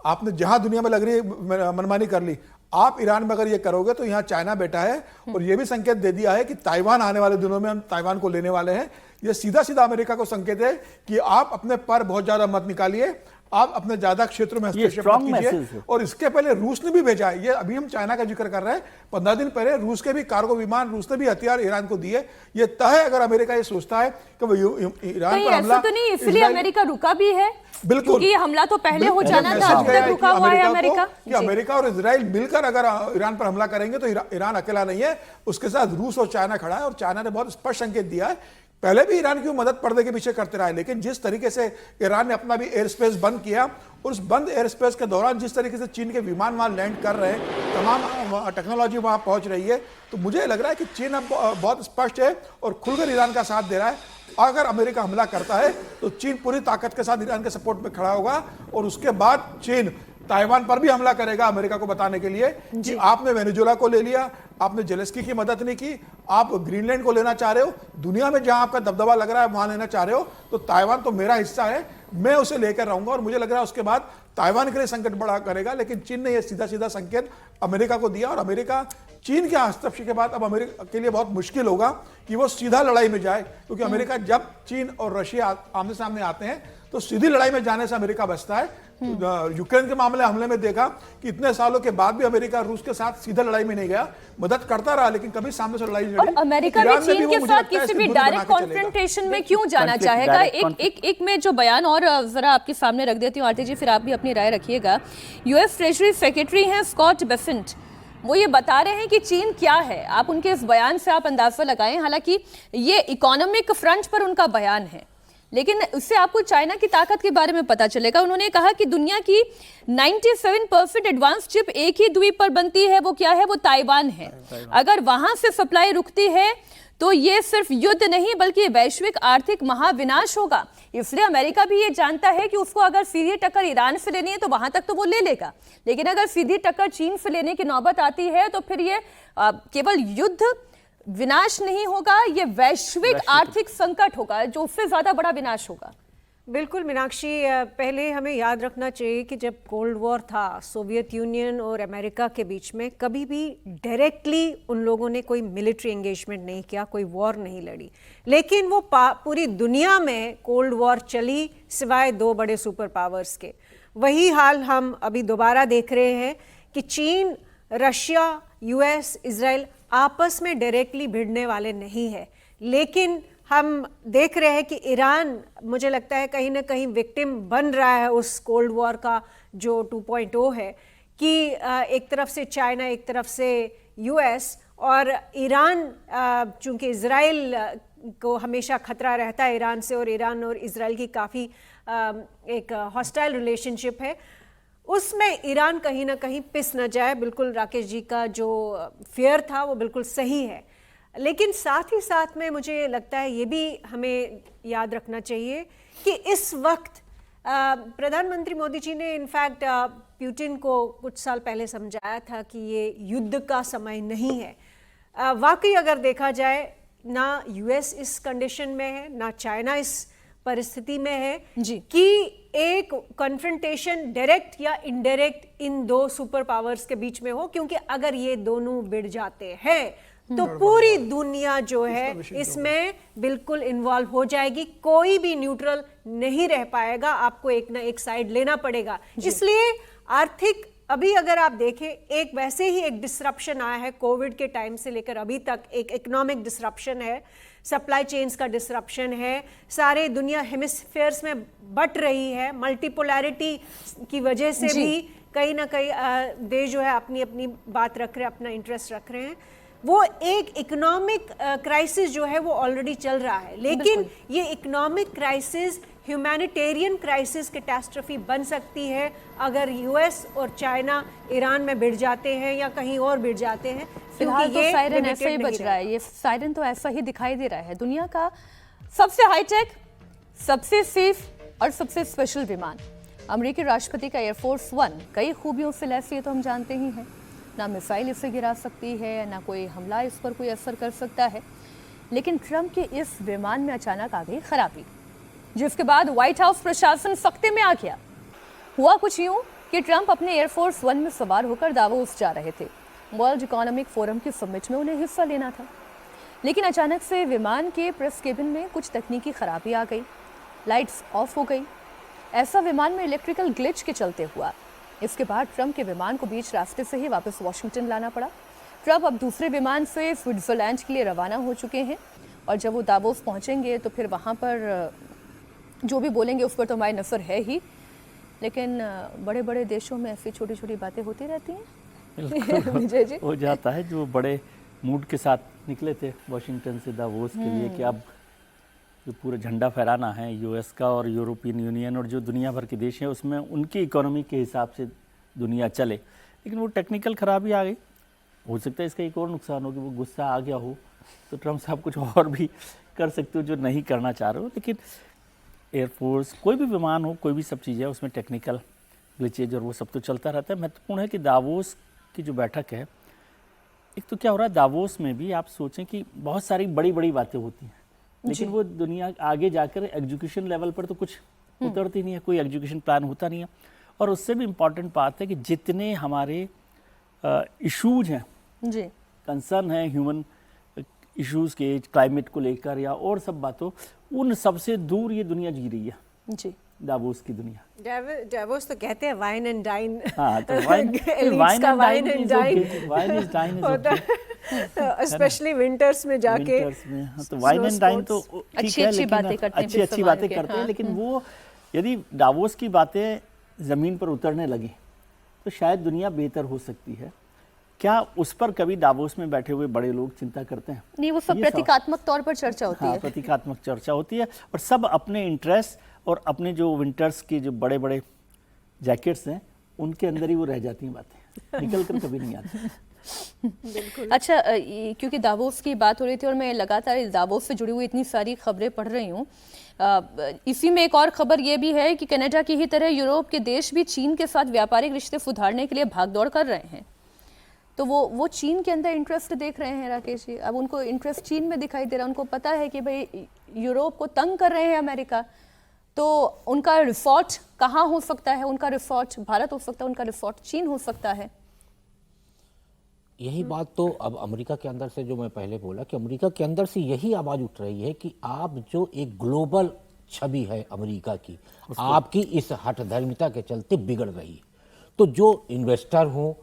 आपने जहां दुनिया में लग रही है मनमानी कर ली, आप ईरान में अगर ये करोगे तो यहाँ चाइना बैठा है। और ये भी संकेत दे दिया है कि ताइवान आने वाले दिनों में हम ताइवान को लेने वाले हैं। ये सीधा सीधा अमेरिका को संकेत है कि आप अपने पर बहुत ज्यादा मत निकालिए, आप अपने ज्यादा क्षेत्रों में हस्तक्षेप मत कीजिए। और इसके पहले रूस ने भी भेजा है, ये अभी हम चाइना का जिक्र कर रहे हैं, 15 दिन पहले रूस के भी कार्गो विमान, रूस ने भी हथियार ईरान को दिए। ये तय है अगर अमेरिका ये सोचता है कि वो ईरान पर हमला, तो नहीं, इसलिए अमेरिका रुका भी है। बिल्कुल, ये हमला तो पहले हो जाना था, अब तक रुका हुआ है अमेरिका। कि अमेरिका और इजराइल मिलकर अगर ईरान पर हमला करेंगे तो ईरान अकेला नहीं है, उसके साथ रूस और चाइना खड़ा है। और चाइना ने बहुत स्पष्ट संकेत दिया है, पहले भी ईरान की मदद पर्दे के पीछे करते रहा है, लेकिन जिस तरीके से ईरान ने अपना भी एयर स्पेस बंद किया, और उस बंद एयर स्पेस के दौरान जिस तरीके से चीन के विमान वहां लैंड कर रहे हैं, तमाम टेक्नोलॉजी वहां पहुंच रही है, तो मुझे लग रहा है कि चीन अब बहुत स्पष्ट है और खुलकर ईरान का साथ दे रहा है। अगर अमेरिका हमला करता है तो चीन पूरी ताकत के साथ ईरान के सपोर्ट में खड़ा होगा, और उसके बाद चीन ताइवान पर भी हमला करेगा अमेरिका को बताने के लिए कि आपने वेनेजुएला को ले लिया, आपने जेलेंस्की की मदद नहीं की, आप ग्रीनलैंड को लेना चाह रहे हो, दुनिया में जहां आपका दबदबा लग रहा है वहां लेना चाह रहे हो, तो ताइवान तो मेरा हिस्सा है, मैं उसे लेकर रहूंगा। और मुझे लग रहा है उसके बाद ताइवान के लिए संकट बड़ा करेगा। लेकिन चीन ने यह सीधा सीधा संकेत अमेरिका को दिया, और अमेरिका चीन के हस्तक्षेप के बाद अब अमेरिका के लिए बहुत मुश्किल होगा कि वो सीधा लड़ाई में जाए, क्योंकि अमेरिका जब चीन और रशिया आमने सामने आते हैं तो सीधी लड़ाई में जाने से अमेरिका बचता है। यूक्रेन के मामले हमले में देखा कि इतने सालों के बाद भी अमेरिका रूस के साथ सीधा लड़ाई में नहीं गया, मदद करता रहा, लेकिन कभी सामने से लड़ाई और अमेरिका भी चीन के साथ किसी भी डायरेक्ट कॉन्फ्रंटेशन में क्यों जाना चाहेगा? एक में जो बयान और जरा आपके सामने रख देती हूँ आरती जी, फिर आप भी अपनी राय रखिएगा। यूएस ट्रेजरी सेक्रेटरी हैं स्कॉट बेसेंट, वो ये बता रहे हैं कि चीन क्या है। आप उनके इस बयान से आप अंदाजा लगाएं, हालांकि ये इकोनॉमिक फ्रंट पर उनका बयान है, लेकिन उससे आपको चाइना की ताकत के बारे में पता चलेगा। उन्होंने कहा कि दुनिया की 97% एडवांस चिप एक ही द्वीप पर बनती है, वो क्या है? वो ताइवान है। अगर वहां से सप्लाई रुकती है तो ये सिर्फ युद्ध नहीं बल्कि वैश्विक आर्थिक महाविनाश होगा। इसलिए अमेरिका भी ये जानता है कि उसको अगर सीधी टक्कर ईरान से लेनी है तो वहां तक तो वो ले लेगा, लेकिन अगर सीधी टक्कर चीन से लेने की नौबत आती है तो फिर ये केवल युद्ध विनाश नहीं होगा, ये वैश्विक आर्थिक संकट होगा जो उससे ज्यादा बड़ा विनाश होगा। बिल्कुल मीनाक्षी, पहले हमें याद रखना चाहिए कि जब कोल्ड वॉर था सोवियत यूनियन और अमेरिका के बीच में, कभी भी डायरेक्टली उन लोगों ने कोई मिलिट्री एंगेजमेंट नहीं किया, कोई वॉर नहीं लड़ी, लेकिन वो पूरी दुनिया में कोल्ड वॉर चली सिवाय दो बड़े सुपर पावर्स के। वही हाल हम अभी दोबारा देख रहे हैं कि चीन, रशिया, यूएस, इजराइल आपस में डायरेक्टली भिड़ने वाले नहीं है, लेकिन हम देख रहे हैं कि ईरान मुझे लगता है कहीं ना कहीं विक्टिम बन रहा है उस कोल्ड वॉर का जो 2.0 है, कि एक तरफ से चाइना, एक तरफ से यूएस, और ईरान चूंकि इजराइल को हमेशा खतरा रहता है ईरान से, और ईरान और इजराइल की काफ़ी एक हॉस्टाइल रिलेशनशिप है, उसमें ईरान कहीं ना कहीं पिस न जाए। बिल्कुल राकेश जी का जो फियर था वो बिल्कुल सही है, लेकिन साथ ही साथ में मुझे लगता है ये भी हमें याद रखना चाहिए कि इस वक्त प्रधानमंत्री मोदी जी ने इनफैक्ट पुतिन को कुछ साल पहले समझाया था कि ये युद्ध का समय नहीं है। वाकई अगर देखा जाए, ना यूएस इस कंडीशन में है, ना चाइना इस परिस्थिति में है कि एक कन्फ्रंटेशन डायरेक्ट या इनडायरेक्ट इन दो सुपर पावर्स के बीच में हो, क्योंकि अगर ये दोनों भिड़ जाते हैं तो पूरी दुनिया जो है इसमें बिल्कुल इन्वॉल्व हो जाएगी, कोई भी न्यूट्रल नहीं रह पाएगा, आपको एक ना एक साइड लेना पड़ेगा। इसलिए आर्थिक, अभी अगर आप देखें, एक वैसे ही एक डिसरप्शन आया है कोविड के टाइम से लेकर अभी तक, एक इकोनॉमिक डिसरप्शन है, सप्लाई चेन्स का डिसरप्शन है, सारे दुनिया हेमिस्फेयर्स में बट रही है, मल्टीपोलैरिटी की वजह से भी कहीं ना कहीं देश जो है अपनी अपनी बात रख रहे हैं, अपना इंटरेस्ट रख रहे हैं। वो एक इकोनॉमिक क्राइसिस जो है वो ऑलरेडी चल रहा है, लेकिन ये economic crisis humanitarian crisis catastrophe बन सकती है अगर यूएस और चाइना ईरान में भिड़ जाते हैं या कहीं और भिड़ जाते हैं। फिलहाल तो सायरन ऐसा ही बज रहा है, ये सायरन तो ऐसा ही दिखाई दे रहा है। दुनिया का सबसे हाईटेक, सबसे सेफ और सबसे स्पेशल विमान अमेरिकी राष्ट्रपति का एयरफोर्स 1 कई खूबियों से लैस है, तो हम जानते ही हैं। ना मिसाइल इसे गिरा सकती है, ना कोई हमला इस पर कोई असर कर सकता है। लेकिन ट्रंप के इस विमान में अचानक आ गई खराबी, जिसके बाद व्हाइट हाउस प्रशासन सख्ते में आ गया। हुआ कुछ यूं कि ट्रंप अपने एयरफोर्स 1 में सवार होकर दावोस जा रहे थे। वर्ल्ड इकोनॉमिक फोरम की समिट में उन्हें हिस्सा लेना था, लेकिन अचानक से विमान के प्रेस केबिन में कुछ तकनीकी खराबी आ गई, लाइट्स ऑफ हो गई। ऐसा विमान में इलेक्ट्रिकल ग्लिच के चलते हुआ। इसके बाद ट्रंप के विमान को बीच रास्ते से ही वापस वॉशिंगटन लाना पड़ा। ट्रंप अब दूसरे विमान से स्विट्जरलैंड के लिए रवाना हो चुके हैं, और जब वो दावोस पहुंचेंगे तो फिर वहाँ पर जो भी बोलेंगे उस पर तो हमारी नज़र है ही, लेकिन बड़े बड़े देशों में ऐसी छोटी छोटी बातें होती रहती हैं। विजय जी, हो जाता है। जो बड़े मूड के साथ निकले थे वॉशिंगटन से दावोस के लिए कि अब जो पूरा झंडा फहराना है यूएस का और यूरोपियन यूनियन और जो दुनिया भर के देश हैं उसमें उनकी इकोनॉमी के हिसाब से दुनिया चले, लेकिन वो टेक्निकल खराबी आ गई। हो सकता है इसका एक और नुकसान हो कि वो गुस्सा आ गया हो, तो ट्रंप साहब कुछ और भी कर सकते हो जो नहीं करना चाह रहे हो। लेकिन एयरफोर्स कोई भी विमान हो, कोई भी सब चीज़ें उसमें टेक्निकल ग्लिचेज और वो सब तो चलता रहता है। महत्वपूर्ण है कि दावोस की जो बैठक है, एक तो क्या हो रहा है दावोस में भी आप सोचें कि बहुत सारी बड़ी बड़ी बातें होती हैं, लेकिन वो दुनिया आगे जाकर एजुकेशन लेवल पर तो कुछ उतरती नहीं है, कोई एजुकेशन प्लान होता नहीं है। और उससे भी इम्पॉर्टेंट बात है कि जितने हमारे इश्यूज हैं, कंसर्न है ह्यूमन इश्यूज़ के, क्लाइमेट को लेकर या और सब बातों, उन सबसे दूर ये दुनिया जी रही है जी, दावोस की दुनिया। दावोस तो कहते हैं वाइन एंड डाइन। हाँ, तो wine and dine specially winters में जाके, तो वाइन एंड डाइन तो ठीक है, लेकिन अच्छी बातें करते हैं। लेकिन वो यदि दावोस की बातें जमीन पर उतरने लगी तो शायद दुनिया बेहतर हो सकती है। क्या उस पर कभी दावोस में बैठे हुए बड़े लोग चिंता करते हैं? नहीं, वो सब प्रतीकात्मक तौर पर चर्चा होती है। प्रतीकात्मक चर्चा होती है और सब अपने इंटरेस्ट और अपने जो विंटर्स के जो बड़े बड़े जैकेट्स हैं उनके अंदर ही वो रह जाती हैं बातें, निकल कर कभी नहीं आती। बिल्कुल। अच्छा, क्योंकि दावोस की बात हो रही थी और मैं लगातार दावोस से जुड़ी हुई इतनी सारी खबरें पढ़ रही हूँ, इसी में एक और खबर ये भी है कि कनाडा की ही तरह यूरोप के देश भी चीन के साथ व्यापारिक रिश्ते सुधारने के लिए भागदौड़ कर रहे हैं। तो वो चीन के अंदर इंटरेस्ट देख रहे हैं राकेश जी। अब उनको इंटरेस्ट चीन में दिखाई दे रहा है। उनको पता है कि भाई यूरोप को तंग कर रहे हैं अमेरिका, तो उनका रिसोर्ट कहाँ हो सकता है? उनका रिसोर्ट भारत हो सकता है, उनका रिसोर्ट चीन हो सकता है। यही बात तो अब अमेरिका के अंदर से, जो मैं पहले बोला कि अमेरिका के अंदर से यही आवाज़ उठ रही है कि आप जो एक ग्लोबल छवि है अमेरिका की, आपकी इस हठधर्मिता के चलते बिगड़ रही है। तो जो इन्वेस्टर हों,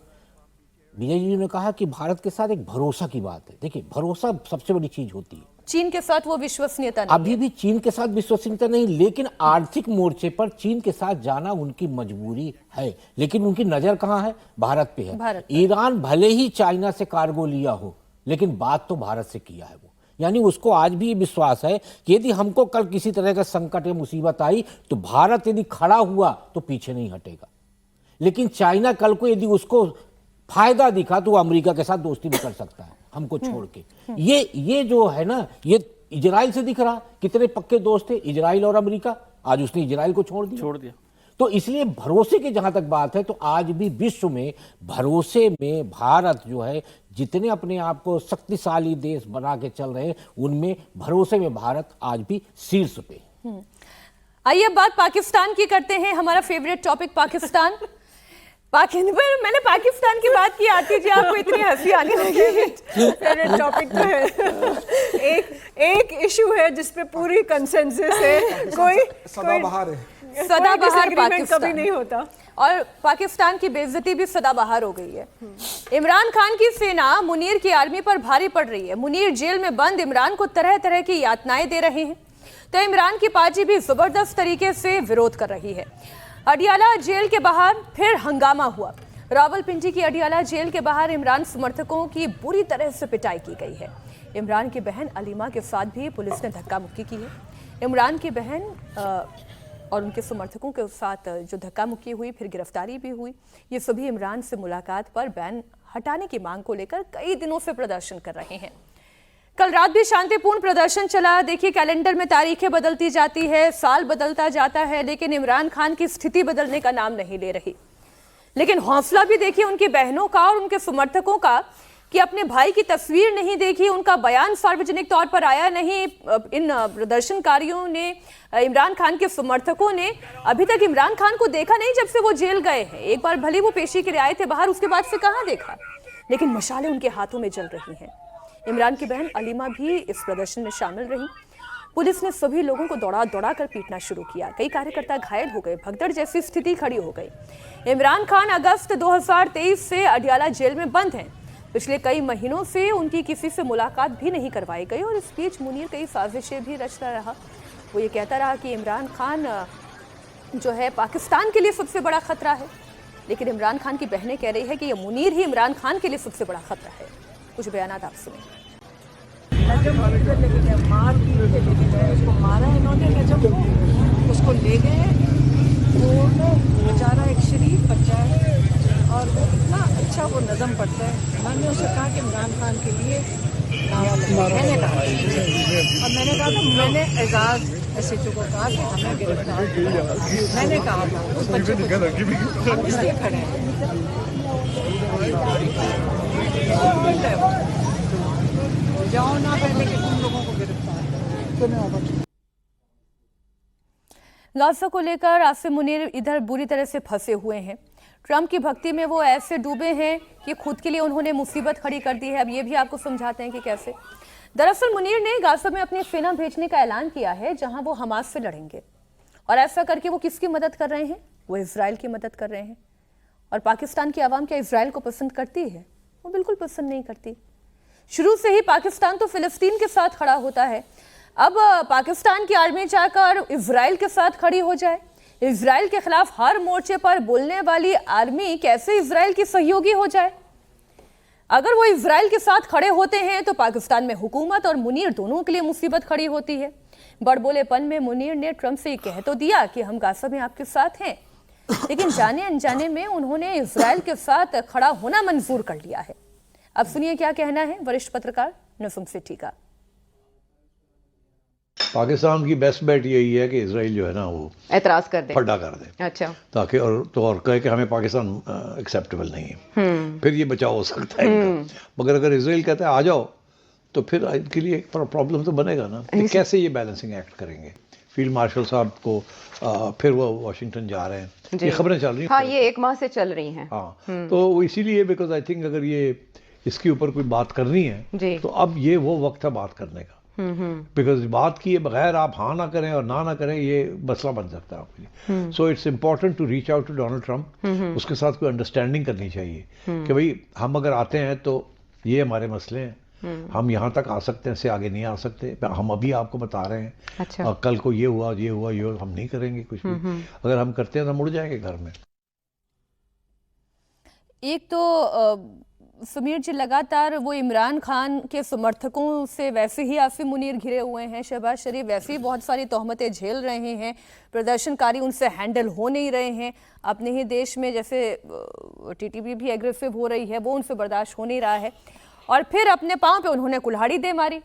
विजय जी ने कहा कि भारत के साथ एक भरोसा की बात है। देखिए, भरोसा सबसे बड़ी चीज होती है। चीन के साथ वो विश्वसनीयता नहीं, अभी भी चीन के साथ विश्वसनीयता नहीं, लेकिन आर्थिक मोर्चे पर चीन के साथ जाना उनकी मजबूरी है। लेकिन उनकी नजर कहाँ है? भारत पे है। ईरान भले ही चाइना से कार्गो लिया हो, लेकिन बात तो भारत से किया है वो। यानी उसको आज भी विश्वास है कि यदि हमको कल किसी तरह का संकट या मुसीबत आई तो भारत यदि खड़ा हुआ तो पीछे नहीं हटेगा। लेकिन चाइना कल को यदि उसको फायदा दिखा तो वो अमेरिका के साथ दोस्ती भी कर सकता है हमको छोड़ के। ये जो है ना, ये इजराइल से दिख रहा, कितने पक्के दोस्त थे इजराइल और अमेरिका, आज उसने इजराइल को छोड़ दिया। तो इसलिए भरोसे की जहां तक बात है, तो आज भी विश्व में भरोसे में भारत जो है, जितने अपने आप को शक्तिशाली देश बना के चल रहे हैं, उनमें भरोसे में भारत आज भी शीर्ष पे। आइए अब बात पाकिस्तान की करते हैं। हमारा फेवरेट टॉपिक पाकिस्तान। मैंने पाकिस्तान की बात की, आती जी आपको इतनी हंसी आने लगी। फेवरेट टॉपिक तो है, एक इशू है जिसपे पूरी कंसेंसस है, कोई सदाबहार है, सदाबहार पाकिस्तान कभी नहीं होता, और पाकिस्तान की बेइज्जती भी सदाबहार हो गई है। इमरान खान की सेना मुनीर की आर्मी पर भारी पड़ रही है। मुनीर जेल में बंद इमरान को तरह तरह की यातनाएं दे रहे हैं, तो इमरान की पार्टी भी जबरदस्त तरीके से विरोध कर रही है। अडियाला जेल के बाहर फिर हंगामा हुआ। रावलपिंडी की अडियाला जेल के बाहर इमरान समर्थकों की बुरी तरह से पिटाई की गई है। इमरान की बहन अलीमा के साथ भी पुलिस ने धक्का मुक्की की है। इमरान की बहन और उनके समर्थकों के साथ जो धक्का मुक्की हुई, फिर गिरफ्तारी भी हुई, ये सभी इमरान से मुलाकात पर बैन हटाने की मांग को लेकर कई दिनों से प्रदर्शन कर रहे हैं। कल रात भी शांतिपूर्ण प्रदर्शन चला। देखिए, कैलेंडर में तारीखें बदलती जाती है, साल बदलता जाता है, लेकिन इमरान खान की स्थिति बदलने का नाम नहीं ले रही। लेकिन हौसला भी देखिए उनकी बहनों का और उनके समर्थकों का कि अपने भाई की तस्वीर नहीं देखी, उनका बयान सार्वजनिक तौर पर आया नहीं। इन प्रदर्शनकारियों ने, इमरान खान के समर्थकों ने अभी तक इमरान खान को देखा नहीं जब से वो जेल गए हैं। एक बार भले वो पेशी के लिए आए थे बाहर, उसके बाद से कहाँ देखा, लेकिन मशालें उनके हाथों में जल रही हैं। इमरान की बहन अलीमा भी इस प्रदर्शन में शामिल रही। पुलिस ने सभी लोगों को दौड़ा दौड़ा कर पीटना शुरू किया। कई कार्यकर्ता घायल हो गए, भगदड़ जैसी स्थिति खड़ी हो गई। इमरान खान अगस्त 2023 से अडियाला जेल में बंद हैं। पिछले कई महीनों से उनकी किसी से मुलाकात भी नहीं करवाई गई और इस बीच मुनीर कई साजिशें भी रचता रहा। वो ये कहता रहा कि इमरान खान जो है पाकिस्तान के लिए सबसे बड़ा खतरा है, लेकिन इमरान खान की बहनें कह रही है कि ये मुनीर ही इमरान खान के लिए सबसे बड़ा खतरा है। कुछ बयानात आप सुनें। उसको मारा इन्होंने, जब उसको ले गए वो बेचारा एक शरीफ बच्चा है और वो इतना अच्छा वो नज़म पढ़ता है। मैंने उसे कहा कि इमरान खान के लिए मैंने कहा और मैंने कहा था, मैंने एजाज SHO को कहा कि हमें गिरफ्तार, मैंने कहा था उस बच्चे को हम इसलिए खड़े हैं। जाओ ना पहले कि तुम लोगों को गिरफ्तार। गाजा को लेकर आसिम मुनीर इधर बुरी तरह से फंसे हुए हैं। ट्रंप की भक्ति में वो ऐसे डूबे हैं कि खुद के लिए उन्होंने मुसीबत खड़ी कर दी है। अब ये भी आपको समझाते हैं कि कैसे। दरअसल मुनीर ने गाजा में अपनी सेना भेजने का ऐलान किया है, जहां वो हमास से लड़ेंगे। और ऐसा करके वो किसकी मदद कर रहे हैं? वो इजराइल की मदद कर रहे हैं। और पाकिस्तान की आवाम क्या इजराइल को पसंद करती है? वो बिल्कुल पसंद नहीं करती। शुरू से ही पाकिस्तान तो फिलिस्तीन के साथ खड़ा होता है। अब पाकिस्तान की आर्मी जाकर इजराइल के साथ खड़ी हो जाए। इजराइल के खिलाफ हर मोर्चे पर बोलने वाली आर्मी कैसे इजराइल की सहयोगी हो जाए? अगर वो इजराइल के साथ खड़े होते हैं तो पाकिस्तान में हुकूमत और मुनीर दोनों के लिए मुसीबत खड़ी होती है। बड़बोलेपन में मुनीर ने ट्रंप से कह तो दिया कि हम गाजा में आपके साथ हैं, लेकिन जाने अनजाने में उन्होंने इजराइल के साथ खड़ा होना मंजूर कर लिया है। अब सुनिए क्या कहना है वरिष्ठ पत्रकार नसुम सिट्टी का। पाकिस्तान की बेस्ट बेट यही है कि इजराइल जो है ना वो एतराज कर दे, फड्डा कर दे, अच्छा, ताकि और कहे कि हमें पाकिस्तान एक्सेप्टेबल नहीं है, फिर ये बचाव हो सकता है। मगर अगर इजराइल कहता है आ जाओ, तो फिर इनके लिए एक प्रॉब्लम तो बनेगा ना कि कैसे ये बैलेंसिंग एक्ट करेंगे। फील्ड मार्शल साहब को फिर वो वाशिंगटन जा रहे हैं, ये खबरें चल रही हैं। हाँ, ये 1 माह से चल रही हैं। हाँ, तो इसीलिए बिकॉज आई थिंक अगर ये इसके ऊपर कोई बात करनी है तो अब ये वो वक्त है बात करने का। बिकॉज बात किए बगैर आप हाँ ना करें और ना करें, ये मसला बन सकता है आपके लिए। So it's important to reach out to Donald Trump. उसके साथ कोई अंडरस्टैंडिंग करनी चाहिए कि भाई हम अगर आते हैं तो ये हमारे मसले हैं, हम यहाँ तक आ सकते हैं, इससे आगे नहीं आ सकते। हम अभी आपको बता रहे हैं, अच्छा, कल को ये हुआ ये हुआ ये हुआ, हम नहीं करेंगे कुछ भी। अगर हम करते हैं तो मुड़ जाएंगे घर में। एक तो समीर जी लगातार वो इमरान खान के समर्थकों से वैसे ही आसिम मुनीर घिरे हुए हैं। शहबाज शरीफ वैसे ही बहुत सारी तोहमतें झेल रहे हैं। प्रदर्शनकारी उनसे हैंडल हो नहीं रहे हैं। अपने ही देश में जैसे टीटीपी भी एग्रेसिव हो रही है, वो उनसे बर्दाश्त हो नहीं रहा है। और फिर अपने पांव पे उन्होंने कुल्हाड़ी दे मारी।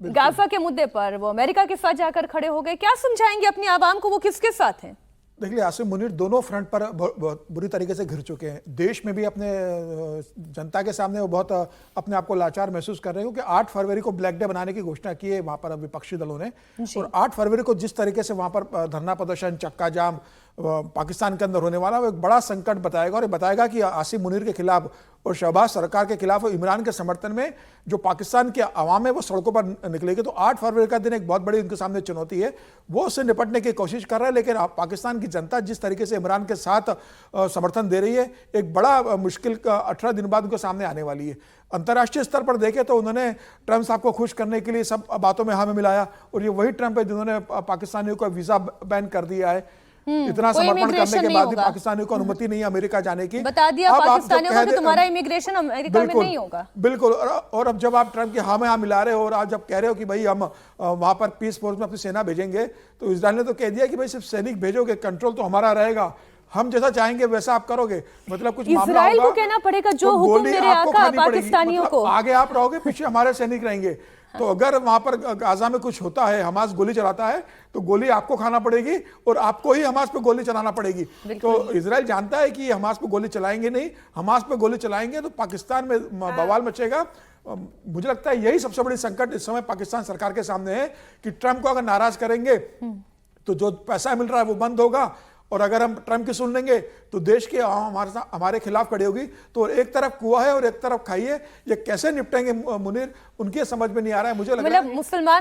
गाजा के मुद्दे पर वो अमेरिका के साथ जाकर खड़े हो गए। क्या समझाएंगे अपनी आवाम को, वो किसके साथ हैं? देखिए, आसिम मुनीर दोनों फ्रंट पर बहुत बुरी तरीके से घिर चुके हैं। देश में भी अपने जनता के सामने वो बहुत अपने आप को लाचार महसूस कर रहे हैं, क्योंकि 8 फरवरी को ब्लैक डे बनाने की घोषणा की है वहां पर विपक्षी दलों ने। और 8 फरवरी को जिस तरीके से वहां पर धरना प्रदर्शन, चक्का जाम पाकिस्तान के अंदर होने वाला, वो एक बड़ा संकट बताएगा। और बताएगा कि आसिम मुनीर के खिलाफ और शहबाज सरकार के खिलाफ और इमरान के समर्थन में जो पाकिस्तान के अवाम है वो सड़कों पर निकलेगी। तो 8 फरवरी का दिन एक बहुत बड़ी उनके सामने चुनौती है। वो उससे निपटने की कोशिश कर रहा है, लेकिन पाकिस्तान की जनता जिस तरीके से इमरान के साथ समर्थन दे रही है, एक बड़ा मुश्किल 18 दिन बाद उनके सामने आने वाली है। अंतर्राष्ट्रीय स्तर पर देखें तो उन्होंने ट्रंप साहब को खुश करने के लिए सब बातों में हाँ में मिलाया, और ये वही ट्रंप है जिन्होंने पाकिस्तानियों को वीज़ा बैन कर दिया है। इतना कोई समर्पण करने immigration के नहीं बाद भी होगा। पाकिस्तानियों को अनुमति नहीं है अमेरिका जाने की। बता दिया अब आप जब पाकिस्तानियों को कह कि दे- तुम्हारा इमिग्रेशन अमेरिका में नहीं होगा। बिल्कुल। और अब जब आप ट्रम्प की हाँ में हाँ मिला रहे हो और आज जब कह रहे हो कि भाई हम वहां पर पीस फोर्स में अपनी सेना भेजेंगे, तो इजराइल ने तो कह दिया कि भाई सिर्फ सैनिक भेजोगे, कंट्रोल तो हमारा रहेगा, हम जैसा चाहेंगे वैसा आप करोगे। मतलब कुछ मामला इजराइल होगा को कहना पड़ेगा जो तो हुक्म गोली मेरे आपको आका खानी पड़ेगी। पाकिस्तानियों मतलब को। आगे आप रहोगे, पीछे हमारे सैनिक रहेंगे। तो अगर वहां पर गाजा में कुछ होता है, हमास गोली चलाता है, तो गोली आपको खाना पड़ेगी और आपको ही हमास पे गोली चलाना पड़ेगी। तो इजराइल जानता है कि हमास पे गोली चलाएंगे नहीं, हमास पे गोली चलाएंगे तो पाकिस्तान में बवाल मचेगा। मुझे लगता है यही सबसे बड़ी संकट इस समय पाकिस्तान सरकार के सामने है कि ट्रंप को अगर नाराज करेंगे तो जो पैसा मिल रहा है वो बंद होगा, और अगर हम ट्रंप की सुन लेंगे तो देश के हमारे खिलाफ खड़ी होगी। तो एक तरफ कुआं है और एक तरफ खाई है, ये कैसे निपटेंगे मुनीर, उनकी समझ में नहीं आ रहा है। मुझे लग रहा है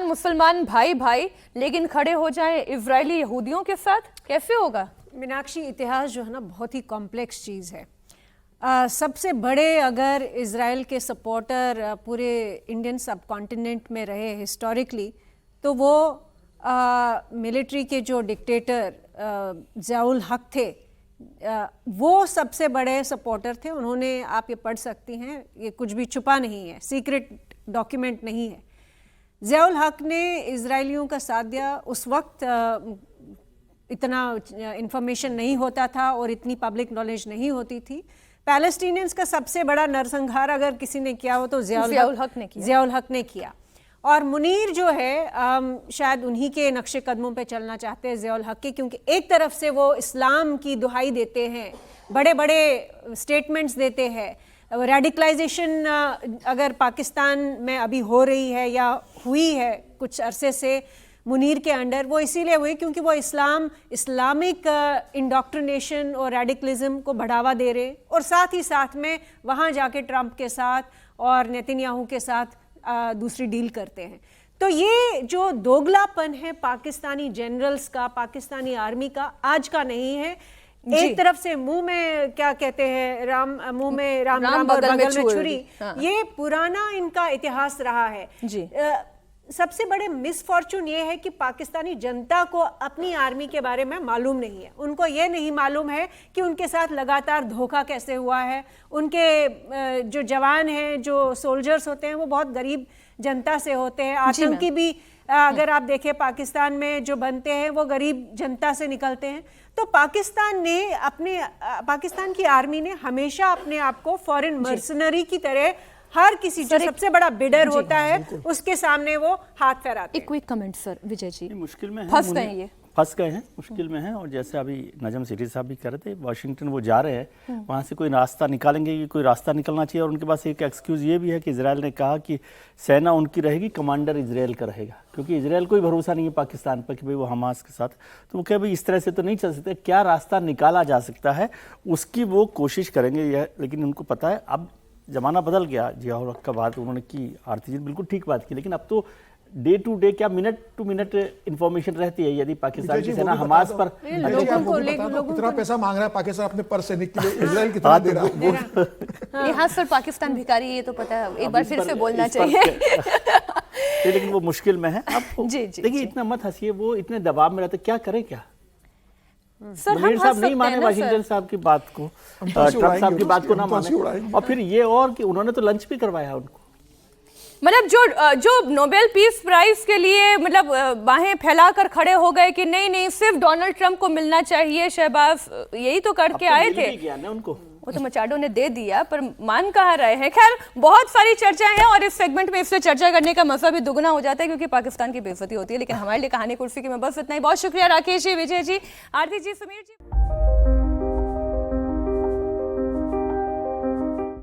मुसलमान भाई लेकिन खड़े हो जाए इजरायली यहूदियों के साथ, कैसे होगा? मीनाक्षी, इतिहास जो है ना बहुत ही कॉम्प्लेक्स चीज़ है। सबसे बड़े अगर इजराइल के सपोर्टर पूरे इंडियन सब कॉन्टिनेंट में रहे हिस्टोरिकली, तो वो मिलिट्री के जो डिक्टेटर ज़ियाउल हक थे, वो सबसे बड़े सपोर्टर थे। उन्होंने, आप ये पढ़ सकती हैं, ये कुछ भी छुपा नहीं है, सीक्रेट डॉक्यूमेंट नहीं है। ज़ियाउल हक ने इजरायलियों का साथ दिया। उस वक्त इतना इंफॉर्मेशन नहीं होता था और इतनी पब्लिक नॉलेज नहीं होती थी। पैलेस्टीनियंस का सबसे बड़ा नरसंहार अगर किसी ने किया हो तो ज़ियाउल हक ने किया। और मुनीर जो है शायद उन्हीं के नक्शे कदमों पे चलना चाहते हैं ज़ियाउल हक के, क्योंकि एक तरफ से वो इस्लाम की दुहाई देते हैं, बड़े बड़े स्टेटमेंट्स देते हैं। रेडिकलाइजेशन अगर पाकिस्तान में अभी हो रही है या हुई है कुछ अरसे से मुनीर के अंडर, वो इसीलिए हुई क्योंकि वो इस्लामिक इंडोक्ट्रिनेशन और रेडिकलिज्म को बढ़ावा दे रहे, और साथ ही साथ में वहाँ जाके ट्रंप के साथ और नेतन्याहू के साथ दूसरी डील करते हैं। तो ये जो दोगलापन है पाकिस्तानी जनरल्स का, पाकिस्तानी आर्मी का, आज का नहीं है। एक तरफ से मुंह में क्या कहते हैं, राम बगल में छुरी। ये पुराना इनका इतिहास रहा है जी। सबसे बड़े मिसफॉर्चून ये है कि पाकिस्तानी जनता को अपनी आर्मी के बारे में मालूम नहीं है। उनको ये नहीं मालूम है कि उनके साथ लगातार धोखा कैसे हुआ है। उनके जो जवान हैं, जो सोल्जर्स होते हैं, वो बहुत गरीब जनता से होते हैं। आतंकी भी अगर आप देखें पाकिस्तान में जो बनते हैं वो गरीब जनता से निकलते हैं। तो पाकिस्तान की आर्मी ने हमेशा अपने आप को फॉरेन मर्सनरी की तरह हर किसी जो सबसे बड़ा बिडर होता है उसके सामने वो हाथ फहराते हैं। एक quick comment sir, Vijay ji. मुश्किल में फंस गए हैं, मुश्किल में हैं। और जैसे अभी नजम सिटी साहब भी कह रहे थे, वाशिंगटन वो जा रहे हैं, वहाँ से कोई रास्ता निकालेंगे कि कोई रास्ता निकलना चाहिए। और उनके पास एक एक्सक्यूज़ ये भी है कि इजराइल ने कहा कि सेना उनकी रहेगी, कमांडर इजराइल का रहेगा, क्योंकि इजराइल को भरोसा नहीं है पाकिस्तान पर कि भाई वो हमास के साथ। तो वो कहे भाई इस तरह से तो नहीं चल सकते, क्या रास्ता निकाला जा सकता है उसकी वो कोशिश करेंगे। लेकिन उनको पता है अब ज़माना बदल गया। ज़ियाउल हक का बात उन्होंने की, आरती जी बिल्कुल ठीक बात की, लेकिन अब तो डे टू डे, क्या मिनट टू मिनट इंफॉर्मेशन रहती है। यदि पाकिस्तान की सेना हमास पर कितना पैसा मांग रहा है पाकिस्तान अपने पर सैनिक के लिए, इजराइल कितना दे रहा है। यहाँ सर पाकिस्तान भिखारी, ये तो पता है, एक बार फिर से बोलना चाहिए। लेकिन वो मुश्किल में है अब। देखिए इतना मत हंसिए, वो इतने दबाव में रहते, क्या करें क्या। मुनीर साहब नहीं माने वाशिंगटन साहब की बात को, ट्रंप साहब की बात को ना माने, और फिर ये और कि उन्होंने तो लंच भी करवाया उनको। मतलब जो नोबेल पीस प्राइज के लिए मतलब बाहें फैलाकर खड़े हो गए कि नहीं सिर्फ डोनाल्ड ट्रंप को मिलना चाहिए, शहबाज यही तो करके आए थे उनको। वो तो मचाडो ने दे दिया, पर मान कहाँ रहे हैं। खैर, बहुत सारी चर्चाएं हैं और इस सेगमेंट में इससे चर्चा करने का मजा भी दुगना हो जाता है क्योंकि पाकिस्तान की बेइज्जती होती है। लेकिन हमारे लिए कहानी कुर्सी की में बस इतना ही। बहुत शुक्रिया राकेश जी, विजय जी, आरती जी, समीर जी।